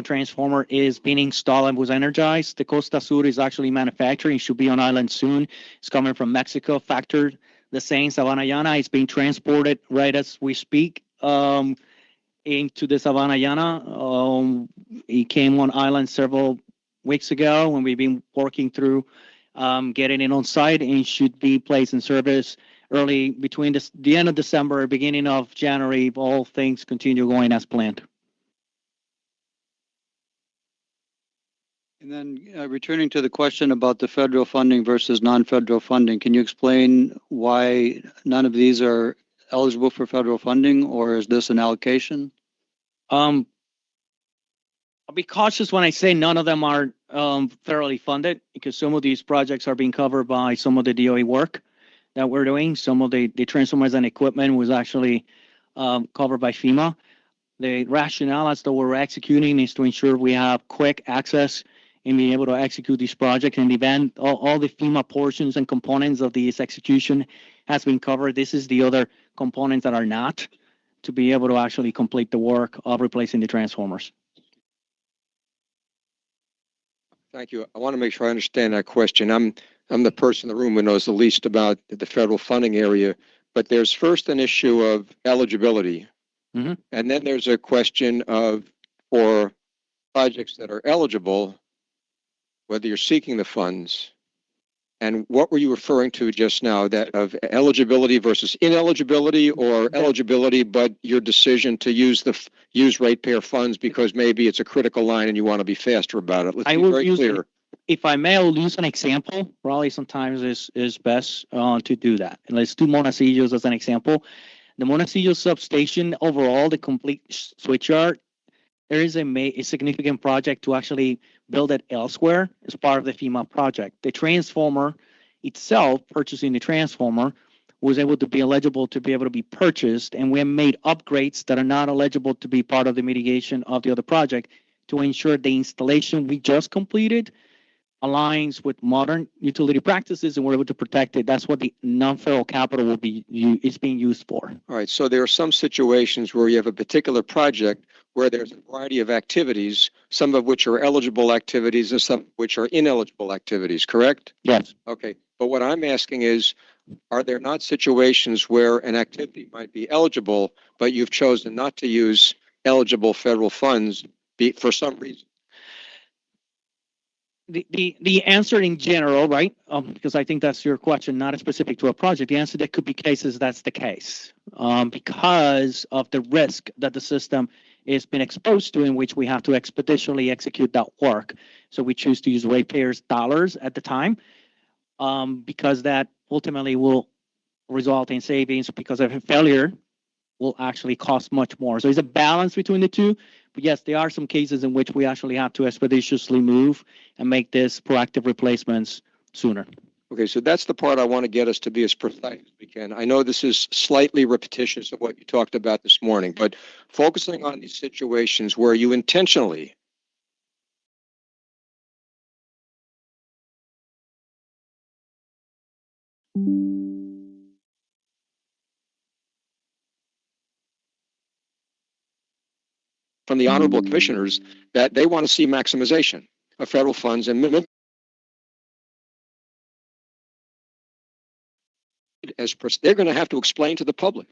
transformer is being installed and was energized. The Costa Sur is actually manufacturing. It should be on island soon. It's coming from Mexico, factored. The same Savanayana is being transported right as we speak into the Savanayana. It came on island several weeks ago when we've been working through getting it on site and should be placed in service early between the end of December, beginning of January, if all things continue going as planned. And then returning to the question about the federal funding versus non-federal funding, can you explain why none of these are eligible for federal funding, or is this an allocation? I'll be cautious when I say none of them are federally funded because some of these projects are being covered by some of the DOE work that we're doing. Some of the transformers and equipment was actually covered by FEMA. The rationale as to we're executing is to ensure we have quick access and be able to execute these projects. In the event all the FEMA portions and components of this execution has been covered, this is the other components that are not to be able to actually complete the work of replacing the transformers. Thank you. I want to make sure I understand that question. I'm the person in the room who knows the least about the federal funding area, but there's first an issue of eligibility. Mhm. And then there's a question of for projects that are eligible, whether you're seeking the funds. And what were you referring to just now, that of eligibility versus ineligibility, or eligibility, but your decision to use ratepayer funds because maybe it's a critical line and you want to be faster about it? Let's I be will very use clear. If I may, I'll use an example. Probably sometimes is best to do that. And let's do Montecillo as an example. The Montecillo substation overall, the complete switchyard, there is a significant project to actually build it elsewhere as part of the FEMA project. The transformer itself, purchasing the transformer, was able to be eligible to be able to be purchased, and we have made upgrades that are not eligible to be part of the mitigation of the other project to ensure the installation we just completed aligns with modern utility practices, and we're able to protect it. That's what the non-federal capital will be is being used for. All right. So there are some situations where you have a particular project where there's a variety of activities, some of which are eligible activities and some of which are ineligible activities, correct? Yes. Okay. But what I'm asking is, are there not situations where an activity might be eligible, but you've chosen not to use eligible federal funds for some reason? the answer in general, right? Because I think that's your question, not specific to a project. The answer, there could be cases that's the case, because of the risk that the system is been exposed to, in which we have to expeditiously execute that work. So we choose to use ratepayers' dollars at the time, because that ultimately will result in savings, because of a failure will actually cost much more. So it's a balance between the two. But yes, there are some cases in which we actually have to expeditiously move and make this proactive replacements sooner. Okay, so that's the part I want to get us to be as precise as we can. I know this is slightly repetitious of what you talked about this morning, but focusing on these situations where you intentionally from the honorable commissioners that they want to see maximization of federal funds, and they're going to have to explain to the public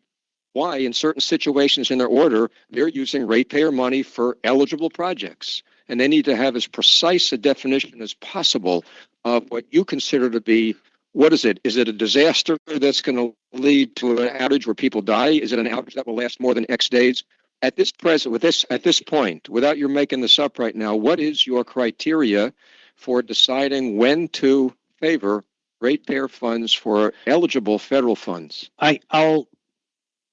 why in certain situations in their order they're using ratepayer money for eligible projects, and they need to have as precise a definition as possible of what you consider to be, what is it? Is it a disaster that's going to lead to an outage where people die? Is it an outage that will last more than X days? At this point, without your making this up right now, what is your criteria for deciding when to favor ratepayer funds for eligible federal funds?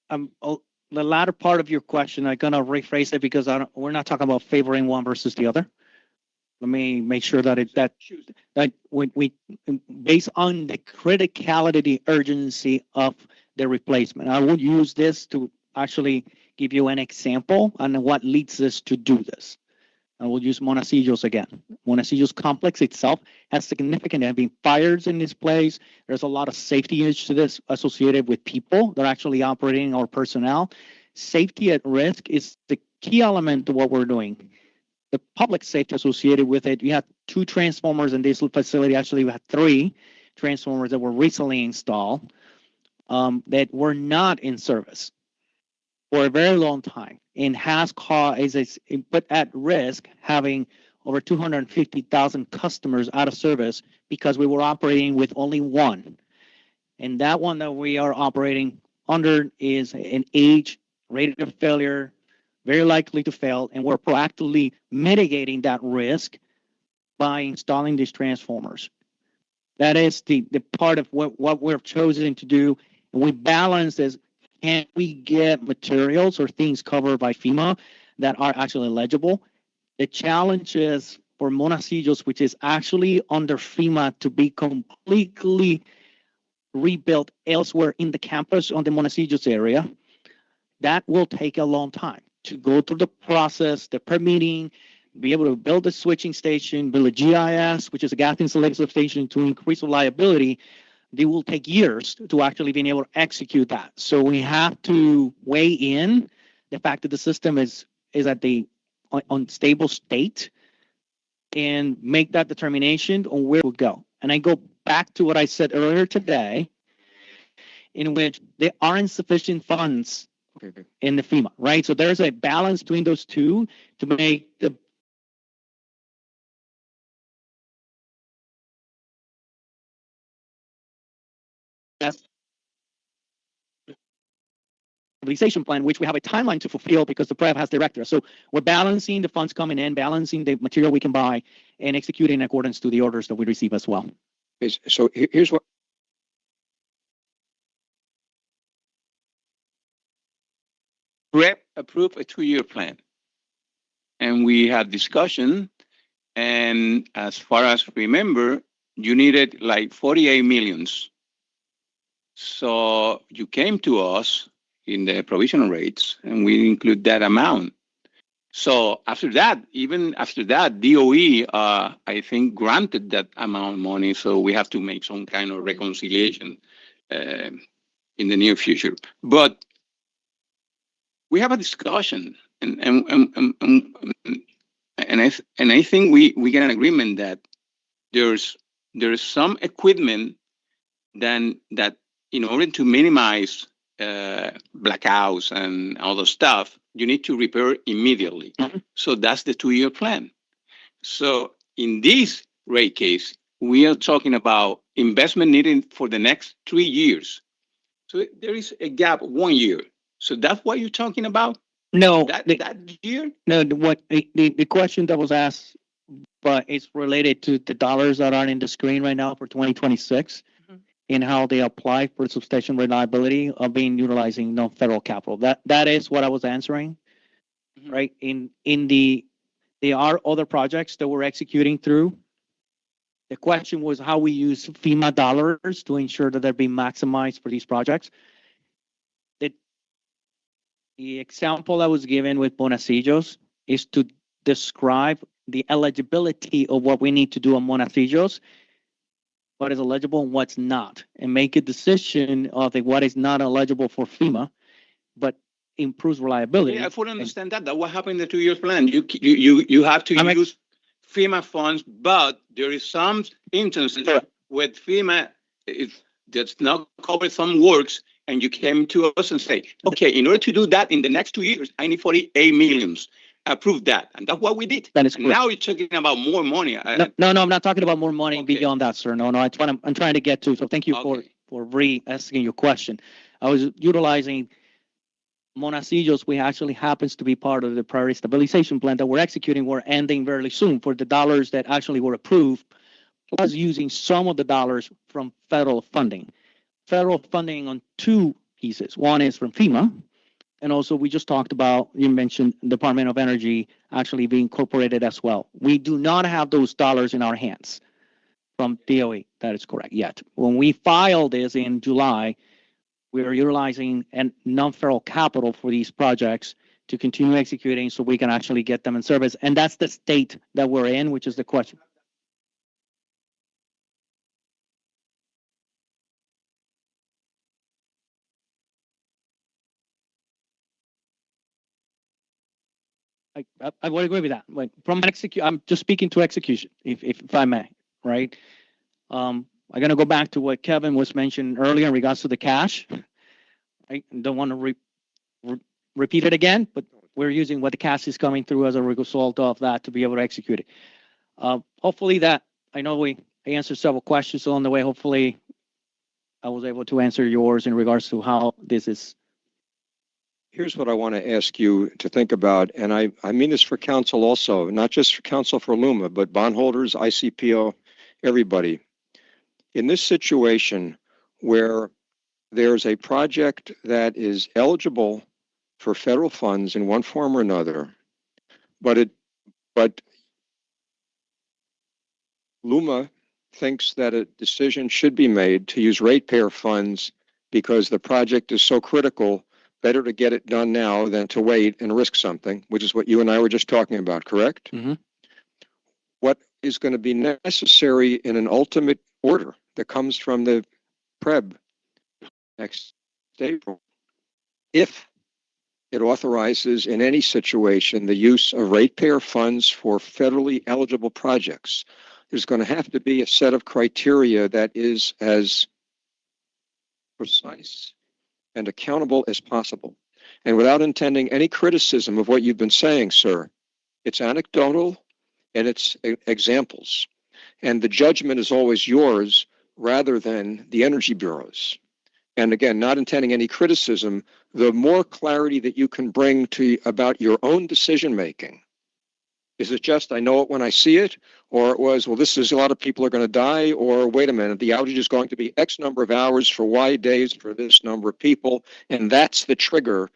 The latter part of your question, I'm gonna rephrase it, because we're not talking about favoring one versus the other. Let me make sure that when we based on the criticality, the urgency of the replacement. I will use this to actually give you an example on what leads us to do this. I will use Montecillo's again. Montecillo's complex itself has significant, there have been fires in this place. There's a lot of safety issues to this associated with people that are actually operating, or personnel. Safety at risk is the key element to what we're doing. The public safety associated with it, you have 2 transformers in this facility. Actually, we had 3 transformers that were recently installed that were not in service for a very long time, and has caused, put at risk having over 250,000 customers out of service, because we were operating with only one. And that one that we are operating under is an age rate of failure, very likely to fail, and we're proactively mitigating that risk by installing these transformers. That is the part of what we've chosen to do, and we balance this. Can we get materials or things covered by FEMA that are actually legible? The challenge is for Montecillo's, which is actually under FEMA, to be completely rebuilt elsewhere in the campus on the Montecillo's area. That will take a long time to go through the process, the permitting, be able to build a switching station, build a GIS, which is a gas insulated substation, to increase reliability. They will take years to actually being able to execute that. So we have to weigh in the fact that the system is at the unstable state, and make that determination on where we'll go. And I go back to what I said earlier today, in which there aren't sufficient funds in the FEMA, right? So there's a balance between those two to make the stabilization plan, which we have a timeline to fulfill, because the PREP has directed us. So we're balancing the funds coming in, balancing the material we can buy, and executing in accordance to the orders that we receive as well. So here's what. PREP approved a 2-year plan, and we had discussion, and as far as remember, you needed like 48 millions. So you came to us in the provisional rates, and we include that amount. So after that, even after that, DOE, I think, granted that amount of money. So we have to make some kind of reconciliation in the near future. But we have a discussion, and I think we get an agreement that there's some equipment that in order to minimize blackouts and all the stuff, you need to repair immediately. So that's the 2-year plan. So in this rate case, we are talking about investment needed for the next 3 years. So there is a gap of 1 year. So that's what you're talking about? No, That year? no, the question that was asked, but it's related to the dollars that are in the screen right now for 2026 and how they apply for substation reliability of being utilizing non-federal capital. That is what I was answering, right? There are other projects that we're executing through. The question was how we use FEMA dollars to ensure that they're being maximized for these projects. The example I was given with Monasillos is to describe the eligibility of what we need to do on Monasillos, what is eligible and what's not, and make a decision of what is not eligible for FEMA, but improves reliability. Yeah, I fully understand that. That's what happened in the 2 years plan. You have to use FEMA funds, but there is some instances with FEMA that's not covered some works, and you came to us and say, okay, in order to do that in the next 2 years, I need 48 millions. Approve that. And that's what we did. That is correct. Now you're talking about more money. No, I'm not talking about more money beyond that, sir. No, that's what I'm trying to get to. So thank you for re-asking your question. I was utilizing Monasillos, which actually happens to be part of the priority stabilization plan that we're executing. We're ending very soon for the dollars that actually were approved, plus using some of the dollars from federal funding. Federal funding on two pieces. One is from FEMA, and also we just talked about, you mentioned Department of Energy actually being incorporated as well. We do not have those dollars in our hands from DOE. That is correct yet. When we filed this in July, we are utilizing non-federal capital for these projects to continue executing so we can actually get them in service. And that's the state that we're in, which is the question. I would agree with that. Like from I'm just speaking to execution, if I may, right? I'm going to go back to what Kevin was mentioning earlier in regards to the cash. I don't want to repeat it again, but we're using what the cash is coming through as a result of that to be able to execute it. Hopefully that, I know I answered several questions along the way. Hopefully I was able to answer yours in regards to how this is. Here's what I want to ask you to think about, and I mean this for council also, not just for council for LUMA, but bondholders, ICPO, everybody. In this situation where there's a project that is eligible for federal funds in one form or another, but LUMA thinks that a decision should be made to use ratepayer funds because the project is so critical. Better to get it done now than to wait and risk something, which is what you and I were just talking about, correct? Mm-hmm. What is going to be necessary in an ultimate order that comes from the PREB next April, if it authorizes in any situation the use of ratepayer funds for federally eligible projects, there's going to have to be a set of criteria that is as precise and accountable as possible. And without intending any criticism of what you've been saying, sir, it's anecdotal and it's examples. And the judgment is always yours rather than the Energy Bureau's. And again, not intending any criticism, the more clarity that you can bring to about your own decision-making. Is it just, I know it when I see it? Or it was, well, this is a lot of people are going to die, or wait a minute, the outage is going to be X number of hours for Y days for this number of people, and that's the trigger.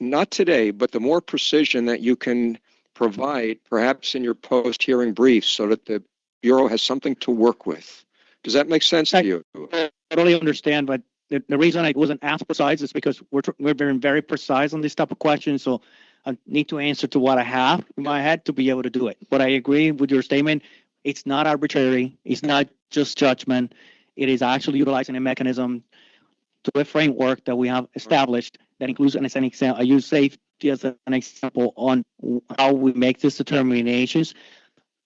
Not today, but the more precision that you can provide, perhaps in your post-hearing briefs, so that the Bureau has something to work with. Does that make sense to you? I totally understand, but the reason I wasn't as precise is because we're being very precise on this type of questions, so I need to answer to what I have in my head to be able to do it. But I agree with your statement. It's not arbitrary. It's not just judgment. It is actually utilizing a mechanism to a framework that we have established that includes, and as an example, I use safety as an example on how we make these determinations.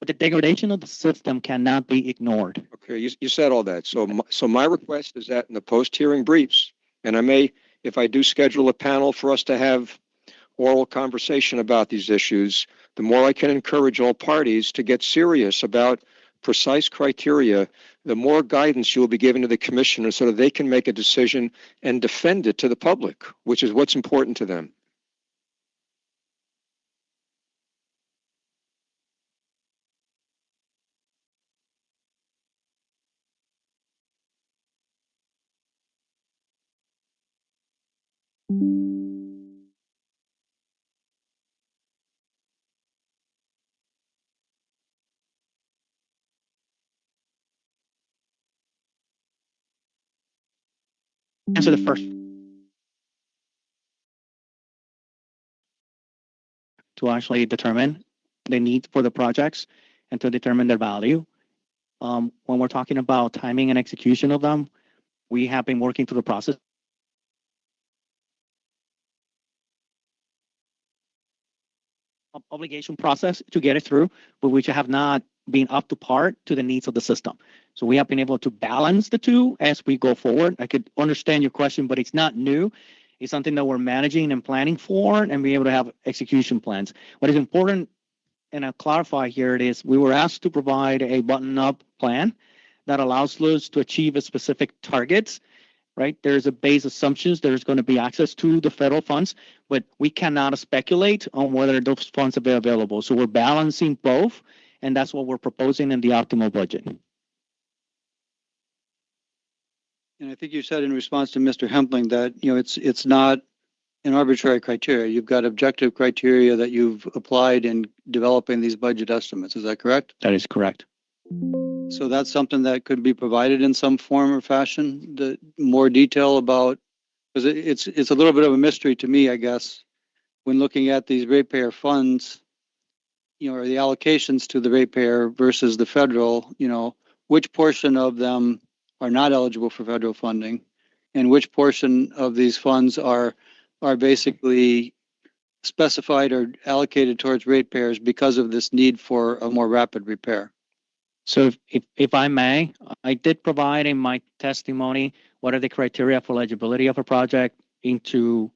But the degradation of the system cannot be ignored. Okay, you said all that. So my request is that in the post-hearing briefs, and I may, if I do schedule a panel for us to have oral conversation about these issues, the more I can encourage all parties to get serious about precise criteria, the more guidance you will be given to the commissioner so that they can make a decision and defend it to the public, which is what's important to them. Answer the first. To actually determine the need for the projects and to determine their value. When we're talking about timing and execution of them, we have been working through the process. Obligation process to get it through, but which have not been up to par to the needs of the system. So we have been able to balance the two as we go forward. I could understand your question, but it's not new. It's something that we're managing and planning for and be able to have execution plans. What is important, and I'll clarify here, it is we were asked to provide a button-up plan that allows us to achieve a specific targets, right? There's a base assumptions. There's going to be access to the federal funds, but we cannot speculate on whether those funds will be available. So we're balancing both, and that's what we're proposing in the optimal budget. And I think you said in response to Mr. Hempling that, it's not an arbitrary criteria. You've got objective criteria that you've applied in developing these budget estimates. Is that correct? That is correct. So that's something that could be provided in some form or fashion, the more detail about, because it's a little bit of a mystery to me, I guess, when looking at these ratepayer funds, or the allocations to the ratepayer versus the federal, which portion of them are not eligible for federal funding and which portion of these funds are basically specified or allocated towards ratepayers because of this need for a more rapid repair. So if I may, I did provide in my testimony what are the criteria for eligibility of a project into,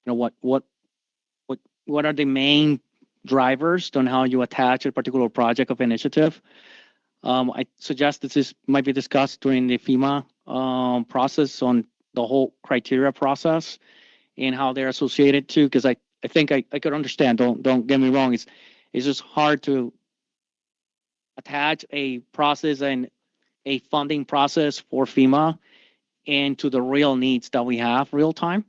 what are the main drivers on how you attach a particular project of initiative. I suggest this might be discussed during the FEMA process on the whole criteria process and how they're associated to, because I think I could understand, don't get me wrong, it's just hard to attach a process and a funding process for FEMA into the real needs that we have real time.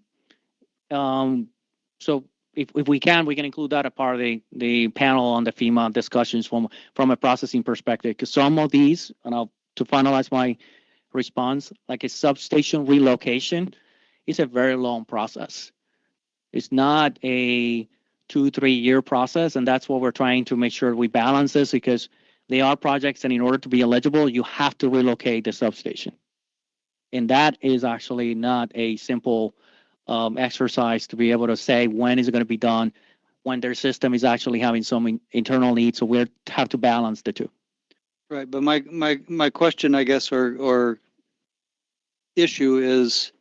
So if we can include that as part of the panel on the FEMA discussions from a processing perspective, because some of these, and to finalize my response, like a substation relocation is a very long process. It's not a 2-3 year process, and that's what we're trying to make sure we balance this, because they are projects, and in order to be eligible, you have to relocate the substation. And that is actually not a simple exercise to be able to say when is it going to be done, when their system is actually having some internal needs. So we have to balance the two. Right, but my question, I guess, or issue is,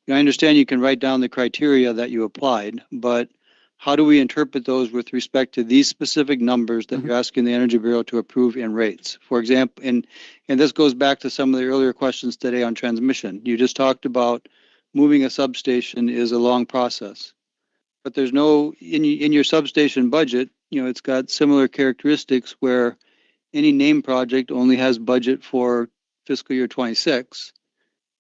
I understand you can write down the criteria that you applied, but how do we interpret those with respect to these specific numbers that you're asking the Energy Bureau to approve in rates? For example, and this goes back to some of the earlier questions today on transmission. You just talked about moving a substation is a long process, but there's no, in your substation budget, it's got similar characteristics where any named project only has budget for fiscal year 26.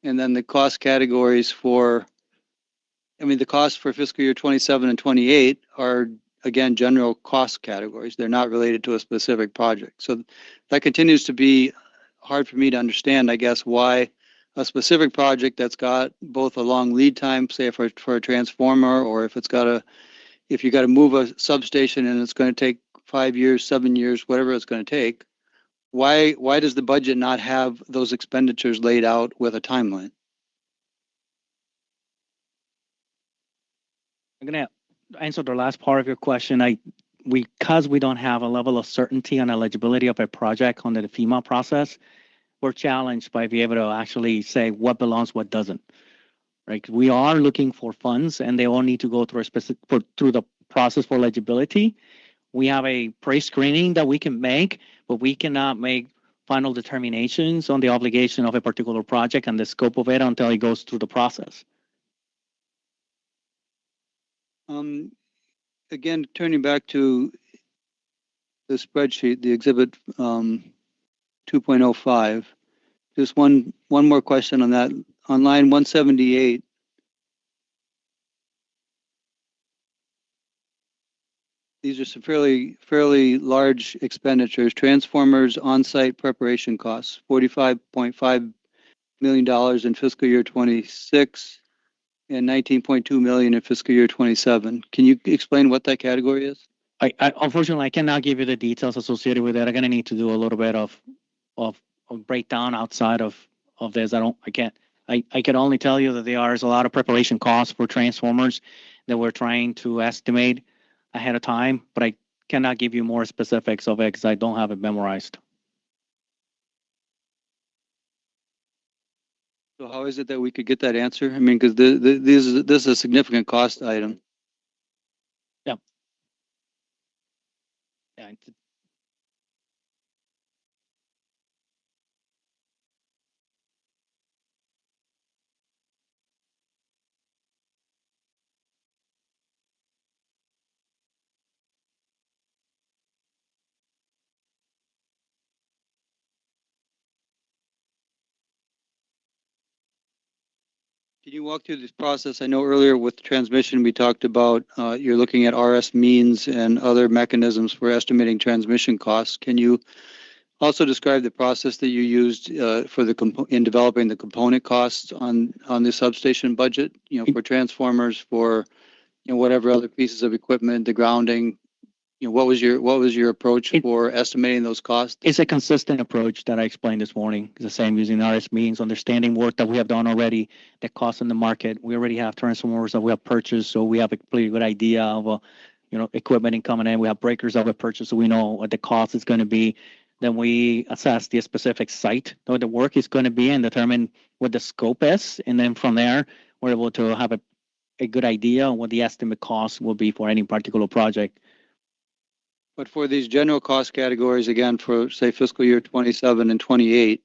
And then the cost categories the costs for fiscal year 27 and 28 are, again, general cost categories. They're not related to a specific project. So that continues to be hard for me to understand, I guess, why a specific project that's got both a long lead time, say for a transformer, or if you got to move a substation and it's going to take 5 years, 7 years, whatever it's going to take, why does the budget not have those expenditures laid out with a timeline? I'm going to answer the last part of your question. Because we don't have a level of certainty on eligibility of a project under the FEMA process, we're challenged by being able to actually say what belongs, what doesn't. Right? We are looking for funds, and they all need to go through through the process for eligibility. We have a pre-screening that we can make, but we cannot make final determinations on the obligation of a particular project and the scope of it until it goes through the process. Again, turning back to the spreadsheet, the exhibit 2.05, just one more question on that. On line 178, these are some fairly large expenditures. Transformers on-site preparation costs, $45.5 million in fiscal year 26 and 19.2 million in fiscal year 27. Can you explain what that category is? I unfortunately I cannot give you the details associated with that. I'm gonna need to do a little bit of breakdown outside of this. I can only tell you that there is a lot of preparation costs for transformers that we're trying to estimate ahead of time, but I cannot give you more specifics of it because I don't have it memorized. So how is it that we could get that answer? I mean, because this is a significant cost item. Yeah. Can you walk through this process? I know earlier with transmission, we talked about you're looking at RS means and other mechanisms for estimating transmission costs. Can you also describe the process that you used in developing the component costs on the substation budget? You know, for transformers, for whatever other pieces of equipment, the grounding. What was your approach for estimating those costs? It's a consistent approach that I explained this morning. It's the same using RS means, understanding work that we have done already, the cost in the market. We already have transformers that we have purchased, so we have a pretty good idea of equipment coming in. We have breakers that we purchased, so we know what the cost is going to be. Then we assess the specific site where the work is going to be and determine what the scope is, and then from there we're able to have a good idea on what the estimate cost will be for any particular project. But for these general cost categories, again, for say fiscal year 27 and 28,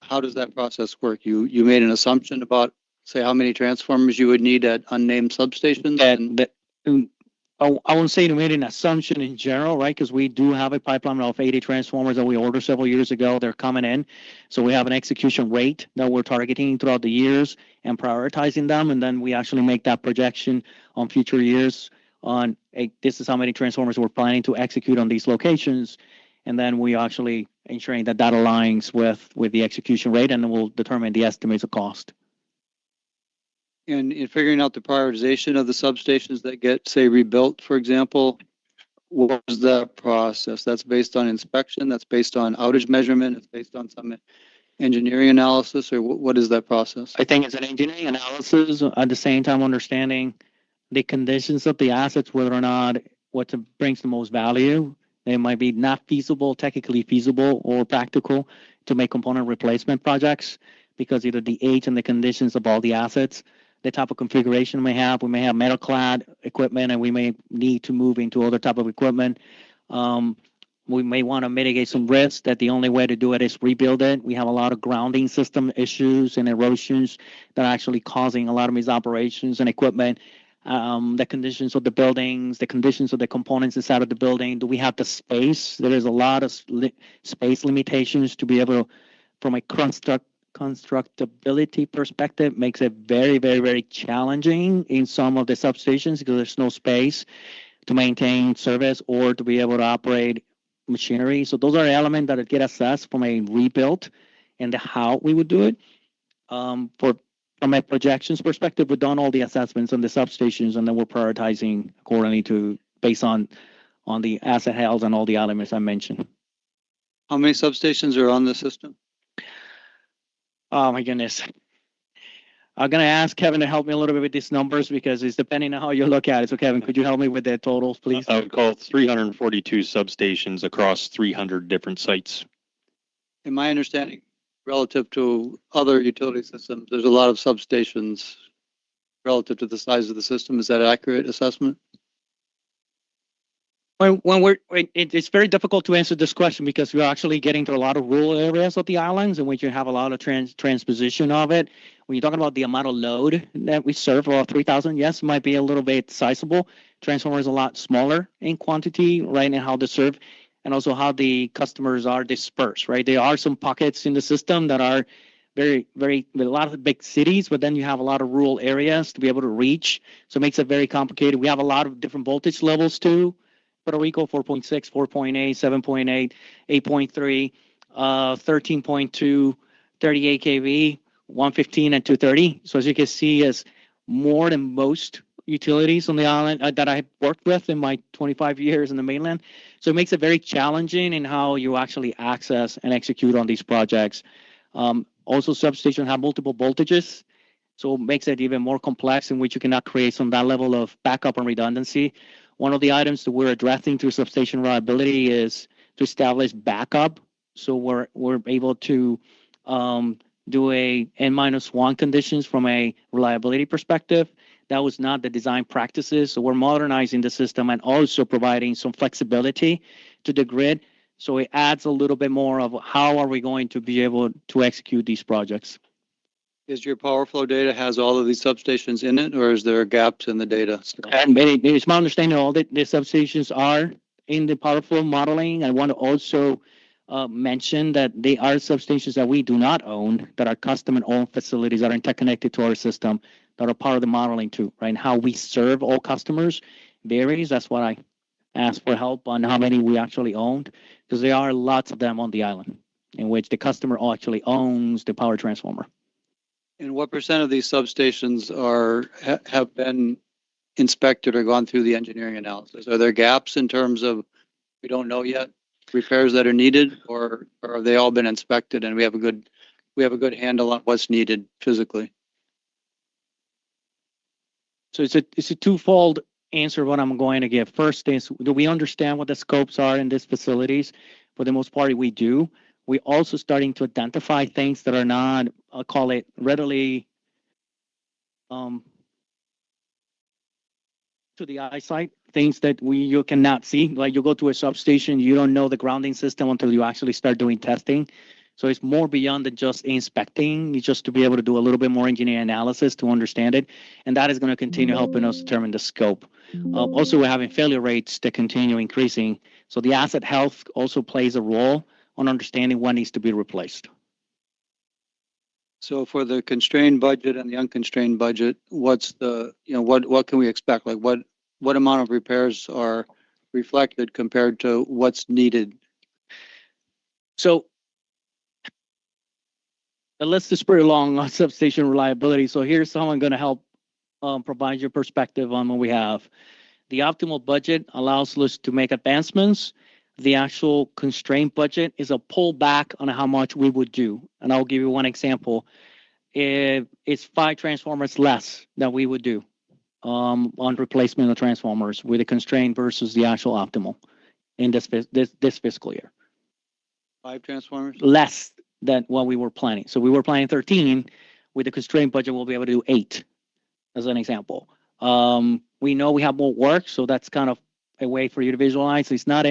how does that process work? You made an assumption about, say, how many transformers you would need at unnamed substations? I won't say you made an assumption in general, right? Because we do have a pipeline of 80 transformers that we ordered several years ago. They're coming in. So we have an execution rate that we're targeting throughout the years and prioritizing them. And then we actually make that projection on future years on this is how many transformers we're planning to execute on these locations. And then we actually ensuring that aligns with the execution rate, and then we'll determine the estimates of cost. And in figuring out the prioritization of the substations that get, say, rebuilt, for example, what was that process? That's based on inspection, that's based on outage measurement, it's based on some engineering analysis, or what is that process? I think it's an engineering analysis, at the same time understanding the conditions of the assets, whether or not what brings the most value. They might be not feasible, technically feasible or practical to make component replacement projects because either the age and the conditions of all the assets, the type of configuration we may have metal clad equipment and we may need to move into other type of equipment. We may want to mitigate some risks that the only way to do it is rebuild it. We have a lot of grounding system issues and erosions that are actually causing a lot of these operations and equipment. The conditions of the buildings, the conditions of the components inside of the building. Do we have the space? There is a lot of space limitations to be able to, from a constructability perspective, makes it very, very, very challenging in some of the substations because there's no space to maintain service or to be able to operate machinery. So those are elements that get assessed from a rebuild and how we would do it. From a projections perspective, we've done all the assessments on the substations, and then we're prioritizing accordingly based on the asset health and all the elements I mentioned. How many substations are on the system? Oh my goodness. I'm going to ask Kevin to help me a little bit with these numbers because it's depending on how you look at it. So Kevin, could you help me with the totals, please? I would call it 342 substations across 300 different sites. In my understanding, relative to other utility systems, there's a lot of substations relative to the size of the system. Is that an accurate assessment? It's very difficult to answer this question because we're actually getting to a lot of rural areas of the islands in which you have a lot of transposition of it. When you're talking about the amount of load that we serve, about 3,000, yes, might be a little bit sizable. Transformers a lot smaller in quantity, right, and how they serve, and also how the customers are dispersed, right? There are some pockets in the system that are very, very, with a lot of big cities, but then you have a lot of rural areas to be able to reach. So it makes it very complicated. We have a lot of different voltage levels too. Puerto Rico, 4.6, 4.8, 7.8, 8.3, 13.2, 38 kV, 115 and 230. So as you can see, is more than most utilities on the island that I've worked with in my 25 years in the mainland. So it makes it very challenging in how you actually access and execute on these projects. Also, substations have multiple voltages, so it makes it even more complex in which you cannot create some that level of backup and redundancy. One of the items that we're addressing through substation reliability is to establish backup. So we're able to do a N-1 conditions from a reliability perspective. That was not the design practices. So we're modernizing the system and also providing some flexibility to the grid. So it adds a little bit more of how are we going to be able to execute these projects. Is your power flow data has all of these substations in it, or is there gaps in the data? And it's my understanding all the substations are in the power flow modeling. I want to also mention that they are substations that we do not own, that are custom and owned facilities that are interconnected to our system, that are part of the modeling too, right? And how we serve all customers varies. That's why I asked for help on how many we actually owned, because there are lots of them on the island in which the customer actually owns the power transformer. And what percent of these substations have been inspected or gone through the engineering analysis? Are there gaps in terms of, we don't know yet, repairs that are needed, or have they all been inspected and we have a good handle on what's needed physically? So it's a twofold answer what I'm going to give. First is, do we understand what the scopes are in these facilities? For the most part, we do. We're also starting to identify things that are not, I'll call it, readily to the eyesight, things that you cannot see. Like you go to a substation, you don't know the grounding system until you actually start doing testing. So it's more beyond than just inspecting, it's just to be able to do a little bit more engineering analysis to understand it. And that is going to continue helping us determine the scope. Also, we're having failure rates that continue increasing. So the asset health also plays a role on understanding what needs to be replaced. So for the constrained budget and the unconstrained budget, what's the, what can we expect? Like what amount of repairs are reflected compared to what's needed? So the list is pretty long on substation reliability. So here's how I'm going to help provide your perspective on what we have. The optimal budget allows us to make advancements. The actual constrained budget is a pullback on how much we would do. And I'll give you one example. It's 5 transformers less than we would do on replacement of transformers with a constraint versus the actual optimal in this fiscal year. 5 transformers? Less than what we were planning. So we were planning 13. With the constrained budget, we'll be able to do 8, as an example. We know we have more work, so that's kind of a way for you to visualize. It's not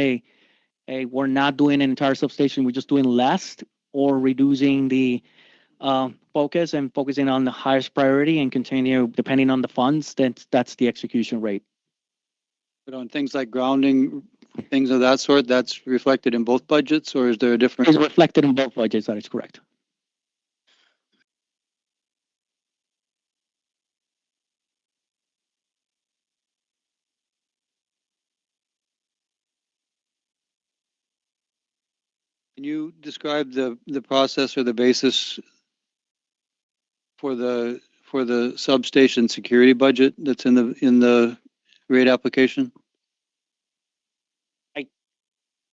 we're not doing an entire substation, we're just doing less or reducing the focus and focusing on the highest priority and continue, depending on the funds, that's the execution rate. But on things like grounding, things of that sort, that's reflected in both budgets, or is there a difference? It's reflected in both budgets, that is correct. Can you describe the process or the basis for the substation security budget that's in the rate application?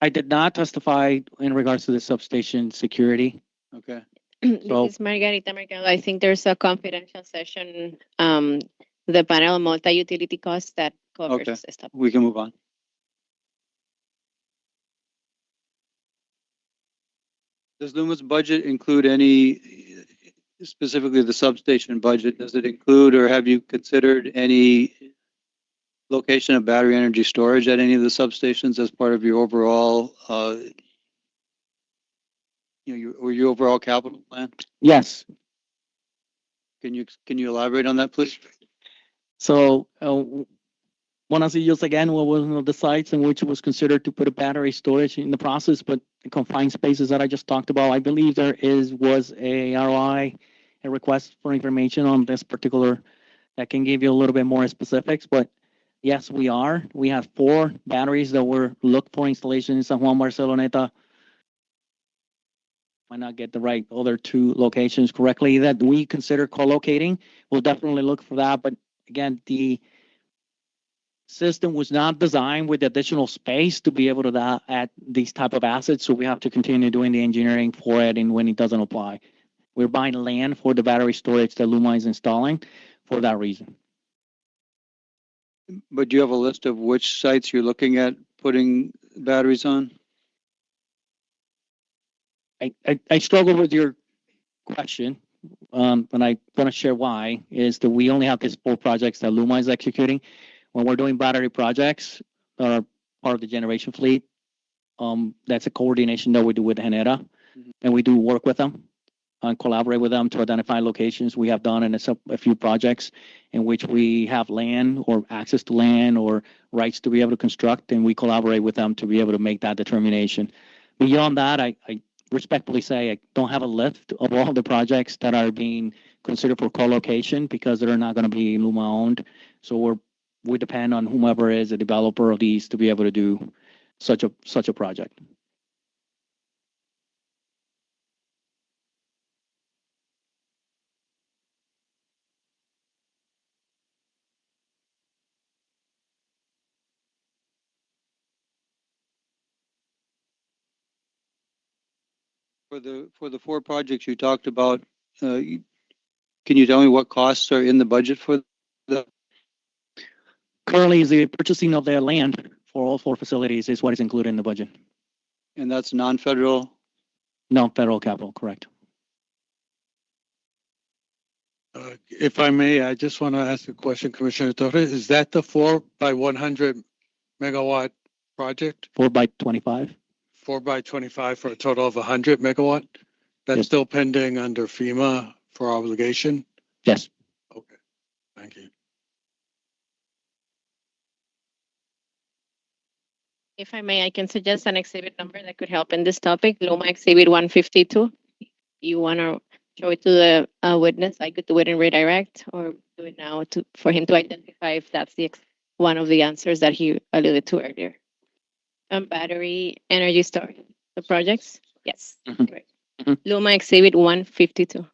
I did not testify in regards to the substation security. Okay. This is Margarita Mercado. I think there's a confidential session, the panel on multi-utility costs that covers Okay. this stuff. We can move on. Does LUMA's budget include any, specifically the substation budget, does it include or have you considered any location of battery energy storage at any of the substations as part of your overall, your overall capital plan? Yes. Can you elaborate on that, please? So, want to see just again what was one of the sites in which it was considered to put a battery storage in the process, but the confined spaces that I just talked about, I believe was a ROI, a request for information on this particular that can give you a little bit more specifics. But yes, we have 4 batteries that were looked for installation in San Juan, Barceloneta. Might not get the right other 2 locations correctly that we consider co-locating. We'll definitely look for that. But again, the system was not designed with additional space to be able to add these type of assets. So we have to continue doing the engineering for it, and when it doesn't apply. We're buying land for the battery storage that Luma is installing for that reason. But do you have a list of which sites you're looking at putting batteries on? I struggle with your question, and I want to share why, is that we only have these 4 projects that Luma is executing. When we're doing battery projects that are part of the generation fleet, that's a coordination that we do with Genera, and we do work with them and collaborate with them to identify locations. We have done in a few projects in which we have land or access to land or rights to be able to construct, and we collaborate with them to be able to make that determination. Beyond that, I respectfully say I don't have a list of all the projects that are being considered for co-location because they're not going to be Luma owned. So we depend on whomever is a developer of these to be able to do such a project. For the 4 projects you talked about, can you tell me what costs are in the budget for the? Currently, the purchasing of the land for all 4 facilities is what is included in the budget. And that's non-federal? Non-federal capital, correct. If I may, I just want to ask a question, Commissioner Torres. Is that the 4 by 100 megawatt project? 4 by 25. 4 by 25 for a total of 100 megawatt? That's Yes. still pending under FEMA for obligation? Yes. Okay, thank you. If I may, I can suggest an exhibit number that could help in this topic, Luma Exhibit 152. You want to show it to the witness? I could do it in redirect or do it now for him to identify if that's one of the answers that he alluded to earlier. Battery energy storage, the projects? Yes. Right. Luma Exhibit 152.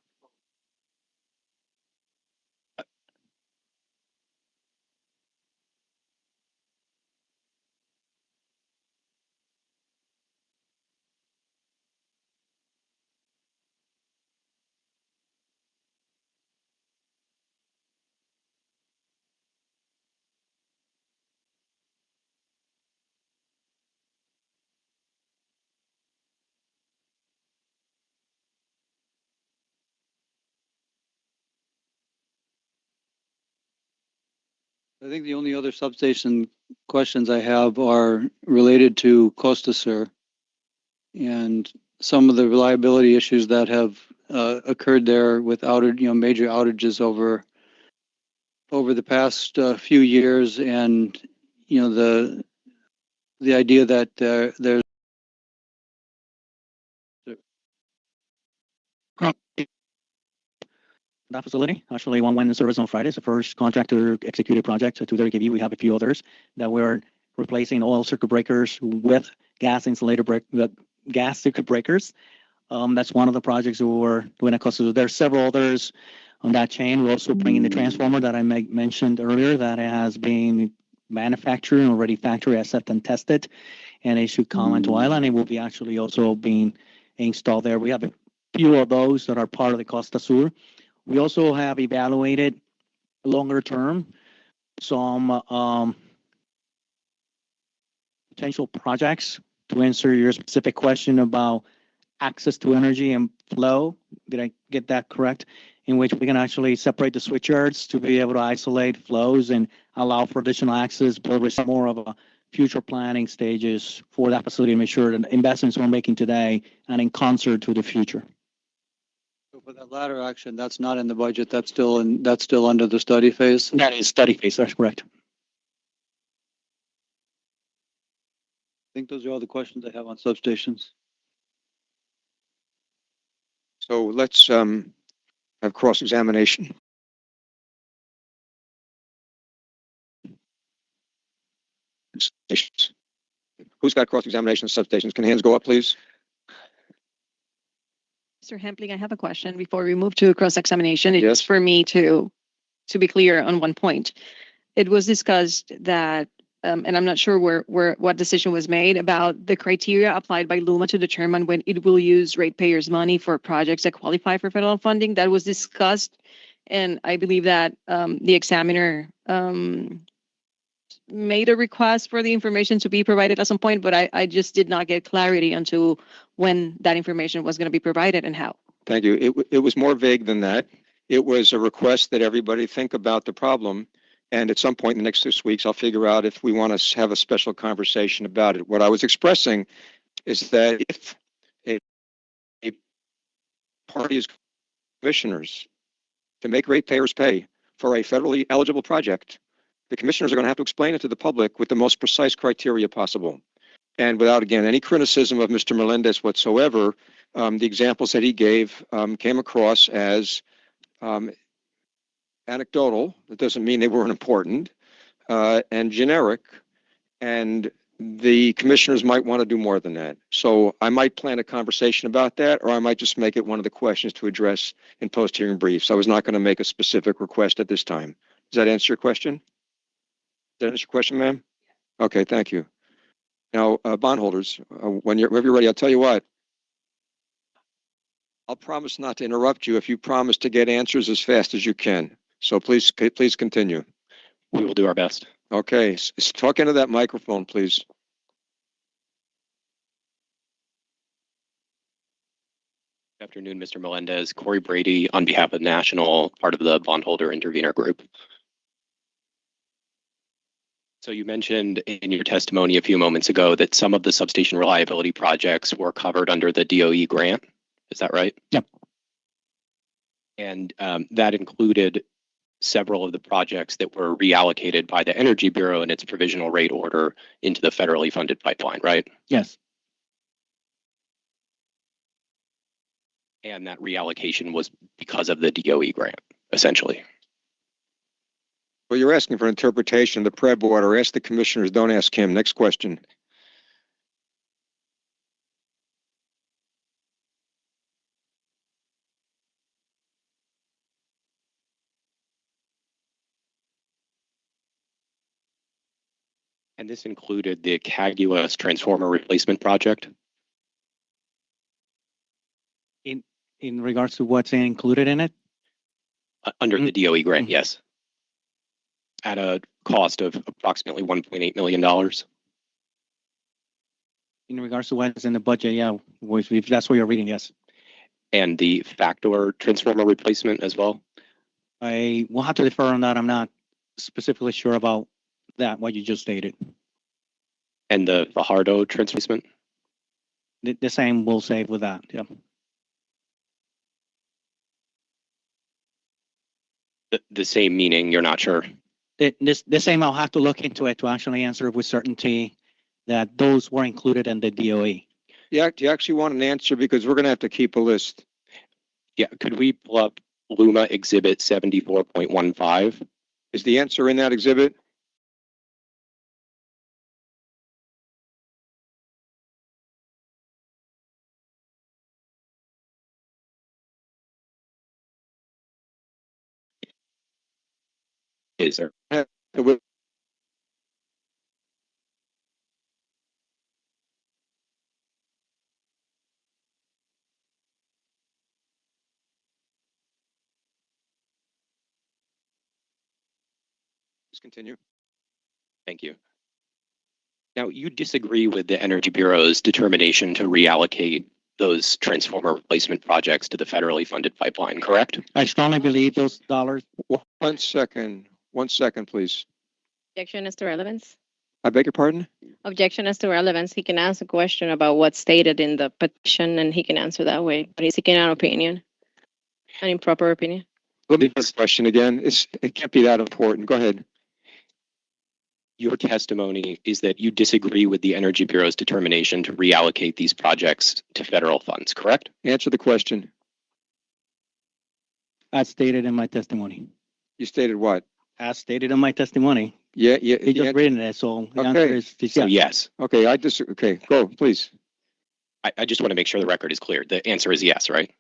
I think the only other substation questions I have are related to Costa Sur and some of the reliability issues that have occurred there with major outages over the past few years, and the idea that there's That facility actually went in service on Friday. It's the first contractor executed project at 230 kV. We have a few others that we're replacing oil circuit breakers with gas circuit breakers. That's one of the projects that we're doing at Costa. There's several others on that chain. We're also bringing the transformer that I mentioned earlier that has been manufactured and already factory accepted and tested, and it should come into island. It will be actually also being installed there. We have a few of those that are part of the Costa Sur. We also have evaluated longer term some potential projects to answer your specific question about access to energy and flow. Did I get that correct? in which we can actually separate the switchyards to be able to isolate flows and allow for additional access, but with more of a future planning stages for that facility to make sure that investments we're making today and in concert to the future. So for that latter action, that's not in the budget. That's still under the study phase. That is study phase, that's correct. I think those are all the questions I have on substations. So let's have cross-examination. Substations. Who's got cross-examination of substations? Can hands go up, please? Mr. Hempling, I have a question before we move to cross-examination. It's Yes. for me to be clear on one point. It was discussed that, and I'm not sure what decision was made about the criteria applied by LUMA to determine when it will use ratepayers' money for projects that qualify for federal funding. That was discussed, and I believe that the examiner made a request for the information to be provided at some point, but I just did not get clarity onto when that information was going to be provided and how. Thank you. It was more vague than that. It was a request that everybody think about the problem. And at some point in the next 6 weeks, I'll figure out if we want to have a special conversation about it. What I was expressing is that if a party is commissioners to make ratepayers pay for a federally eligible project, the commissioners are going to have to explain it to the public with the most precise criteria possible. And without, again, any criticism of Mr. Melendez whatsoever, the examples that he gave came across as anecdotal. That doesn't mean they weren't important, and generic. And the commissioners might want to do more than that. So I might plan a conversation about that, or I might just make it one of the questions to address in post-hearing briefs. I was not going to make a specific request at this time. Does that answer your question? Does that answer your question, ma'am? Okay, thank you. Now, bondholders, whenever you're ready, I'll tell you what. I'll promise not to interrupt you if you promise to get answers as fast as you can. So please continue. We will do our best. Okay, talk into that microphone, please. Good afternoon, Mr. Melendez. Corey Brady on behalf of National, part of the bondholder intervener group. So you mentioned in your testimony a few moments ago that some of the substation reliability projects were covered under the DOE grant. Is that right? Yep. And that included several of the projects that were reallocated by the Energy Bureau in its provisional rate order into the federally funded pipeline, right? Yes. And that reallocation was because of the DOE grant, essentially. Well, you're asking for interpretation of the PREB order. Ask the commissioners, don't ask him. Next question. And this included the CAGUS transformer replacement project? In regards to what's included in it? Under the DOE grant, yes. At a cost of approximately $1.8 million. In regards to what's in the budget, yeah, if that's what you're reading, yes. And the factor transformer replacement as well? I will have to defer on that. I'm not specifically sure about that, what you just stated. And the Fajardo transplacement? The same will say with that, yeah. The same meaning, you're not sure? The same, I'll have to look into it to actually answer with certainty that those were included in the DOE. Yeah, do you actually want an answer? Because we're going to have to keep a list. Yeah, could we pull up LUMA Exhibit 74.15? Is the answer in that exhibit? Is there? Please continue. Thank you. Now, you disagree with the Energy Bureau's determination to reallocate those transformer replacement projects to the federally funded pipeline, correct? I strongly believe those dollars. 1 second. 1 second, please. Objection as to relevance. I beg your pardon? Objection as to relevance. He can ask a question about what's stated in the petition and he can answer that way, but he's seeking an opinion, an improper opinion. Let me ask the question again. It can't be that important. Go ahead. Your testimony is that you disagree with the Energy Bureau's determination to reallocate these projects to federal funds, correct? Answer the question. As stated in my testimony. You stated what? As stated in my testimony. Yeah. He just written it, so the answer is So yes. yes. Okay, okay, go, please. I just want to make sure the record is clear. The answer is yes, right?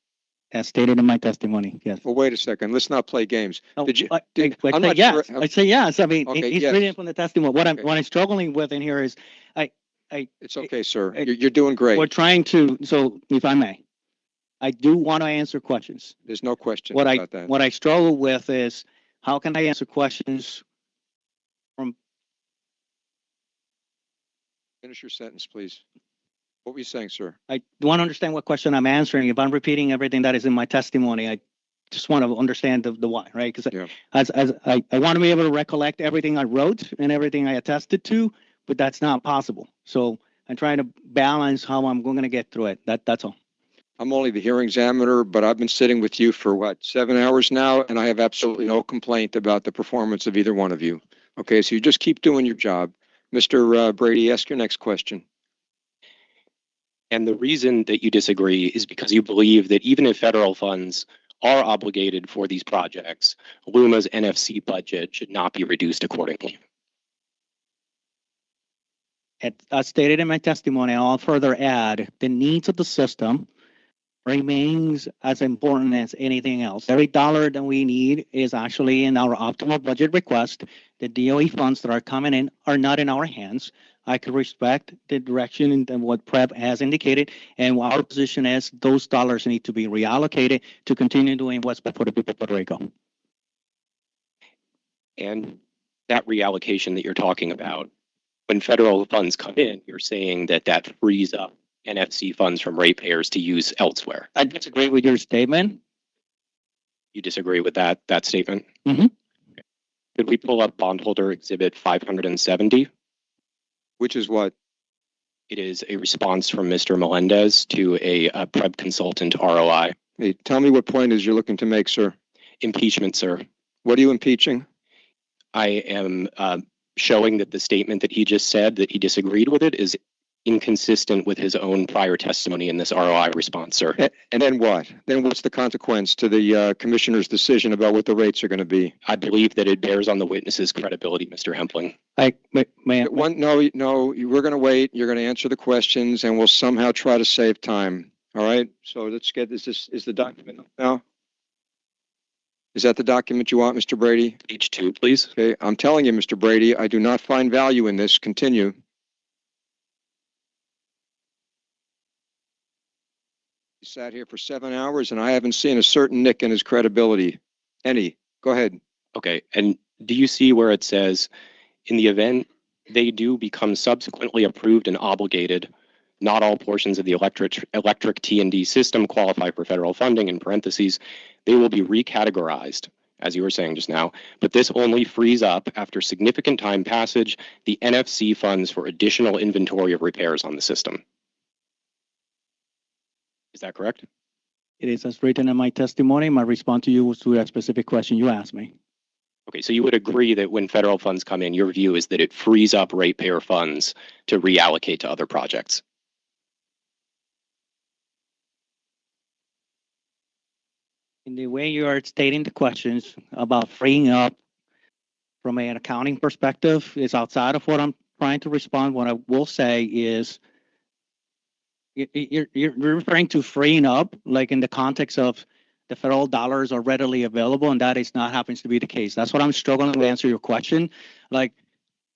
As stated in my testimony, yes. Well, wait a second. Let's not play games. No, Did you? I I'm say not yes. sure. I say yes. I mean, Okay, he's yes. reading from the testimony. What Okay. I'm struggling with in here is It's okay, sir. it- You're doing great. we're trying to. So, if I may, I do want to answer questions. There's no question What about that. I struggle with is how can I answer questions from Finish your sentence, please. What were you saying, sir? I want to understand what question I'm answering. If I'm repeating everything that is in my testimony, I just want to understand the why, right? Because Yeah. as I want to be able to recollect everything I wrote and everything I attested to, but that's not possible. So I'm trying to balance how I'm going to get through it. That's all. I'm only the hearing examiner, but I've been sitting with you for what, 7 hours now, and I have absolutely no complaint about the performance of either one of you. Okay, so you just keep doing your job. Mr. Brady, ask your next question. And the reason that you disagree is because you believe that even if federal funds are obligated for these projects, LUMA's NFC budget should not be reduced accordingly. As stated in my testimony, I'll further add the needs of the system remains as important as anything else. Every dollar that we need is actually in our optimal budget request. The DOE funds that are coming in are not in our hands. I could respect the direction and what PREP has indicated, and our position is those dollars need to be reallocated to continue doing what's best for the people of Puerto Rico. And that reallocation that you're talking about, when federal funds come in, you're saying that that frees up NFC funds from ratepayers to use elsewhere. I disagree with your statement. You disagree with that statement? Mhm. Okay. Could we pull up bondholder exhibit 570? Which is what? It is a response from Mr. Melendez to a PREP consultant ROI. Hey, tell me what point is you're looking to make, sir. Impeachment, sir. What are you impeaching? I am showing that the statement that he just said, that he disagreed with it, is inconsistent with his own prior testimony in this ROI response, sir. And then what? Then what's the consequence to the commissioner's decision about what the rates are going to be? I believe that it bears on the witness's credibility, Mr. Hempling. No, we're going to wait. You're going to answer the questions, and we'll somehow try to save time. All right. So let's get this. Is the document up now? Is that the document you want, Mr. Brady? Page 2, please. Okay. I'm telling you, Mr. Brady, I do not find value in this. Continue. He sat here for 7 hours, and I haven't seen a certain nick in his credibility. Any. Go ahead. Okay. And do you see where it says, in the event they do become subsequently approved and obligated, not all portions of the electric T&D system qualify for federal funding, in parentheses, they will be recategorized, as you were saying just now, but this only frees up, after significant time passage, the NFC funds for additional inventory of repairs on the system. Is that correct? It is as written in my testimony. My response to you was to that specific question you asked me. Okay, so you would agree that when federal funds come in, your view is that it frees up ratepayer funds to reallocate to other projects? In the way you are stating the questions about freeing up from an accounting perspective is outside of what I'm trying to respond. What I will say is you're referring to freeing up, like in the context of the federal dollars are readily available, and that is not happens to be the case. That's what I'm struggling to answer your question. Like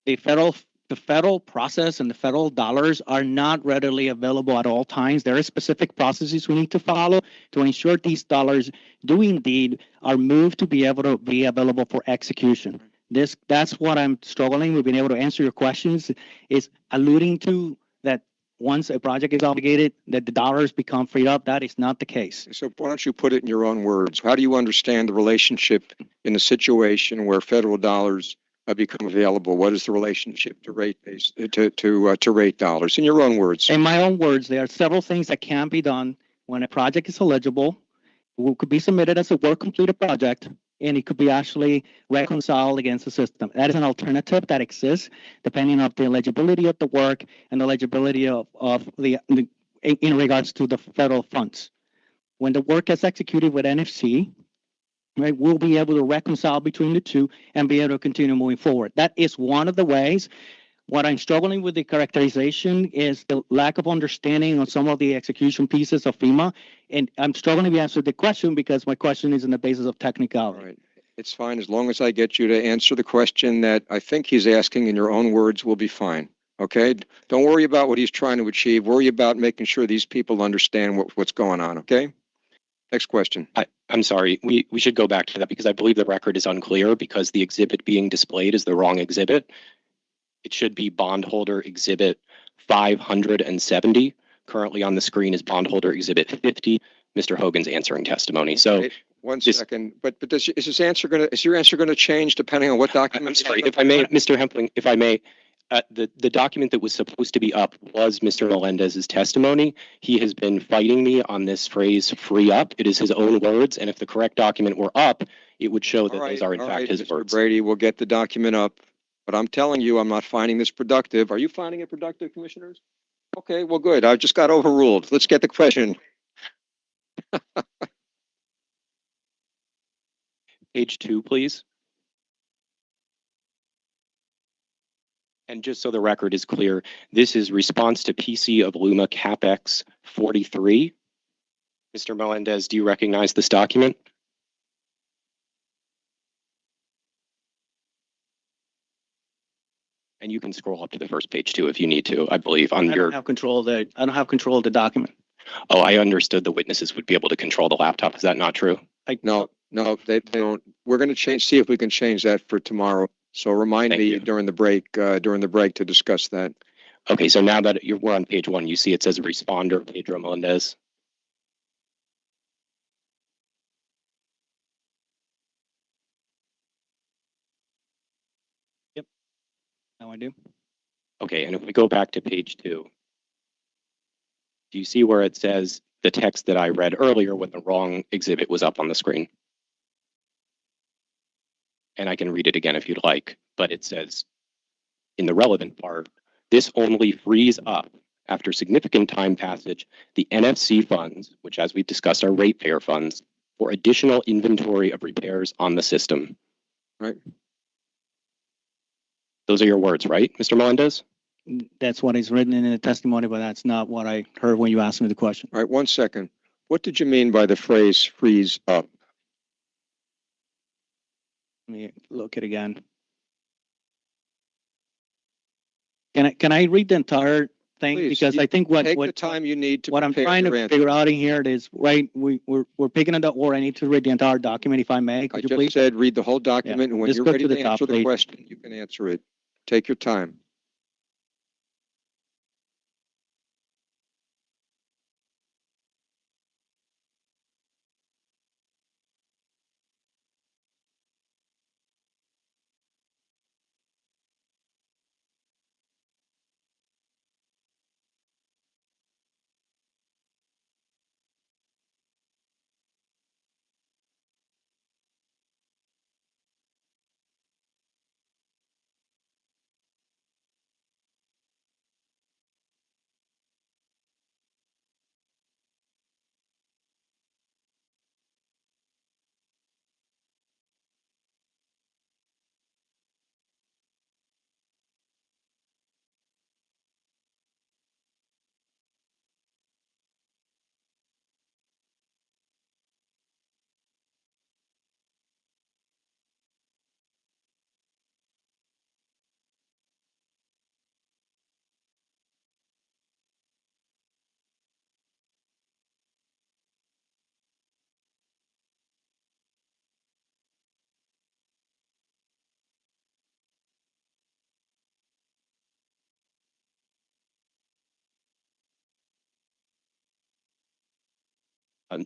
the federal process and the federal dollars are not readily available at all times. There are specific processes we need to follow to ensure these dollars do indeed are moved to be able to be available for execution. That's what I'm struggling with being able to answer your questions, is alluding to that once a project is obligated, that the dollars become freed up. That is not the case. So why don't you put it in your own words? How do you understand the relationship in a situation where federal dollars become available? What is the relationship to rate base to rate dollars? In your own words. In my own words, there are several things that can be done when a project is eligible. It could be submitted as a work completed project, and it could be actually reconciled against the system. That is an alternative that exists depending on the eligibility of the work and the eligibility of the in regards to the federal funds. When the work is executed with NFC, right, we'll be able to reconcile between the two and be able to continue moving forward. That is one of the ways. What I'm struggling with the characterization is the lack of understanding on some of the execution pieces of FEMA. And I'm struggling to answer the question because my question is on the basis of technicality. All right. It's fine. As long as I get you to answer the question that I think he's asking in your own words, we'll be fine. Okay? Don't worry about what he's trying to achieve. Worry about making sure these people understand what's going on. Okay? Next question. I'm sorry. We should go back to that because I believe the record is unclear because the exhibit being displayed is the wrong exhibit. It should be bondholder exhibit 570. Currently on the screen is bondholder exhibit 50. Mr. Hogan's answering testimony. So Wait, one second. But is your answer going to change depending on what document? I'm sorry, if I may, Mr. Hempling, if I may, the document that was supposed to be up was Mr. Melendez's testimony. He has been fighting me on this phrase "free up." It is his own words, and if the correct document were up, it would show that those are in fact his Mr. words. Brady, we'll get the document up. But I'm telling you, I'm not finding this productive. Are you finding it productive, commissioners? Okay, well, good. I just got overruled. Let's get the question. Page 2, please. And just so the record is clear, this is response to PC of Luma CapEx 43. Mr. Melendez, do you recognize this document? And you can scroll up to the first page too if you need to, I believe. I don't have control of the document. Oh, I understood the witnesses would be able to control the laptop. Is that not true? No, they don't. We're going to see if we can change that for tomorrow. So remind me during the break to discuss that. Okay, so now that we're on page 1, you see it says responder Pedro Melendez. Yep, now I do. Okay, and if we go back to page 2, do you see where it says the text that I read earlier when the wrong exhibit was up on the screen? And I can read it again if you'd like, but it says in the relevant part, this only frees up after significant time passage the NFC funds, which as we discussed are ratepayer funds, for additional inventory of repairs on the system. Right. Those are your words, right, Mr. Melendez? That's what is written in the testimony, but that's not what I heard when you asked me the question. All right, 1 second. What did you mean by the phrase freeze up? Let me look it again. Can I read the entire thing? Please, because I think take the time you need to what I'm trying to figure out in here is right. We're picking it up, or I need to read the entire document if I may. Could I you just please? said read the whole document, and when Just you're go ready to to the top, answer the please. question, you can answer it. Take your time.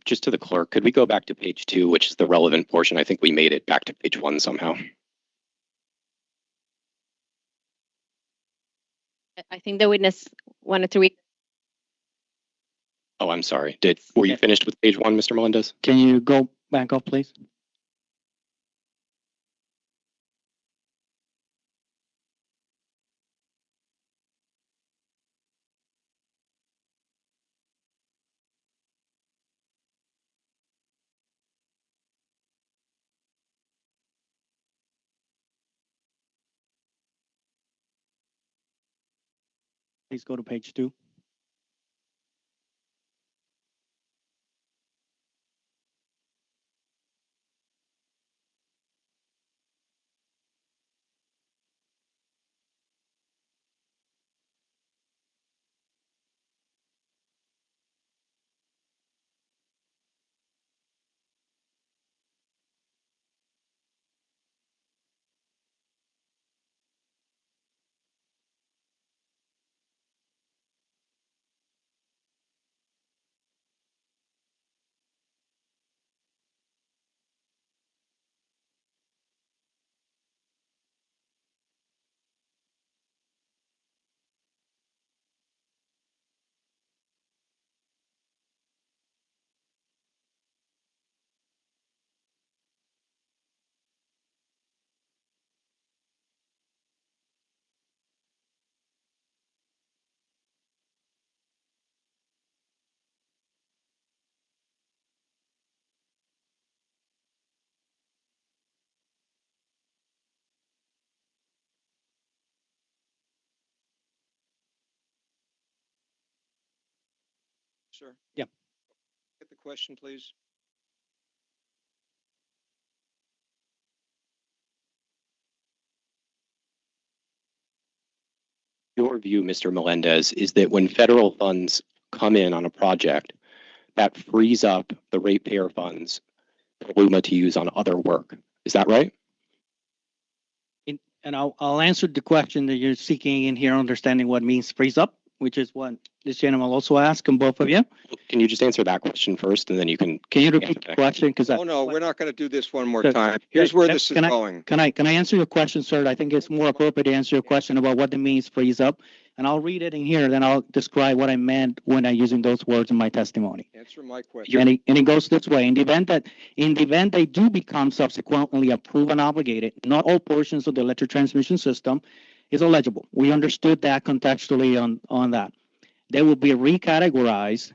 Just to the clerk, could we go back to page 2, which is the relevant portion? I think we made it back to page 1 somehow. I think the witness wanted to read. Oh, I'm sorry. Were you finished with page 1, Mr. Melendez? Can you go back up, please? Please go to page 2. Sir? Yeah. Get the question, please. Your view, Mr. Melendez, is that when federal funds come in on a project, that frees up the ratepayer funds for LUMA to use on other work. Is that right? And I'll answer the question that you're seeking in here, understanding what means freeze up, which is what this gentleman also asked, and both of you. Can you just answer that question first, and then you can... Can you repeat the question? Because Oh, no, we're not going to do this one more Sir, time. Here's where can- this is can I- going. Can I answer your question, sir? I think it's more appropriate to answer your question about what it means freeze up. And I'll read it in here, then I'll describe what I meant when I'm using those words in my testimony. Answer my question. And it goes this way. In the event they do become subsequently approved and obligated, not all portions of the electric transmission system is eligible. We understood that contextually on that. They will be recategorized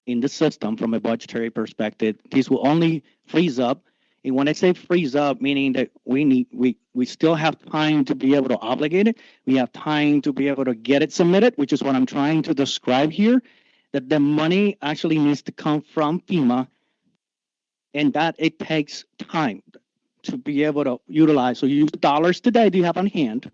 in the system from a budgetary perspective. These will only freeze up. And when I say freeze up, meaning that we still have time to be able to obligate it. We have time to be able to get it submitted, which is what I'm trying to describe here, that the money actually needs to come from FEMA, and that it takes time to be able to utilize. So you use the dollars today that you have on hand.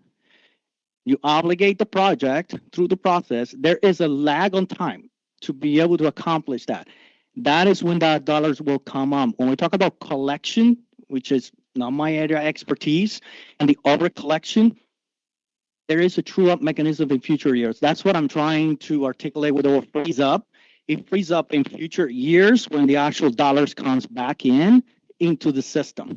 You obligate the project through the process. There is a lag on time to be able to accomplish that. That is when the dollars will come on. When we talk about collection, which is not my area of expertise, and the over collection, there is a true up mechanism in future years. That's what I'm trying to articulate with the freeze up. It frees up in future years when the actual dollars comes back into the system.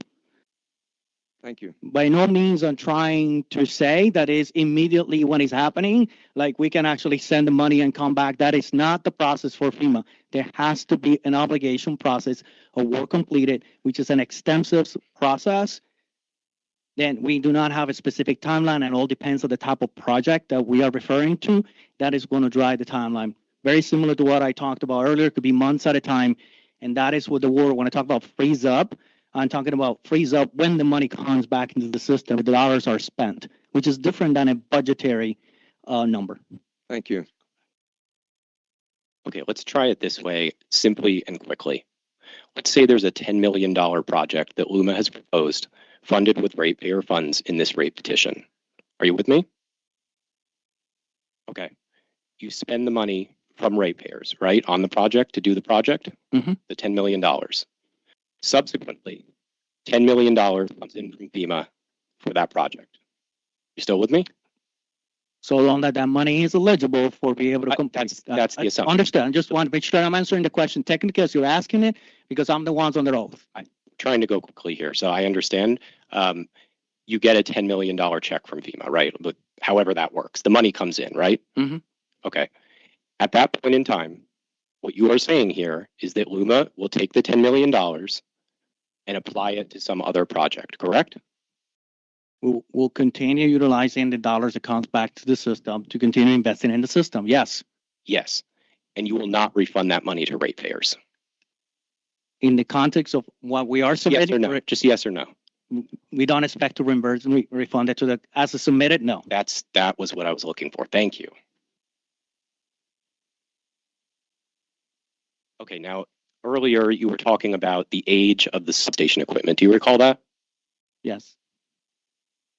Thank you. By no means I'm trying to say that is immediately when it's happening, like we can actually send the money and come back. That is not the process for FEMA. There has to be an obligation process of work completed, which is an extensive process. Then we do not have a specific timeline, and all depends on the type of project that we are referring to. That is going to drive the timeline. Very similar to what I talked about earlier, it could be months at a time. And that is what the word, when I talk about freeze up, I'm talking about freeze up when the money comes back into the system, the dollars are spent, which is different than a budgetary number. Thank you. Okay, let's try it this way, simply and quickly. Let's say there's a $10 million project that LUMA has proposed, funded with ratepayer funds in this rate petition. Are you with me? Okay. You spend the money from ratepayers, right, on the project to do the project, Mm-hmm. the $10 million. Subsequently, $10 million comes in from FEMA for that project. You still with me? So long that that money is eligible for be able to I- complete. that's the I assumption. understand. I just want to make sure I'm answering the question technically as you're asking it, because I'm the ones on the oath. Trying to go quickly here, so I understand. You get a $10 million check from FEMA, right? But however that works, the money comes in, right? Mhm. Okay. At that point in time, what you are saying here is that Luma will take the $10 million and apply it to some other project, correct? We'll continue utilizing the dollars that comes back to the system to continue investing in the system. Yes. Yes. And you will not refund that money to ratepayers. In the context of what we are Yes submitting, or no? Just yes or no. we don't expect to reimburse and refund it to the, as a submitted, no. That was what I was looking for. Thank you. Okay, now earlier you were talking about the age of the substation equipment. Do you recall that? Yes.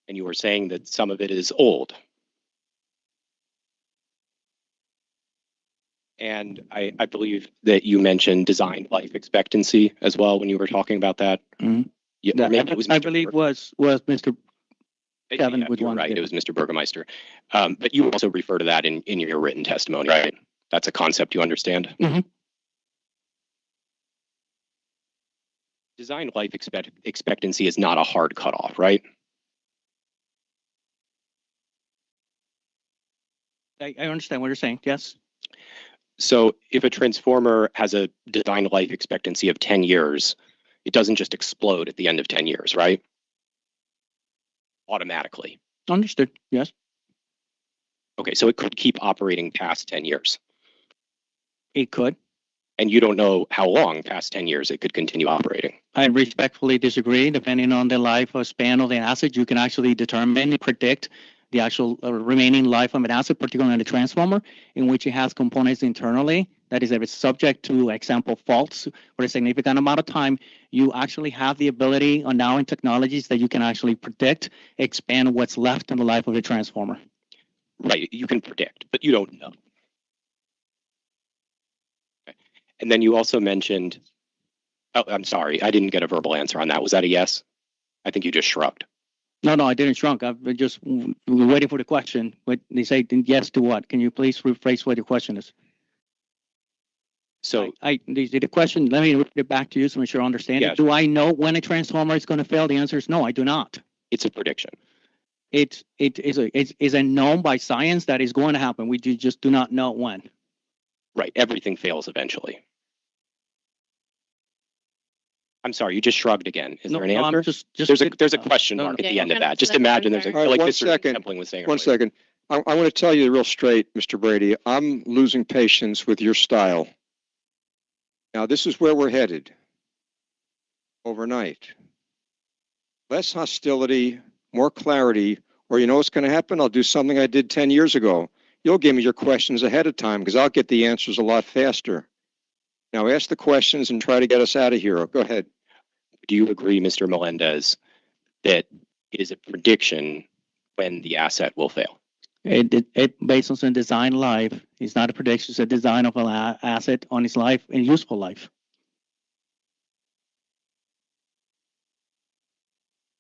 And you were saying that some of it is old. And I believe that you mentioned design life expectancy as well when you were talking about that. Mhm. Yeah, or maybe it was I Mr. believe was Mr. Kevin Yeah, with you're one. right. It was Mr. Burgermeister. But you also refer to that in your written testimony, right? That's a concept you understand. Mhm. Design life expectancy is not a hard cutoff, right? I understand what you're saying. Yes. So if a transformer has a design life expectancy of 10 years, it doesn't just explode at the end of 10 years, right? Automatically. Understood. Yes. Okay, so it could keep operating past 10 years. It could. And you don't know how long past 10 years it could continue operating. I respectfully disagree. Depending on the life or span of the asset, you can actually determine and predict the actual remaining life of an asset, particularly in the transformer, in which it has components internally. That is, if it's subject to, example, faults for a significant amount of time, you actually have the ability on now in technologies that you can actually predict, expand what's left in the life of the transformer. Right, you can predict, but you don't know. Okay. And then you also mentioned, oh, I'm sorry, I didn't get a verbal answer on that. Was that a yes? I think you just shrugged. No, I didn't shrunk. I've been just waiting for the question. But they say yes to what? Can you please rephrase what the question is? So The question, let me repeat it back to you so I'm sure I understand Yeah. it. Do I know when a transformer is going to fail? The answer is no, I do not. it's a prediction. It is a known by science that is going to happen. We just do not know when. Right, everything fails eventually. I'm sorry, you just shrugged again. Is there an I'm answer? just There's a question no, mark no. at the Yeah, end of can I that. Just answer the imagine there's question a, All right, like one Mr. second. Templing was saying One earlier. second. I want to tell you real straight, Mr. Brady, I'm losing patience with your style. Now, this is where we're headed overnight. Less hostility, more clarity, or you know what's going to happen? I'll do something I did 10 years ago. You'll give me your questions ahead of time because I'll get the answers a lot faster. Now, ask the questions and try to get us out of here. Go ahead. Do you agree, Mr. Melendez, that it is a prediction when the asset will fail? It based on some design life. It's not a prediction. It's a design of an asset on its life and useful life.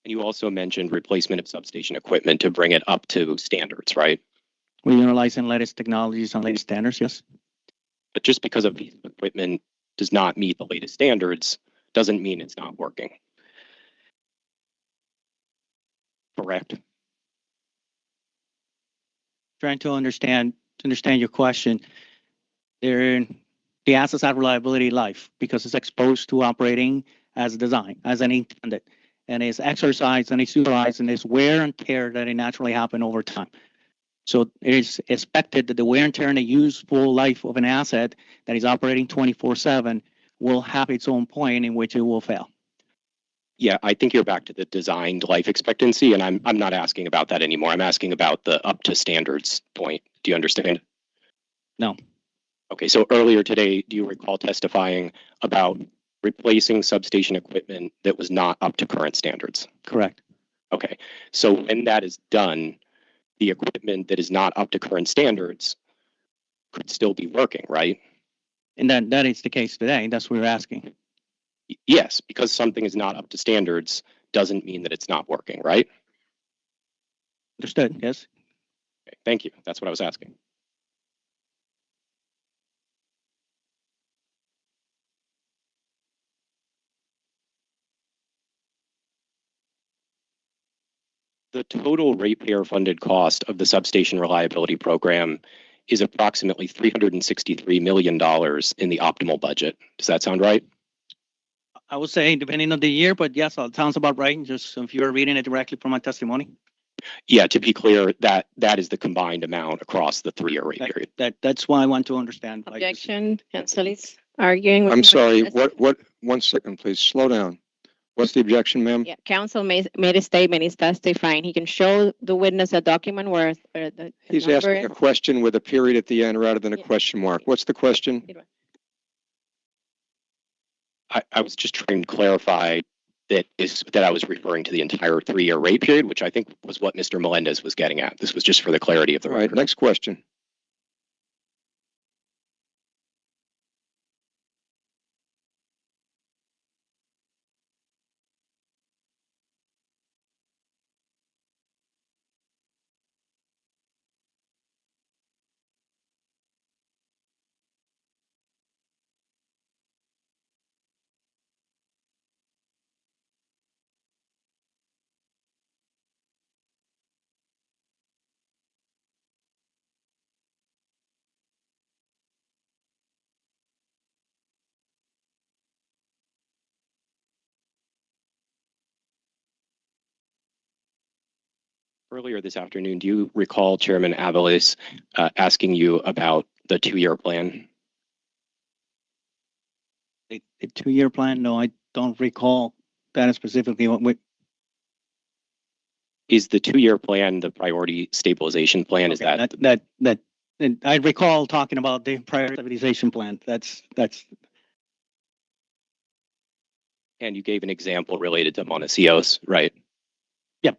And you also mentioned replacement of substation equipment to bring it up to standards, right? We're utilizing latest technologies and latest standards. Yes. But just because a piece of equipment does not meet the latest standards doesn't mean it's not working. Correct? Trying to understand your question. The assets have reliability life because it's exposed to operating as designed, as an intended, and it's exercised and it's utilized and it's wear and tear that it naturally happen over time. So it is expected that the wear and tear and the useful life of an asset that is operating 24/7 will have its own point in which it will fail. Yeah, I think you're back to the designed life expectancy, and I'm not asking about that anymore. I'm asking about the up to standards point. Do you understand? No. Okay, so earlier today, do you recall testifying about replacing substation equipment that was not up to current standards? Correct. Okay, so when that is done, the equipment that is not up to current standards could still be working, right? And that is the case today. That's what we're asking. Yes, because something is not up to standards doesn't mean that it's not working, right? Understood. Yes. Okay, thank you. That's what I was asking. The total ratepayer funded cost of the substation reliability program is approximately $363 million in the optimal budget. Does that sound right? I would say depending on the year, but yes, it sounds about right. Just if you're reading it directly from my testimony. Yeah, to be clear, that is the combined amount across the 3-year rate period. That's why I want to understand. Objection, council is arguing. with I'm the sorry, witness. what, 1 second, please, slow down. What's the objection, ma'am? Yeah, council made a statement, he's testifying. He can show the witness a document where the He's number asking a question with a period at the end rather than a Yeah. question mark. What's the question? I was just trying to clarify that I was referring to the entire 3-year rate period, which I think was what Mr. Melendez was getting at. This was just for the clarity of the All right, record. next question. Earlier this afternoon, do you recall Chairman Avalos asking you about the 2-year plan? The 2-year plan? No, I don't recall that specifically. Is the 2-year plan the priority stabilization plan? Is that and I recall talking about the prioritization plan. That's and you gave an example related to Montecillos, right? Yep.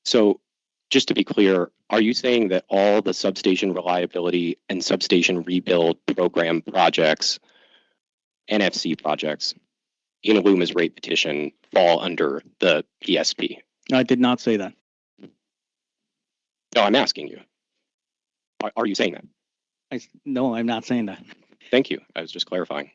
So just to be clear, are you saying that all the substation reliability and substation rebuild program projects, NFC projects, in LUMA's rate petition fall under the PSP? I did not say that. No, I'm asking you. Are you saying that? No, I'm not saying that. Thank you. I was just clarifying.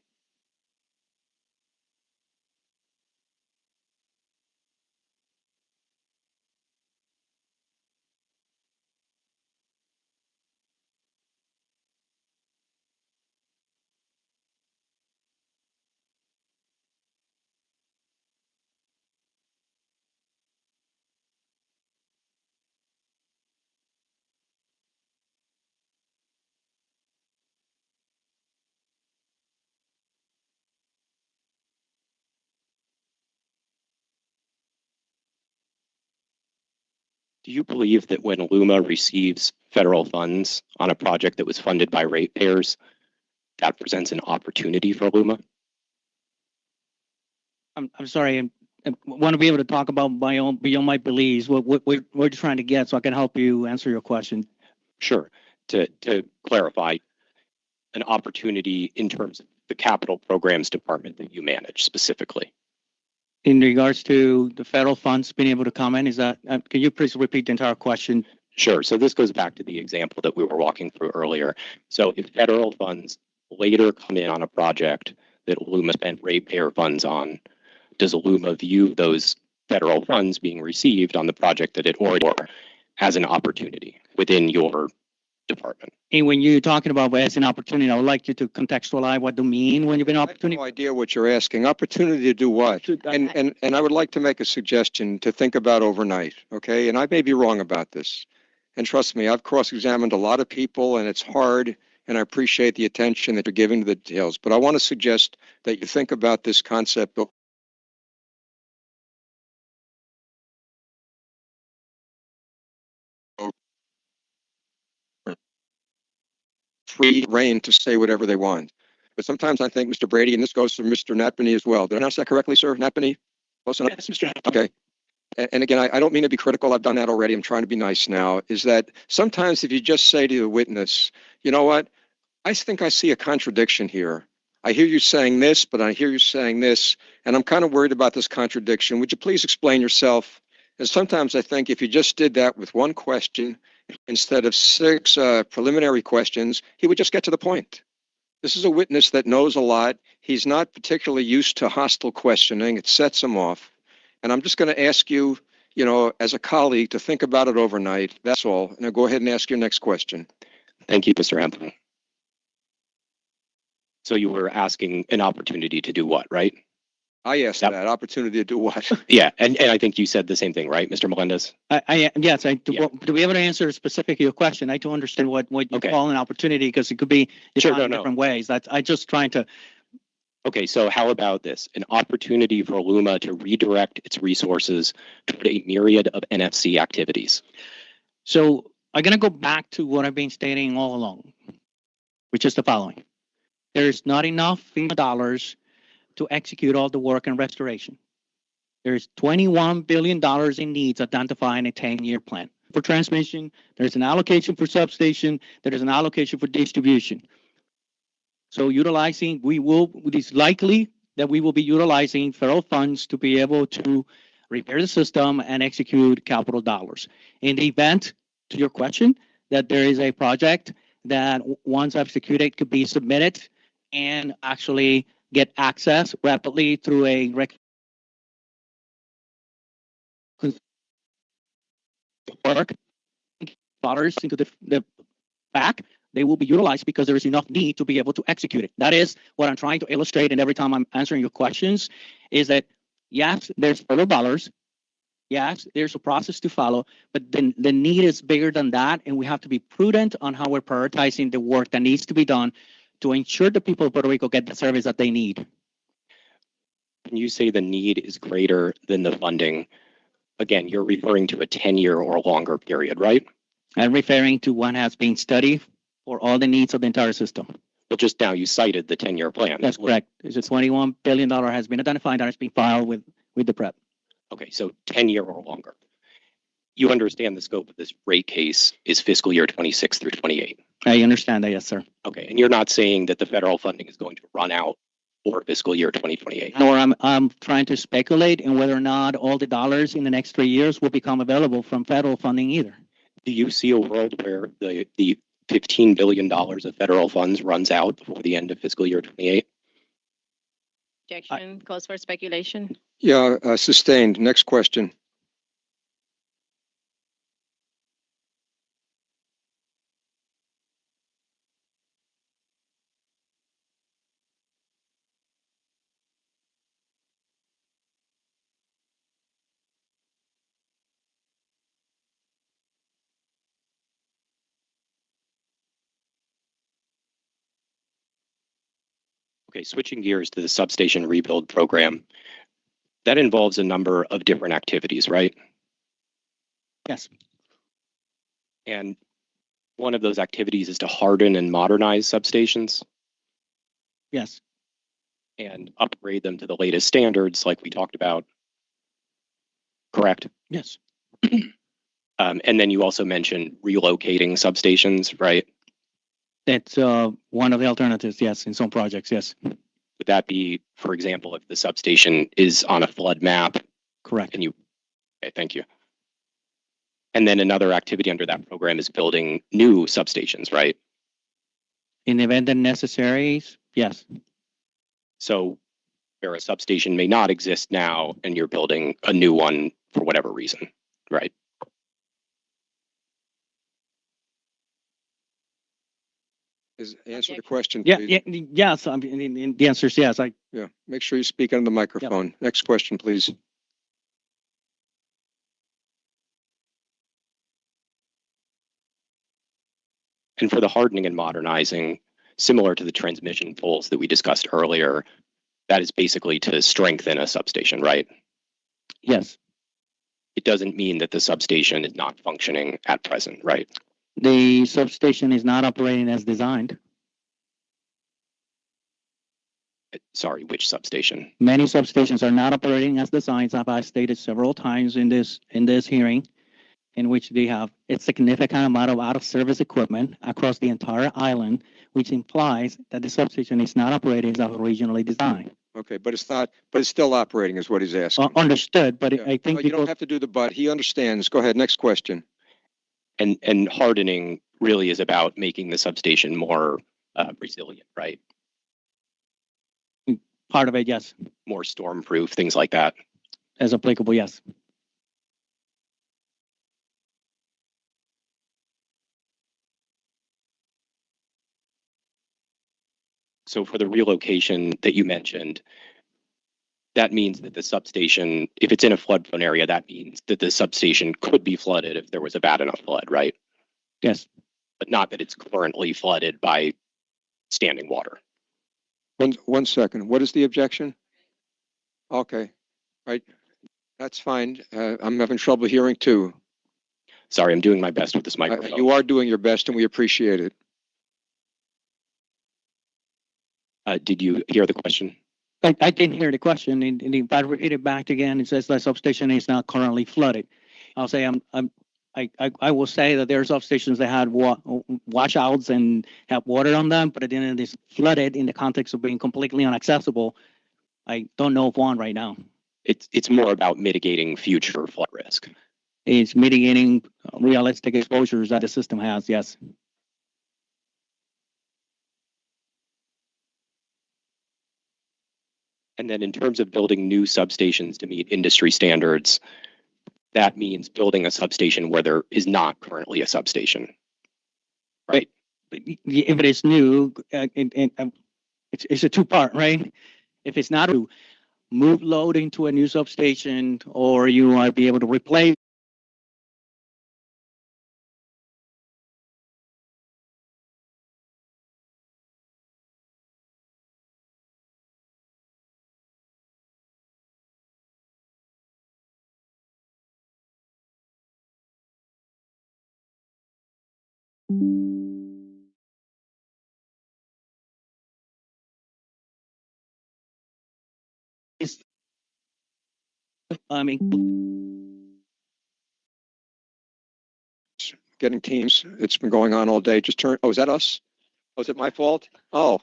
Do you believe that when LUMA receives federal funds on a project that was funded by ratepayers, that presents an opportunity for LUMA? I'm sorry. I want to be able to talk about my own beyond my beliefs. What we're trying to get, so I can help you answer your question. Sure. To clarify, an opportunity in terms of the capital programs department that you manage specifically. In regards to the federal funds being able to come in, is that, can you please repeat the entire question? Sure. So this goes back to the example that we were walking through earlier. So if federal funds later come in on a project that LUMA spent ratepayer funds on, does LUMA view those federal funds being received on the project that it already as an opportunity within your department? And when you're talking about as an opportunity, I would like you to contextualize what you mean when you've been I have opportunity. no idea what you're asking. Opportunity to do what? And I would like to make a suggestion to think about overnight, okay? And I may be wrong about this. And trust me, I've cross-examined a lot of people and it's hard, and I appreciate the attention that you're giving to the details. But I want to suggest that you think about this concept of free reign to say whatever they want. But sometimes I think, Mr. Brady, and this goes for Mr. Natpany as well. Did I pronounce that correctly, sir? Natpany? Close enough? Yes, Mr. Okay. And again, I don't mean to be critical. I've done that already. I'm trying to be nice now. Is that sometimes if you just say to the witness, you know what? I think I see a contradiction here. I hear you saying this, but I hear you saying this, and I'm kind of worried about this contradiction. Would you please explain yourself? And sometimes I think if you just did that with one question instead of 6 preliminary questions, he would just get to the point. This is a witness that knows a lot. He's not particularly used to hostile questioning. It sets him off. And I'm just going to ask you, as a colleague, to think about it overnight. That's all. Now go ahead and ask your next question. Thank you, Mr. Hampton. So you were asking an opportunity to do what, right? I asked Yep. that opportunity to do what? Yeah, and I think you said the same thing, right, Mr. Melendez? Yes, Yeah. to be able to answer specifically your question, I do understand what you Okay. call an opportunity, because it could be Sure, defined in no. different ways. I just trying to, Okay, so how about this? An opportunity for LUMA to redirect its resources toward a myriad of NFC activities. so I'm going to go back to what I've been stating all along, which is the following. There's not enough FEMA dollars to execute all the work and restoration. There's $21 billion in needs identified in a 10-year plan. For transmission, there's an allocation for substation, there's an allocation for distribution. So it is likely that we will be utilizing federal funds to be able to repair the system and execute capital dollars. In the event, to your question, that there is a project that once executed could be submitted and actually get access rapidly through a work dollars into the back, they will be utilized because there is enough need to be able to execute it. That is what I'm trying to illustrate, and every time I'm answering your questions, is that yes, there's federal dollars, yes, there's a process to follow, but then the need is bigger than that, and we have to be prudent on how we're prioritizing the work that needs to be done to ensure the people of Puerto Rico get the service that they need. When you say the need is greater than the funding, again, you're referring to a 10-year or longer period, right? I'm referring to what has been studied for all the needs of the entire system. Well, just now you cited the 10-year plan. That's correct. There's a $21 billion has been identified that has been filed with the PREP. Okay, so 10-year or longer. You understand the scope of this rate case is fiscal year 26 through 28. I understand that, yes, sir. Okay, and you're not saying that the federal funding is going to run out for fiscal year 2028. Nor I'm trying to speculate in whether or not all the dollars in the next 3 years will become available from federal funding either. Do you see a world where the $15 billion of federal funds runs out before the end of fiscal year 28? Objection, calls for speculation. Yeah, sustained. Next question. Okay, switching gears to the substation rebuild program. That involves a number of different activities, right? Yes. And one of those activities is to harden and modernize substations Yes. and upgrade them to the latest standards like we talked about. Correct? Yes. And then you also mentioned relocating substations, right? That's one of the alternatives, yes, in some projects, yes. Would that be, for example, if the substation is on a flood map? Correct. Okay, thank you. And then another activity under that program is building new substations, right? In the event that necessary, yes. So where a substation may not exist now and you're building a new one for whatever reason, right? Answer the question, Yeah, please. yes. I mean, the answer is yes. Yeah, make sure you speak on the microphone. Next question, please. And for the hardening and modernizing, similar to the transmission poles that we discussed earlier, that is basically to strengthen a substation, right? Yes. It doesn't mean that the substation is not functioning at present, right? The substation is not operating as designed. Sorry, which substation? Many substations are not operating as designed, as I stated several times in this hearing, in which they have a significant amount of out-of-service equipment across the entire island, which implies that the substation is not operating as originally designed. Okay, but it's not, but it's still operating is what he's asking. Understood, but Yeah. I think No, you don't because have to do the but. He understands. Go ahead. Next question. And hardening really is about making the substation more resilient, right? part of it, yes, More storm-proof, things like that. as applicable, yes. So for the relocation that you mentioned, that means that the substation, if it's in a flood-prone area, that means that the substation could be flooded if there was a bad enough flood, right? Yes. But not that it's currently flooded by standing water. One second. What is the objection? Okay. Right. That's fine. I'm having trouble hearing too. Sorry, I'm doing my best with this microphone. You are doing your best and we appreciate it. Did you hear the question? I didn't hear the question, and if I repeat it back again, it says the substation is not currently flooded. I'll say I will say that there are substations that had washouts and have water on them, but at the end it's flooded in the context of being completely inaccessible. I don't know of one right now. It's more about mitigating future flood risk. It's mitigating realistic exposures that the system has, yes. And then in terms of building new substations to meet industry standards, that means building a substation where there is not currently a substation, right? If it is new, it's a two-part, right? If it's not to move load into a new substation, or you might be able to replace Getting teams. It's been going on all day. Just turn. Oh, is that us? Oh, is it my fault? Oh.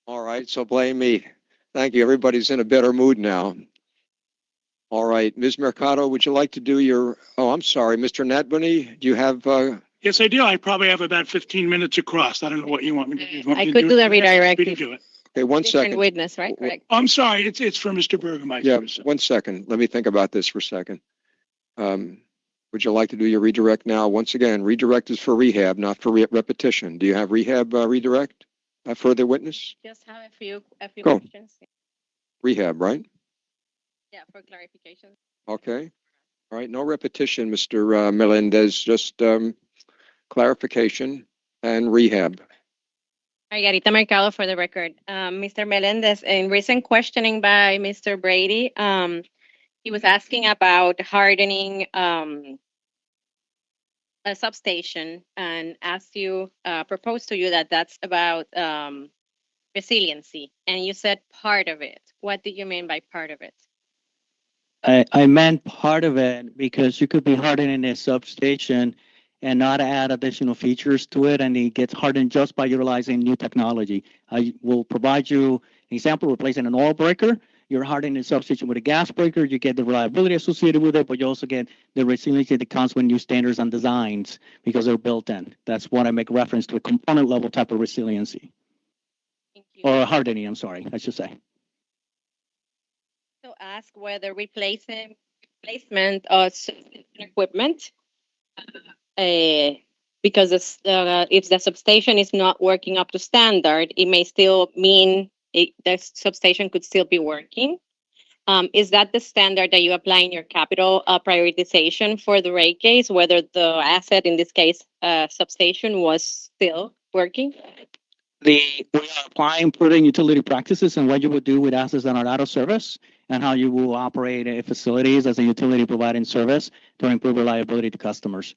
All right. So blame me. Thank you. Everybody's in a better mood now. All right. Ms. Mercado, would you like to do your, oh, I'm sorry. Mr. Natbuni, do you have, Yes, I do. I probably have about 15 minutes across. I don't know what you want me to do. You want me I to could do the it? Happy to redirecting. do it. okay, one Different second. witness, right? Correct. I'm sorry. It's for Mr. Burgermeister. Yeah, So- 1 second. Let me think about this for a second. Would you like to do your redirect now? Once again, redirect is for rehab, not for repetition. Do you have rehab redirect? Further witness? Just have a few Go. questions. Rehab, right? Yeah, for clarification. Okay. All right. No repetition, Mr. Melendez, just clarification and rehab. Margarita Mercado for the record. Mr. Melendez, in recent questioning by Mr. Brady, he was asking about hardening a substation and asked you, proposed to you that that's about resiliency. And you said part of it. What do you mean by part of it? I meant part of it because you could be hardening a substation and not add additional features to it, and it gets hardened just by utilizing new technology. I will provide you an example, replacing an oil breaker. You're hardening a substation with a gas breaker, you get the reliability associated with it, but you also get the resiliency that comes with new standards and designs because they're built in. That's what I make reference to, a component level type of resiliency. Thank you. Or hardening, I'm sorry, I should say. So ask whether replacement of substation equipment, because if the substation is not working up to standard, it may still mean the substation could still be working. Is that the standard that you apply in your capital prioritization for the rate case, whether the asset, in this case, substation, was still working? We are applying prudent utility practices and what you would do with assets that are out of service and how you will operate facilities as a utility providing service to improve reliability to customers,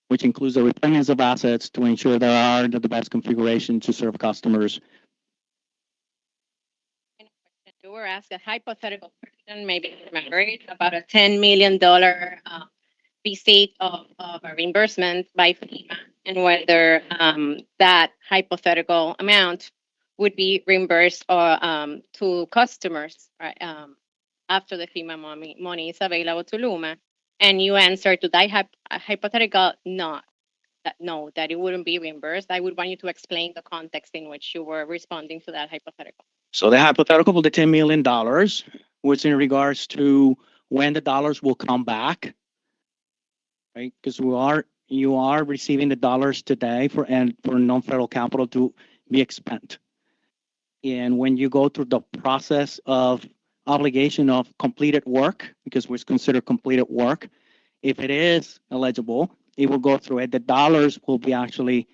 which includes the replenishment of assets to ensure there are the best configuration to serve customers. You were asked a hypothetical question, maybe you remember it, about a $10 million receipt of a reimbursement by FEMA, and whether that hypothetical amount would be reimbursed or to customers, right? After the FEMA money is available to Luma, and you answer to that hypothetical, no, that it wouldn't be reimbursed. I would want you to explain the context in which you were responding to that hypothetical. So the hypothetical for the $10 million was in regards to when the dollars will come back, right? Because you are receiving the dollars today for non-federal capital to be expended. And when you go through the process of obligation of completed work, because it's considered completed work, if it is eligible, it will go through it. The dollars will be actually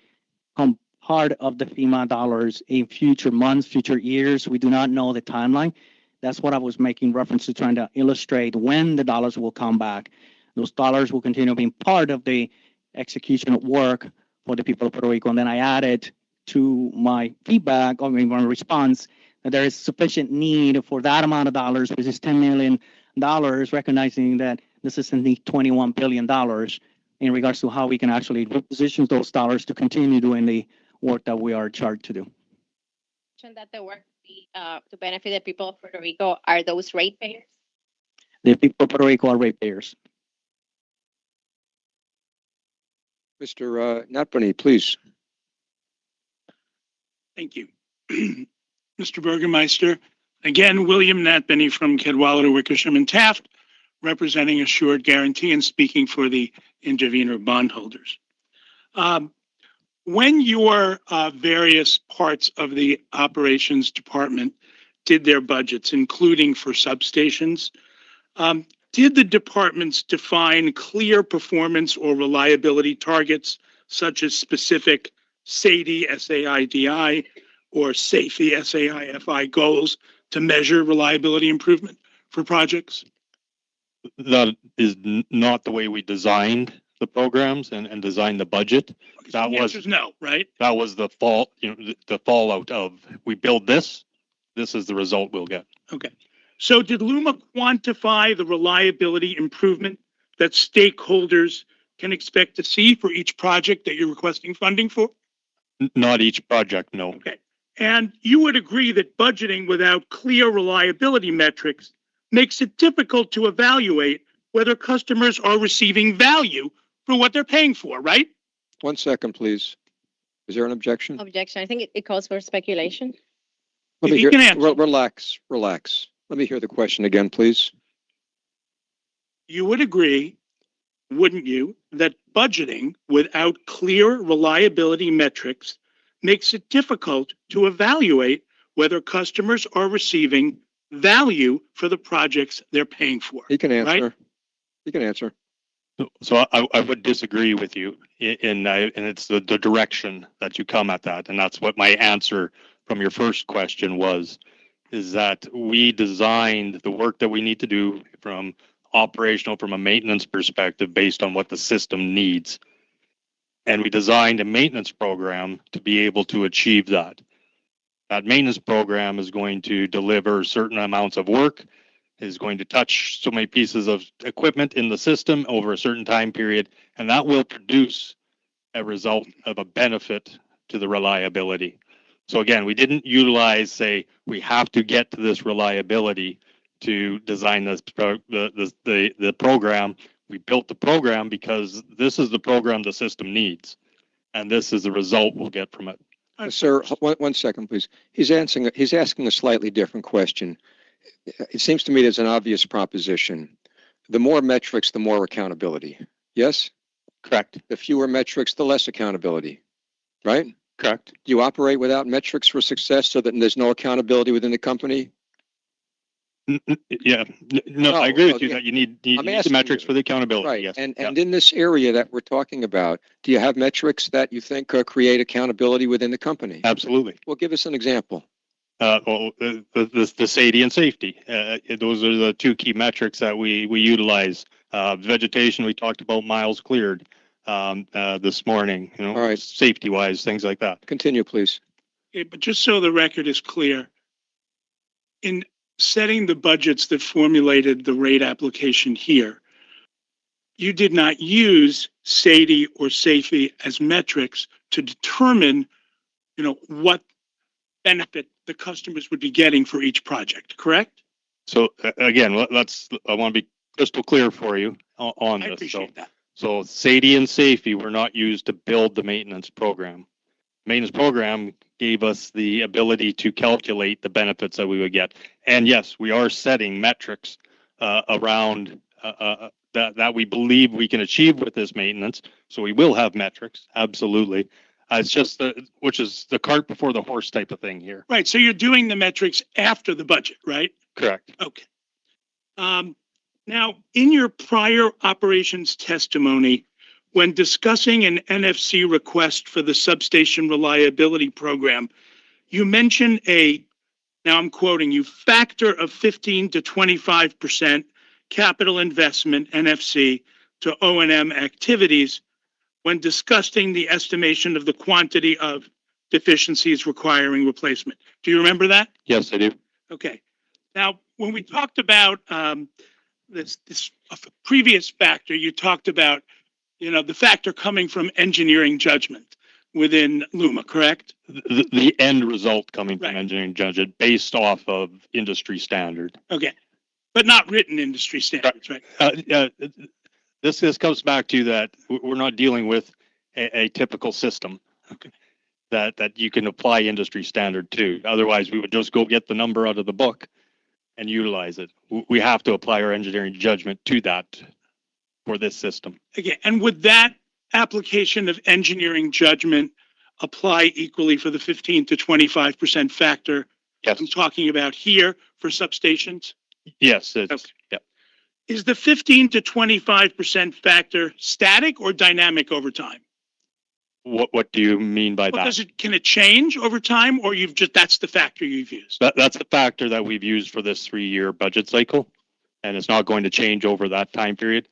part of the FEMA dollars in future months, future years. We do not know the timeline. That's what I was making reference to, trying to illustrate when the dollars will come back. Those dollars will continue being part of the execution of work for the people of Puerto Rico. And then I added to my feedback, my response, that there is sufficient need for that amount of dollars, which is $10 million, recognizing that this is indeed $21 billion in regards to how we can actually reposition those dollars to continue doing the work that we are charged to do. That the work to benefit the people of Puerto Rico, are those ratepayers? The people of Puerto Rico are ratepayers. Mr. Natpany, please. Thank you. Mr. Burgermeister, again, William Natpany from Cadwallader, Wickersham, and Taft, representing Assured Guarantee and speaking for the intervenor bondholders. When your various parts of the operations department did their budgets, including for substations, did the departments define clear performance or reliability targets, such as specific SAIDI, SAIDI, or SAFI, SAIFI goals to measure reliability improvement for projects? That is not the way we designed the programs and designed the budget. That The was answer is no, right? that was the the fallout of, we build this is the result we'll get. Okay. So did Luma quantify the reliability improvement that stakeholders can expect to see for each project that you're requesting funding for? Not each project, no. Okay. And you would agree that budgeting without clear reliability metrics makes it difficult to evaluate whether customers are receiving value for what they're paying for, right? 1 second, please. Is there an objection? Objection. I think it calls for speculation. Let me You hear, can answer. relax. Let me hear the question again, please. You would agree, wouldn't you, that budgeting without clear reliability metrics makes it difficult to evaluate whether customers are receiving value for the projects they're paying for? He can answer. Right? He can answer. So I would disagree with you and it's the direction that you come at that. And that's what my answer from your first question was, is that we designed the work that we need to do from a maintenance perspective based on what the system needs. And we designed a maintenance program to be able to achieve that. That maintenance program is going to deliver certain amounts of work, is going to touch so many pieces of equipment in the system over a certain time period, and that will produce a result of a benefit to the reliability. So again, we didn't utilize, say, we have to get to this reliability to design this the program. We built the program because this is the program the system needs, and this is the result we'll get from it. Sir, 1 second, please. He's asking a slightly different question. It seems to me there's an obvious proposition. The more metrics, the more accountability. Yes? Correct. The fewer metrics, the less accountability. Right? Correct. Do you operate without metrics for success so that there's no accountability within the company? Yeah. No, I agree with you that you need the metrics for the accountability. Right. Yes. And in this area that we're talking about, do you have metrics that you think create accountability within the company? Absolutely. Well, give us an example. The SAIDI and safety. Those are the two key metrics that we utilize. Vegetation, we talked about miles cleared this morning. All right. Safety wise, things like that. Continue, please. Okay, but just so the record is clear, in setting the budgets that formulated the rate application here, you did not use SAIDI or SAFI as metrics to determine, what benefit the customers would be getting for each project, correct? So again, I want to be crystal clear for you on I this. appreciate that. So SAIDI and SAFE were not used to build the maintenance program. Maintenance program gave us the ability to calculate the benefits that we would get. And yes, we are setting metrics around that we believe we can achieve with this maintenance. So we will have metrics, absolutely. It's just which is the cart before the horse type of thing here. Right. So you're doing the metrics after the budget, right? Correct. Okay. Now, in your prior operations testimony, when discussing an NFC request for the substation reliability program, you mentioned now I'm quoting you, factor of 15 to 25% capital investment, NFC, to O&M activities when discussing the estimation of the quantity of deficiencies requiring replacement. Do you remember that? Yes, I do. Okay. Now, when we talked about this previous factor, you talked about, the factor coming from engineering judgment within LUMA, correct? The end result coming from Right. engineering judgment based off of industry standard. Okay. But not written industry standards, right? This comes back to that we're not dealing with a typical system. Okay. That you can apply industry standard to. Otherwise, we would just go get the number out of the book and utilize it. We have to apply our engineering judgment to that for this system. Okay. And would that application of engineering judgment apply equally for the 15 to 25% factor Yes. I'm talking about here for substations? Yes. It's, Okay. yeah. Is the 15 to 25% factor static or dynamic over time? What do you mean by Well, that? can it change over time, or that's the factor you've used? That's the factor that we've used for this 3-year budget cycle, and it's not going to change over that time period.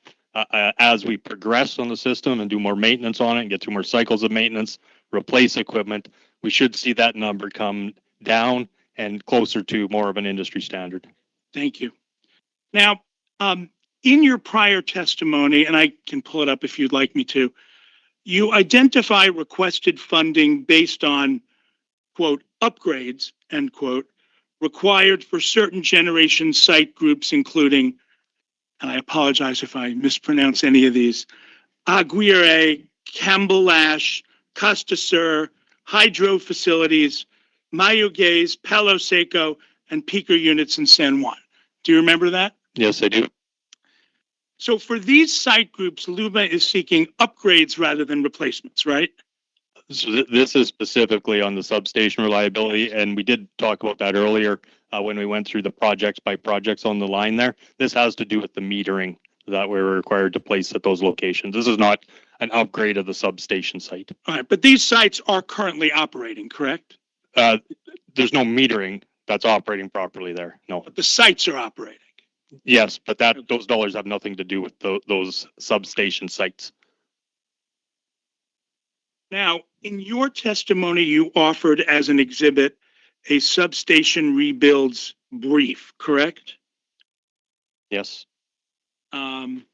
As we progress on the system and do more maintenance on it and get through more cycles of maintenance, replace equipment, we should see that number come down and closer to more of an industry standard. Thank you. Now, in your prior testimony, and I can pull it up if you'd like me to, you identify requested funding based on, quote, upgrades, end quote, required for certain generation site groups, including, and I apologize if I mispronounce any of these, Aguirre, Campbell-Lash, Costasur, hydro facilities, Mayoguez, Palo Seco, and peaker units in San Juan. Do you remember that? Yes, I do. So for these site groups, LUMA is seeking upgrades rather than replacements, right? So this is specifically on the substation reliability, and we did talk about that earlier when we went through the projects by projects on the line there. This has to do with the metering that we're required to place at those locations. This is not an upgrade of the substation site. All right, but these sites are currently operating, correct? There's no metering that's operating properly there. No. But the sites are operating. Yes, but those dollars have nothing to do with those substation sites. Now, in your testimony, you offered as an exhibit a substation rebuilds brief, correct? Yes. And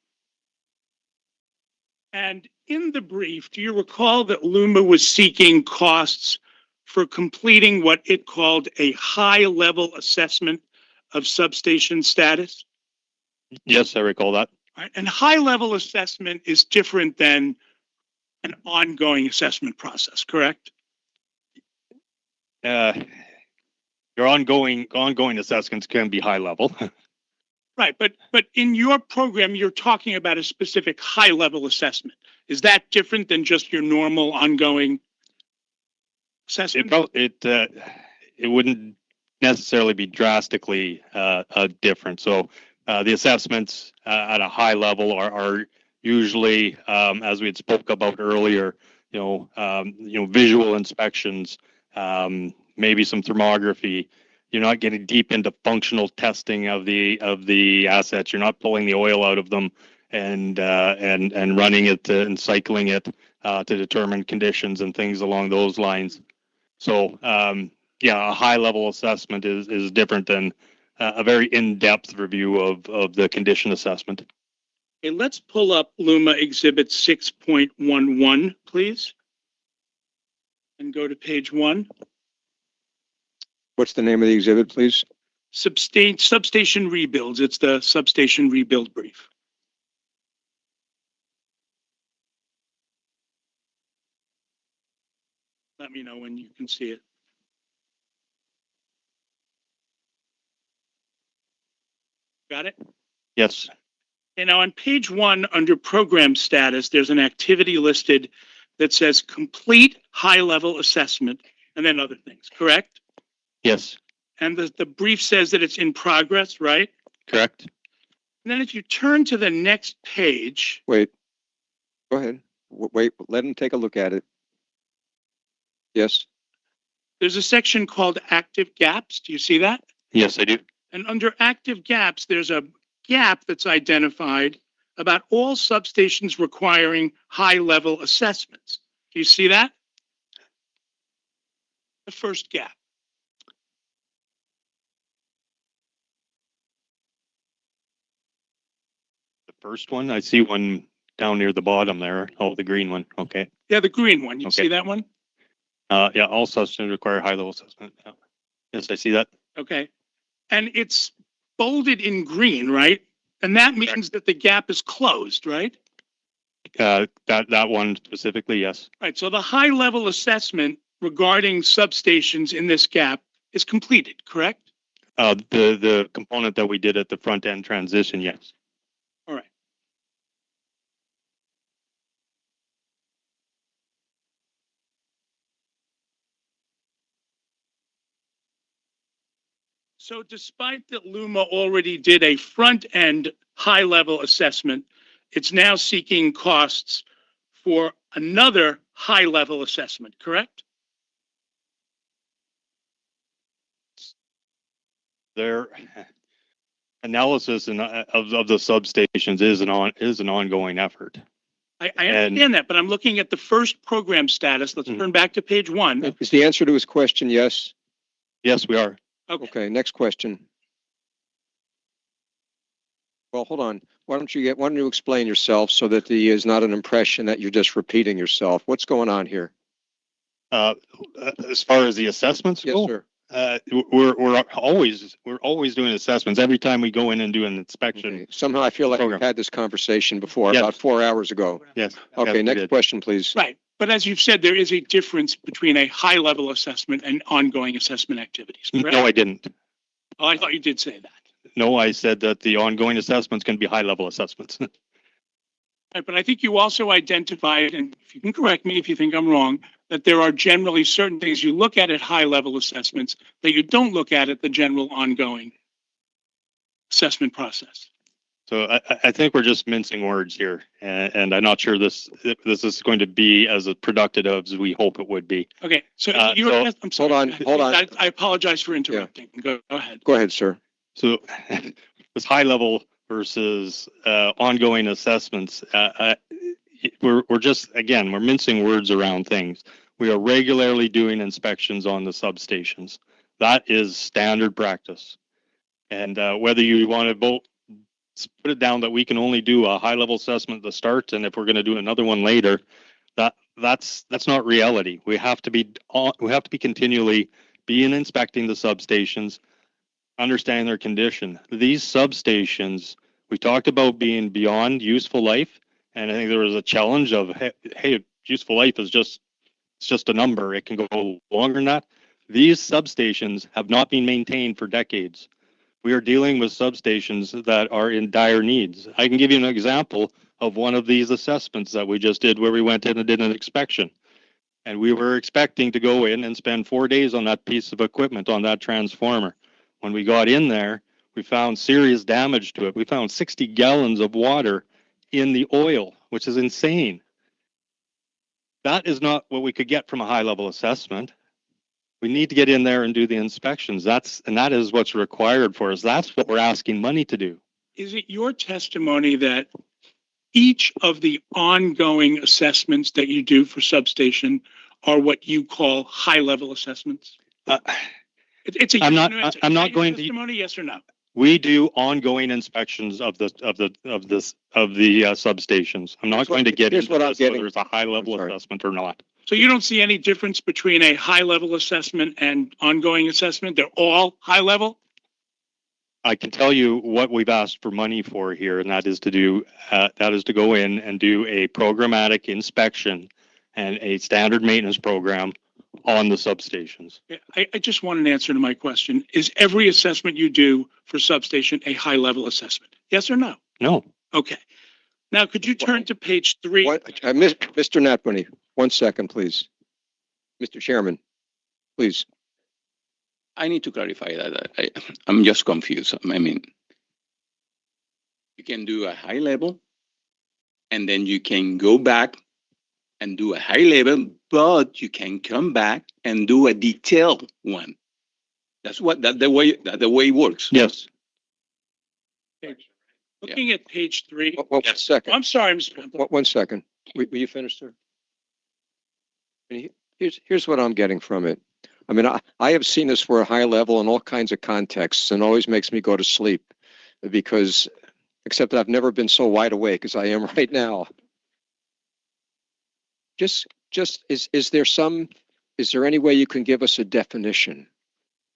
in the brief, do you recall that LUMA was seeking costs for completing what it called a high-level assessment of substation status? Yes, I recall that. Right. And high-level assessment is different than an ongoing assessment process, correct? Your ongoing assessments can be high level. Right, but in your program, you're talking about a specific high-level assessment. Is that different than just your normal ongoing assessment? It wouldn't necessarily be drastically different. So the assessments at a high level are usually, as we had spoke about earlier, visual inspections, maybe some thermography. You're not getting deep into functional testing of the assets. You're not pulling the oil out of them and running it and cycling it to determine conditions and things along those lines. So a high level assessment is different than a very in-depth review of the condition assessment. Okay, let's pull up LUMA Exhibit 6.11, please, and go to page 1. What's the name of the exhibit, please? Substation rebuilds. It's the substation rebuild brief. Let me know when you can see it. Got it? Yes. And now on page 1, under program status, there's an activity listed that says complete high-level assessment and then other things, correct? Yes. And the brief says that it's in progress, right? Correct. And then if you turn to the next page, Wait. Go ahead. Wait, let him take a look at it. Yes. there's a section called active gaps. Do you see that? Yes, I do. And under active gaps, there's a gap that's identified about all substations requiring high-level assessments. Do you see that? The first gap. The first one, I see one down near the bottom there. Oh, the green one. Okay. Yeah, the green one. You Okay. see that one? Yeah, all substations require high level assessment. Yeah. Yes, I see that. Okay. And it's bolded in green, right? And that means that the gap is closed, right? That one specifically, yes. Right. So the high-level assessment regarding substations in this gap is completed, correct? The component that we did at the front end transition, yes. All right. So despite that Luma already did a front-end high-level assessment, it's now seeking costs for another high-level assessment, correct? Their analysis of the substations is an ongoing effort. I understand that, but I'm looking at the first program status. Let's turn back to page 1. Is the answer to his question yes? Yes, we are. Okay, next question. Well, hold on. Why don't you explain yourself so that there is not an impression that you're just repeating yourself? What's going on here? As far as the assessments Yes, go, sir. we're always doing assessments every time we go in and do an inspection. Okay. Somehow I feel like Program. we've had this conversation before, Yes. about 4 hours ago. Yes. Okay, yes, we next did. question, please. Right. But as you've said, there is a difference between a high-level assessment and ongoing assessment activities, correct? No, I didn't. Oh, I thought you did say that. No, I said that the ongoing assessments can be high level assessments. Right, but I think you also identified, and if you can correct me if you think I'm wrong, that there are generally certain things you look at high-level assessments that you don't look at the general ongoing assessment process. So I think we're just mincing words here, and I'm not sure this is going to be as productive as we hope it would be. Okay, so I'm sorry. Hold on. I apologize for interrupting. Go ahead. Go ahead, sir. So this high level versus ongoing assessments, we're mincing words around things. We are regularly doing inspections on the substations. That is standard practice. And whether you want to put it down that we can only do a high level assessment at the start, and if we're going to do another one later, that's not reality. We have to be continually inspecting the substations, understanding their condition. These substations, we talked about being beyond useful life, and I think there was a challenge of, hey, useful life is just a number. It can go longer than that. These substations have not been maintained for decades. We are dealing with substations that are in dire needs. I can give you an example of one of these assessments that we just did, where we went in and did an inspection. And we were expecting to go in and spend 4 days on that piece of equipment, on that transformer. When we got in there, we found serious damage to it. We found 60 gallons of water in the oil, which is insane. That is not what we could get from a high-level assessment. We need to get in there and do the inspections. That is what's required for us. That's what we're asking money to do. Is it your testimony that each of the ongoing assessments that you do for substation are what you call high-level assessments? It's a yes or no answer. I'm not going to. Testimony, yes or no? We do ongoing inspections of the substations. I'm not going to get into whether it's a high-level assessment or not. So you don't see any difference between a high-level assessment and ongoing assessment? They're all high-level? I can tell you what we've asked for money for here, and that is to go in and do a programmatic inspection and a standard maintenance program on the substations. I just want an answer to my question. Is every assessment you do for substation a high-level assessment? Yes or no? No. Okay. Now, could you turn to page 3? Mr. Natwini, 1 second, please. Mr. Chairman, please. I need to clarify that. I'm just confused. I mean, you can do a high level and then you can go back and do a high level, but you can come back and do a detailed one. That's the way it works. Yes. Looking at page 3. 1 second. I'm sorry, Mr. 1 second. Will you finish, sir? Here's what I'm getting from it. I mean, I have seen this for a high level in all kinds of contexts, and always makes me go to sleep because, except that I've never been so wide awake as I am right now. Is there any way you can give us a definition?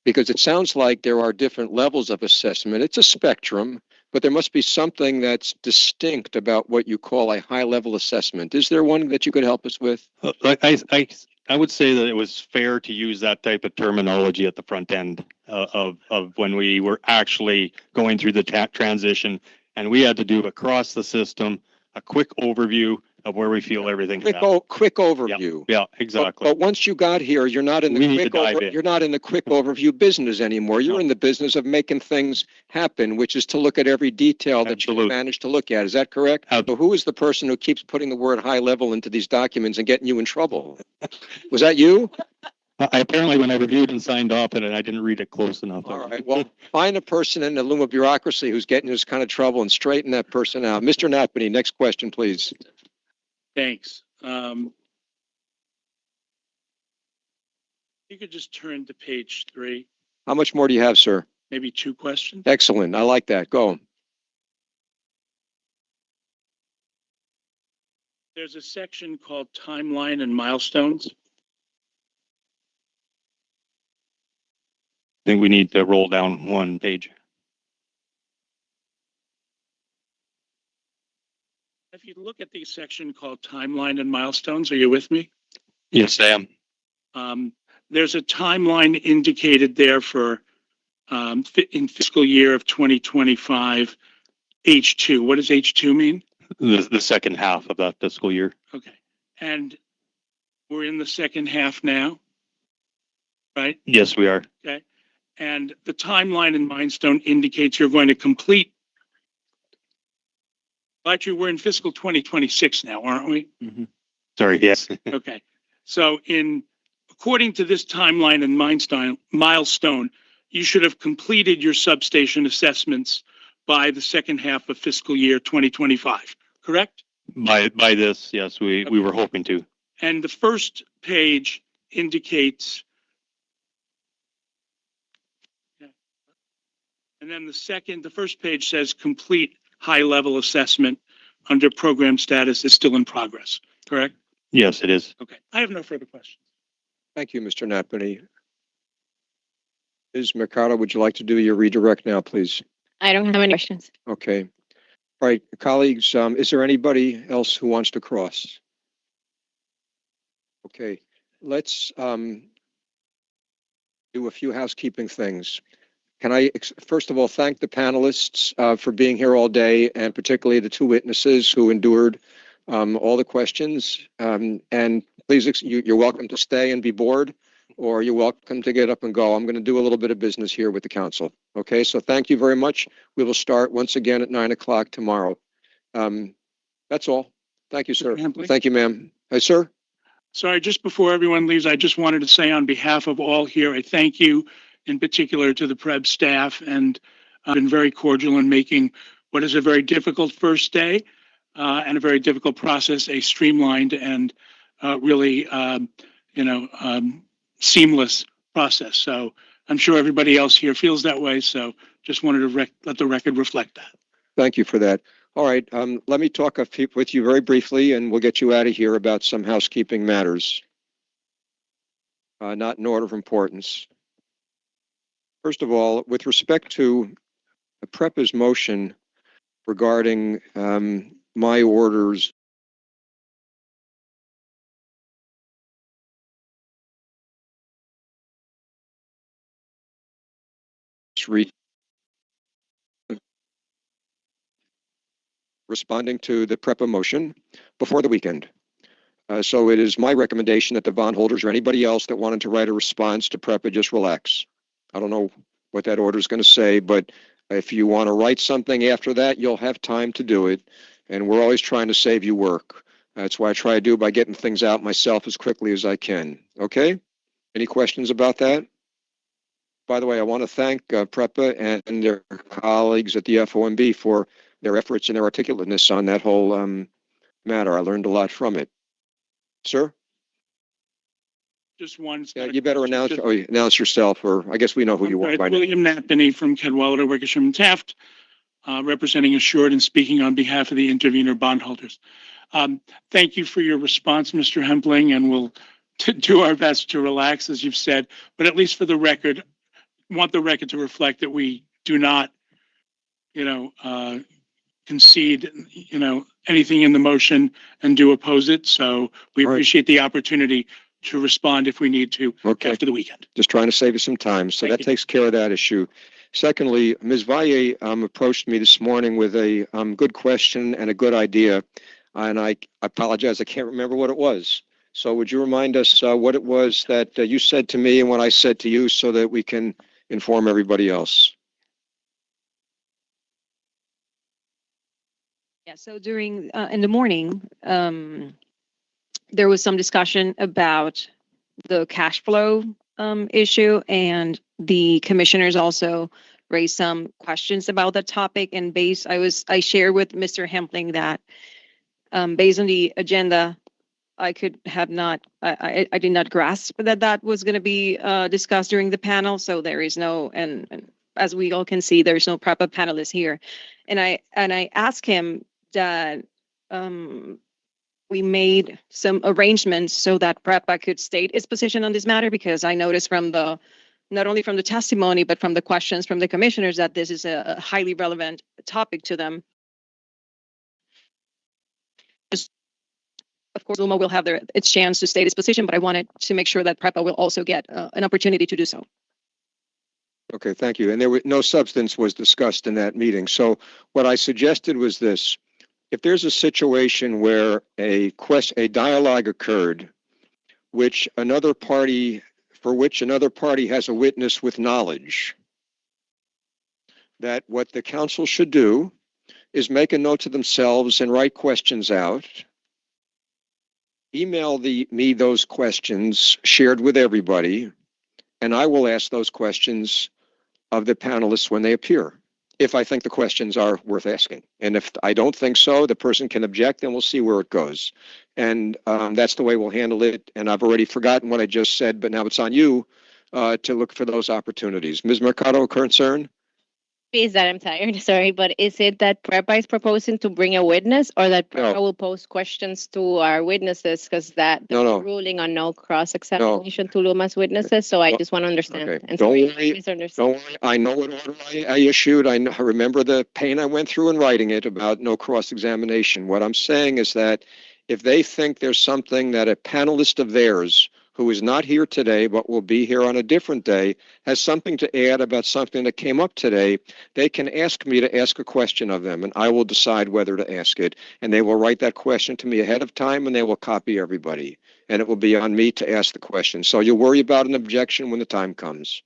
Because it sounds like there are different levels of assessment. It's a spectrum, but there must be something that's distinct about what you call a high-level assessment. Is there one that you could help us with? I would say that it was fair to use that type of terminology at the front end of when we were actually going through the transition, and we had to do across the system a quick overview of where we feel everything. Quick overview. Yeah, exactly. But once you got here, you're not in the you're not in the quick overview business anymore. You're in the business of making things happen, which is to look at every detail that you managed to look at. Is that correct? So who is the person who keeps putting the word high level into these documents and getting you in trouble? Was that you? Apparently, when I reviewed and signed off on it, I didn't read it close enough. All right. Well, find a person in the Luma bureaucracy who's getting this kind of trouble and straighten that person out. Mr. Natpany, next question, please. Thanks. You could just turn to page 3. How much more do you have, sir? Maybe 2 questions. Excellent. I like that. Go. There's a section called Timeline and Milestones. I think we need to roll down 1 page. If you look at the section called Timeline and Milestones, are you with me? Yes, I am. There's a timeline indicated there for in fiscal year of 2025 H2. What does H2 mean? The second half of that fiscal year. Okay. And we're in the second half now, right? Yes, we are. Okay. And the timeline in Milestone indicates you're going to complete. Actually, we're in fiscal 2026 now, aren't we? Mm-hmm. Sorry, yes. Okay. So according to this timeline and milestone, you should have completed your substation assessments by the second half of fiscal year 2025, correct? By this, yes, we were hoping to. And the first page indicates, and then the first page says complete high-level assessment under program status is still in progress, correct? Yes, it is. Okay. I have no further questions. Thank you, Mr. Natpany. Ms. Mercado, would you like to do your redirect now, please? I don't have any questions. Okay. All right, colleagues, is there anybody else who wants to cross? Okay, let's do a few housekeeping things. Can I, first of all, thank the panelists for being here all day, and particularly the 2 witnesses who endured all the questions. And please, you're welcome to stay and be bored, or you're welcome to get up and go. I'm going to do a little bit of business here with the council. Okay, so thank you very much. We will start once again at 9 o'clock tomorrow. That's all. Thank you, sir. Thank you, ma'am. Hey, sir. Sorry, just before everyone leaves, I just wanted to say on behalf of all here, I thank you in particular to the PREB staff, and I've been very cordial in making what is a very difficult first day and a very difficult process a streamlined and really, seamless process. So I'm sure everybody else here feels that way. So just wanted to let the record reflect that. Thank you for that. All right, let me talk with you very briefly, and we'll get you out of here about some housekeeping matters. not in order of importance. First of all, with respect to PREPA's motion regarding my orders responding to the PREPA motion before the weekend. So it is my recommendation that the bondholders or anybody else that wanted to write a response to PREPA just relax. I don't know what that order is going to say, but if you want to write something after that, you'll have time to do it. And we're always trying to save you work. That's why I try to do by getting things out myself as quickly as I can. Okay? Any questions about that? By the way, I want to thank PREPA and their colleagues at the FOMB for their efforts and their articulateness on that whole matter. I learned a lot from it. Sir? Just one. Yeah, you better announce yourself, or I guess we know who you are by now. William Natney from Cadwallader, Wickersham and Taft, representing Assured and speaking on behalf of the intervener bondholders. Thank you for your response, Mr. Hempling, and we'll do our best to relax, as you've said, but at least for the record, want the record to reflect that we do not, concede, anything in the motion and do oppose it. So we appreciate the opportunity to respond if we need to after the weekend. Just trying to save you some time. So that takes care of that issue. Secondly, Ms. Valle approached me this morning with a good question and a good idea. And I apologize, I can't remember what it was. So would you remind us what it was that you said to me and what I said to you so that we can inform everybody else? Yeah, so during, in the morning, there was some discussion about the cash flow issue, and the commissioners also raised some questions about that topic. And I shared with Mr. Hempling that based on the agenda, I did not grasp that was going to be discussed during the panel. So there is no, and as we all can see, there's no PREPA panelist here. And I asked him that we made some arrangements so that PREPA could state its position on this matter, because I noticed not only from the testimony, but from the questions from the commissioners that this is a highly relevant topic to them. Of course, LUMA will have its chance to state its position, but I wanted to make sure that PREPA will also get an opportunity to do so. Okay, thank you. And there was no substance was discussed in that meeting. So what I suggested was this: if there's a situation where a dialogue occurred, for which another party has a witness with knowledge, that what the council should do is make a note to themselves and write questions out. Email me those questions shared with everybody, and I will ask those questions of the panelists when they appear, if I think the questions are worth asking. And if I don't think so, the person can object and we'll see where it goes. And that's the way we'll handle it. And I've already forgotten what I just said, but now it's on you to look for those opportunities. Ms. Mercado, concern? Is that I'm tired, sorry, but is it that PREPA is proposing to bring a witness, or that PREPA will pose questions to our witnesses, because there's a ruling on no cross-examination to LUMA's witnesses, so I just want to understand. Okay. And Don't worry, I know what order I issued. I remember the pain I went through in writing it about no cross-examination. What I'm saying is that if they think there's something that a panelist of theirs who is not here today but will be here on a different day has something to add about something that came up today, they can ask me to ask a question of them, and I will decide whether to ask it. And they will write that question to me ahead of time, and they will copy everybody. And it will be on me to ask the question. So you'll worry about an objection when the time comes.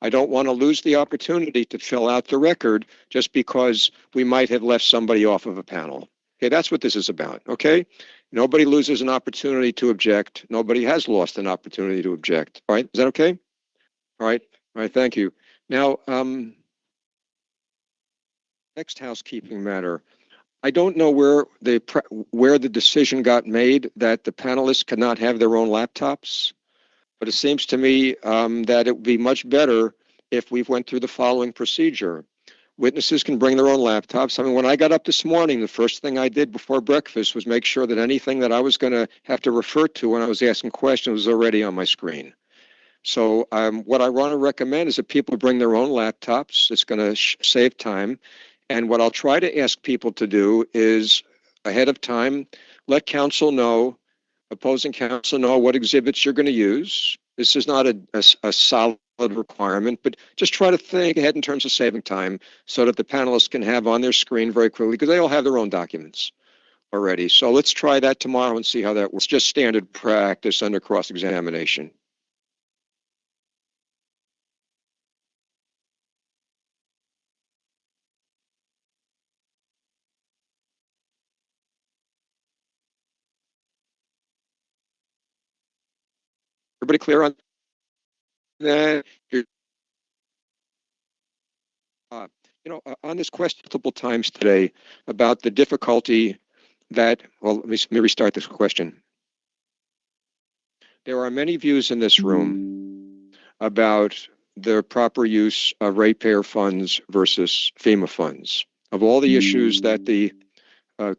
I don't want to lose the opportunity to fill out the record just because we might have left somebody off of a panel. Okay, that's what this is about, okay? Nobody loses an opportunity to object. Nobody has lost an opportunity to object. All right, is that okay? All right, thank you. Now, next housekeeping matter. I don't know where the decision got made that the panelists cannot have their own laptops, but it seems to me that it would be much better if we went through the following procedure. Witnesses can bring their own laptops. I mean, when I got up this morning, the first thing I did before breakfast was make sure that anything that I was going to have to refer to when I was asking questions was already on my screen. So what I want to recommend is that people bring their own laptops. It's going to save time. And what I'll try to ask people to do is ahead of time, let council know, opposing council know what exhibits you're going to use. This is not a solid requirement, but just try to think ahead in terms of saving time so that the panelists can have on their screen very quickly, because they all have their own documents already. So let's try that tomorrow and see how that works. Just standard practice under cross-examination. Everybody clear on that? On this question multiple times today about the difficulty that, well, let me restart this question. There are many views in this room about the proper use of ratepayer funds versus FEMA funds. Of all the issues that the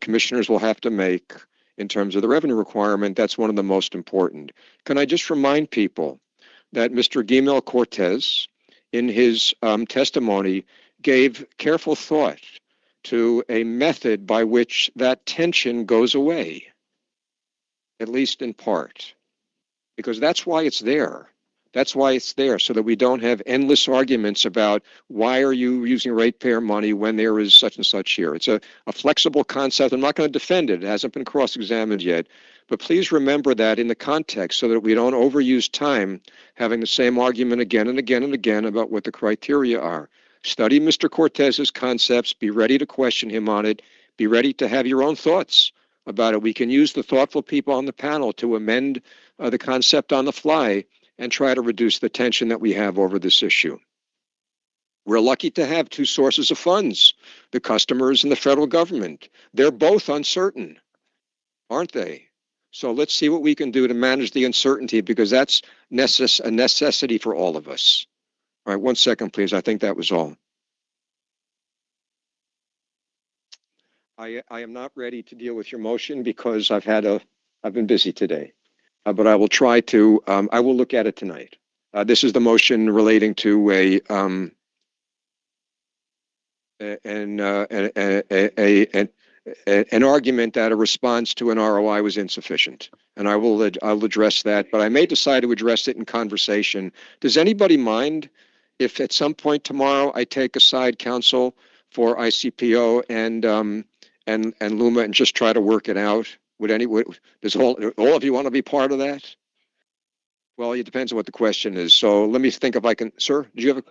commissioners will have to make in terms of the revenue requirement, that's one of the most important. Can I just remind people that Mr. Guimel Cortez, in his testimony, gave careful thought to a method by which that tension goes away, at least in part, because that's why it's there. That's why it's there, so that we don't have endless arguments about why are you using ratepayer money when there is such and such here. It's a flexible concept. I'm not going to defend it. It hasn't been cross-examined yet. But please remember that in the context so that we don't overuse time having the same argument again and again and again about what the criteria are. Study Mr. Cortez's concepts. Be ready to question him on it. Be ready to have your own thoughts about it. We can use the thoughtful people on the panel to amend the concept on the fly and try to reduce the tension that we have over this issue. We're lucky to have two sources of funds, the customers and the federal government. They're both uncertain, aren't they? So let's see what we can do to manage the uncertainty, because that's a necessity for all of us. All right, 1 second, please. I think that was all. I am not ready to deal with your motion because I've been busy today. But I will try to, I will look at it tonight. This is the motion relating to an argument that a response to an ROI was insufficient. And I'll address that, but I may decide to address it in conversation. Does anybody mind if at some point tomorrow I take aside counsel for ICPO and Luma and just try to work it out? Does all of you want to be part of that? Well, it depends on what the question is. So let me think if I can. Sir, do you have a?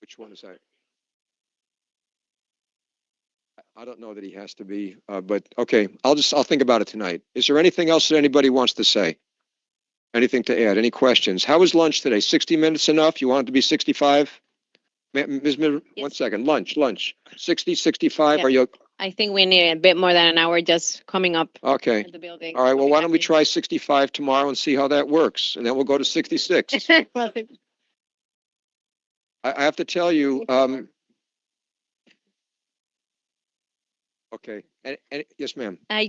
Which one is that? I don't know that he has to be, but okay. I'll think about it tonight. Is there anything else that anybody wants to say? Anything to add? Any questions? How was lunch today? 60 minutes enough? You want it to be 65? Ms. Miller, Yes. 1 second. Lunch. 60, 65? Yeah. Are you? I think we need a bit more than an hour just coming up Okay. at the building. All right. Well, why don't we Exactly. try 65 tomorrow and see how that works? And then we'll go to 66. Well, I have to tell you, okay. And yes, ma'am. I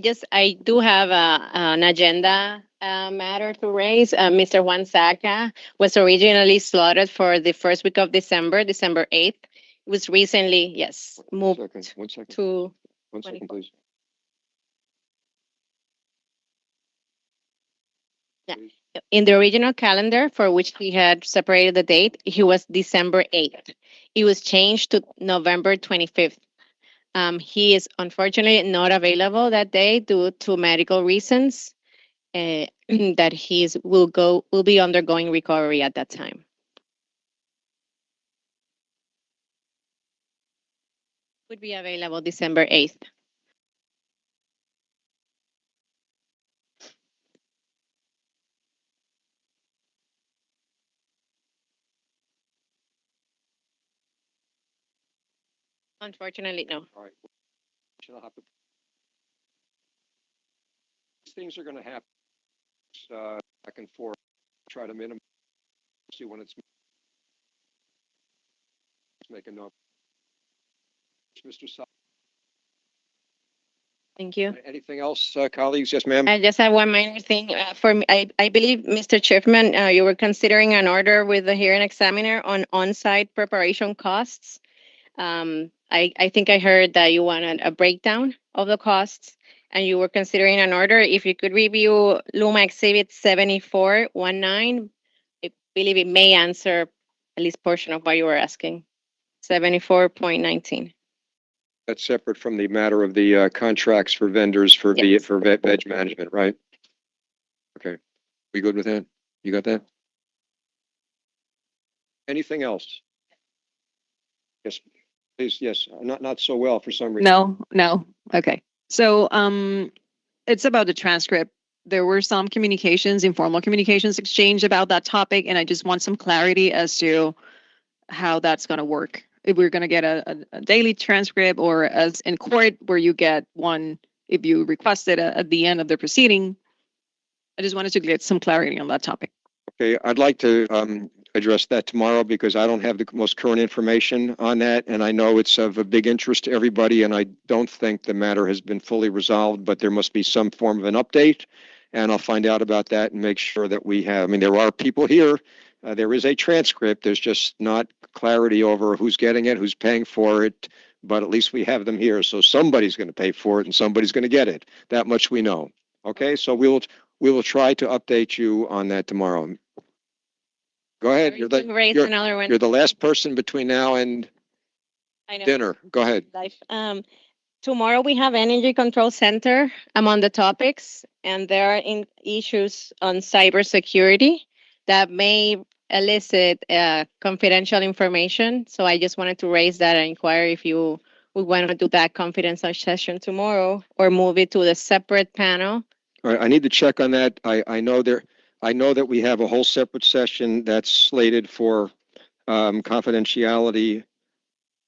do have an agenda matter to raise. Mr. Juan Saca was originally slotted for the first week of December 8th. It was recently, yes, moved 1 second. to, 1 second, please. Yeah. Please. in the original calendar for which he had separated the date, he was December 8th. It was changed to November 25th. He is unfortunately not available that day due to medical reasons. That will be undergoing recovery at that time. Would be available December 8th. Unfortunately, no. All right. These things are going to happen back and forth. Try to minimize. See when it's make a note. Mr. Thank you. Anything else, colleagues? Yes, ma'am. I just have one minor thing. For me, I believe, Mr. Schiffman, you were considering an order with the hearing examiner on site preparation costs. I think I heard that you wanted a breakdown of the costs and you were considering an order. If you could review Luma Exhibit 7419, I believe it may answer at least portion of what you were asking. 74.19. That's separate from the matter of the contracts for vendors for Yes. veg management, right? Okay. We good with that? You got that? Anything else? Yes, please. Yes, not so well for some reason. No. Okay. So, it's about the transcript. There were some communications, informal communications exchanged about that topic, and I just want some clarity as to how that's going to work. If we're going to get a daily transcript, or as in court where you get one if you request it at the end of the proceeding. I just wanted to get some clarity on that topic. Okay, I'd like to address that tomorrow because I don't have the most current information on that, and I know it's of a big interest to everybody, and I don't think the matter has been fully resolved, but there must be some form of an update, and I'll find out about that and make sure that we have, I mean, there are people here. There is a transcript. There's just not clarity over who's getting it, who's paying for it, but at least we have them here. So somebody's going to pay for it and somebody's going to get it. That much we know. Okay, so we will try to update you on that tomorrow. Go ahead. You can raise another one. You're the last person between now and I know. dinner. Go ahead. Life. Tomorrow we have Energy Control Center among the topics, and there are issues on cybersecurity that may elicit confidential information. So I just wanted to raise that and inquire if you would want to do that confidential session tomorrow or move it to the separate panel. All right, I need to check on that. I know that we have a whole separate session that's slated for confidentiality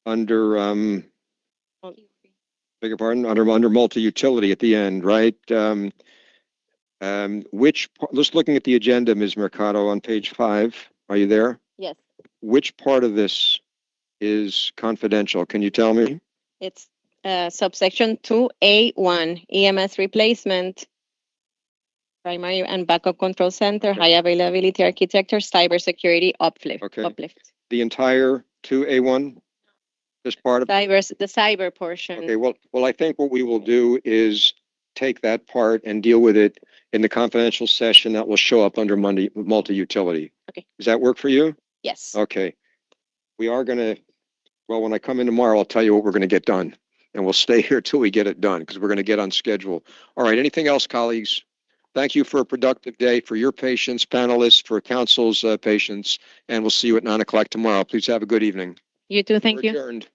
under beg your pardon, under multi-utility at the end, right? Let's looking at the agenda, Ms. Mercado, on page 5. Are you there? Yes. Which part of this is confidential? Can you tell me? It's subsection 2A1, EMS replacement, primary and backup control center, high availability architecture, cybersecurity uplift. Okay. The entire 2A1? This part of the cyber portion. Okay, well, I think what we will do is take that part and deal with it in the confidential session that will show up under multi-utility. Okay. Does that work for you? Yes. Okay. We are going to, well, when I come in tomorrow, I'll tell you what we're going to get done. And we'll stay here till we get it done because we're going to get on schedule. All right, anything else, colleagues? Thank you for a productive day, for your patience, panelists, for council's patience, and we'll see you at 9 o'clock tomorrow. Please have a good evening. You too, thank We're you. adjourned.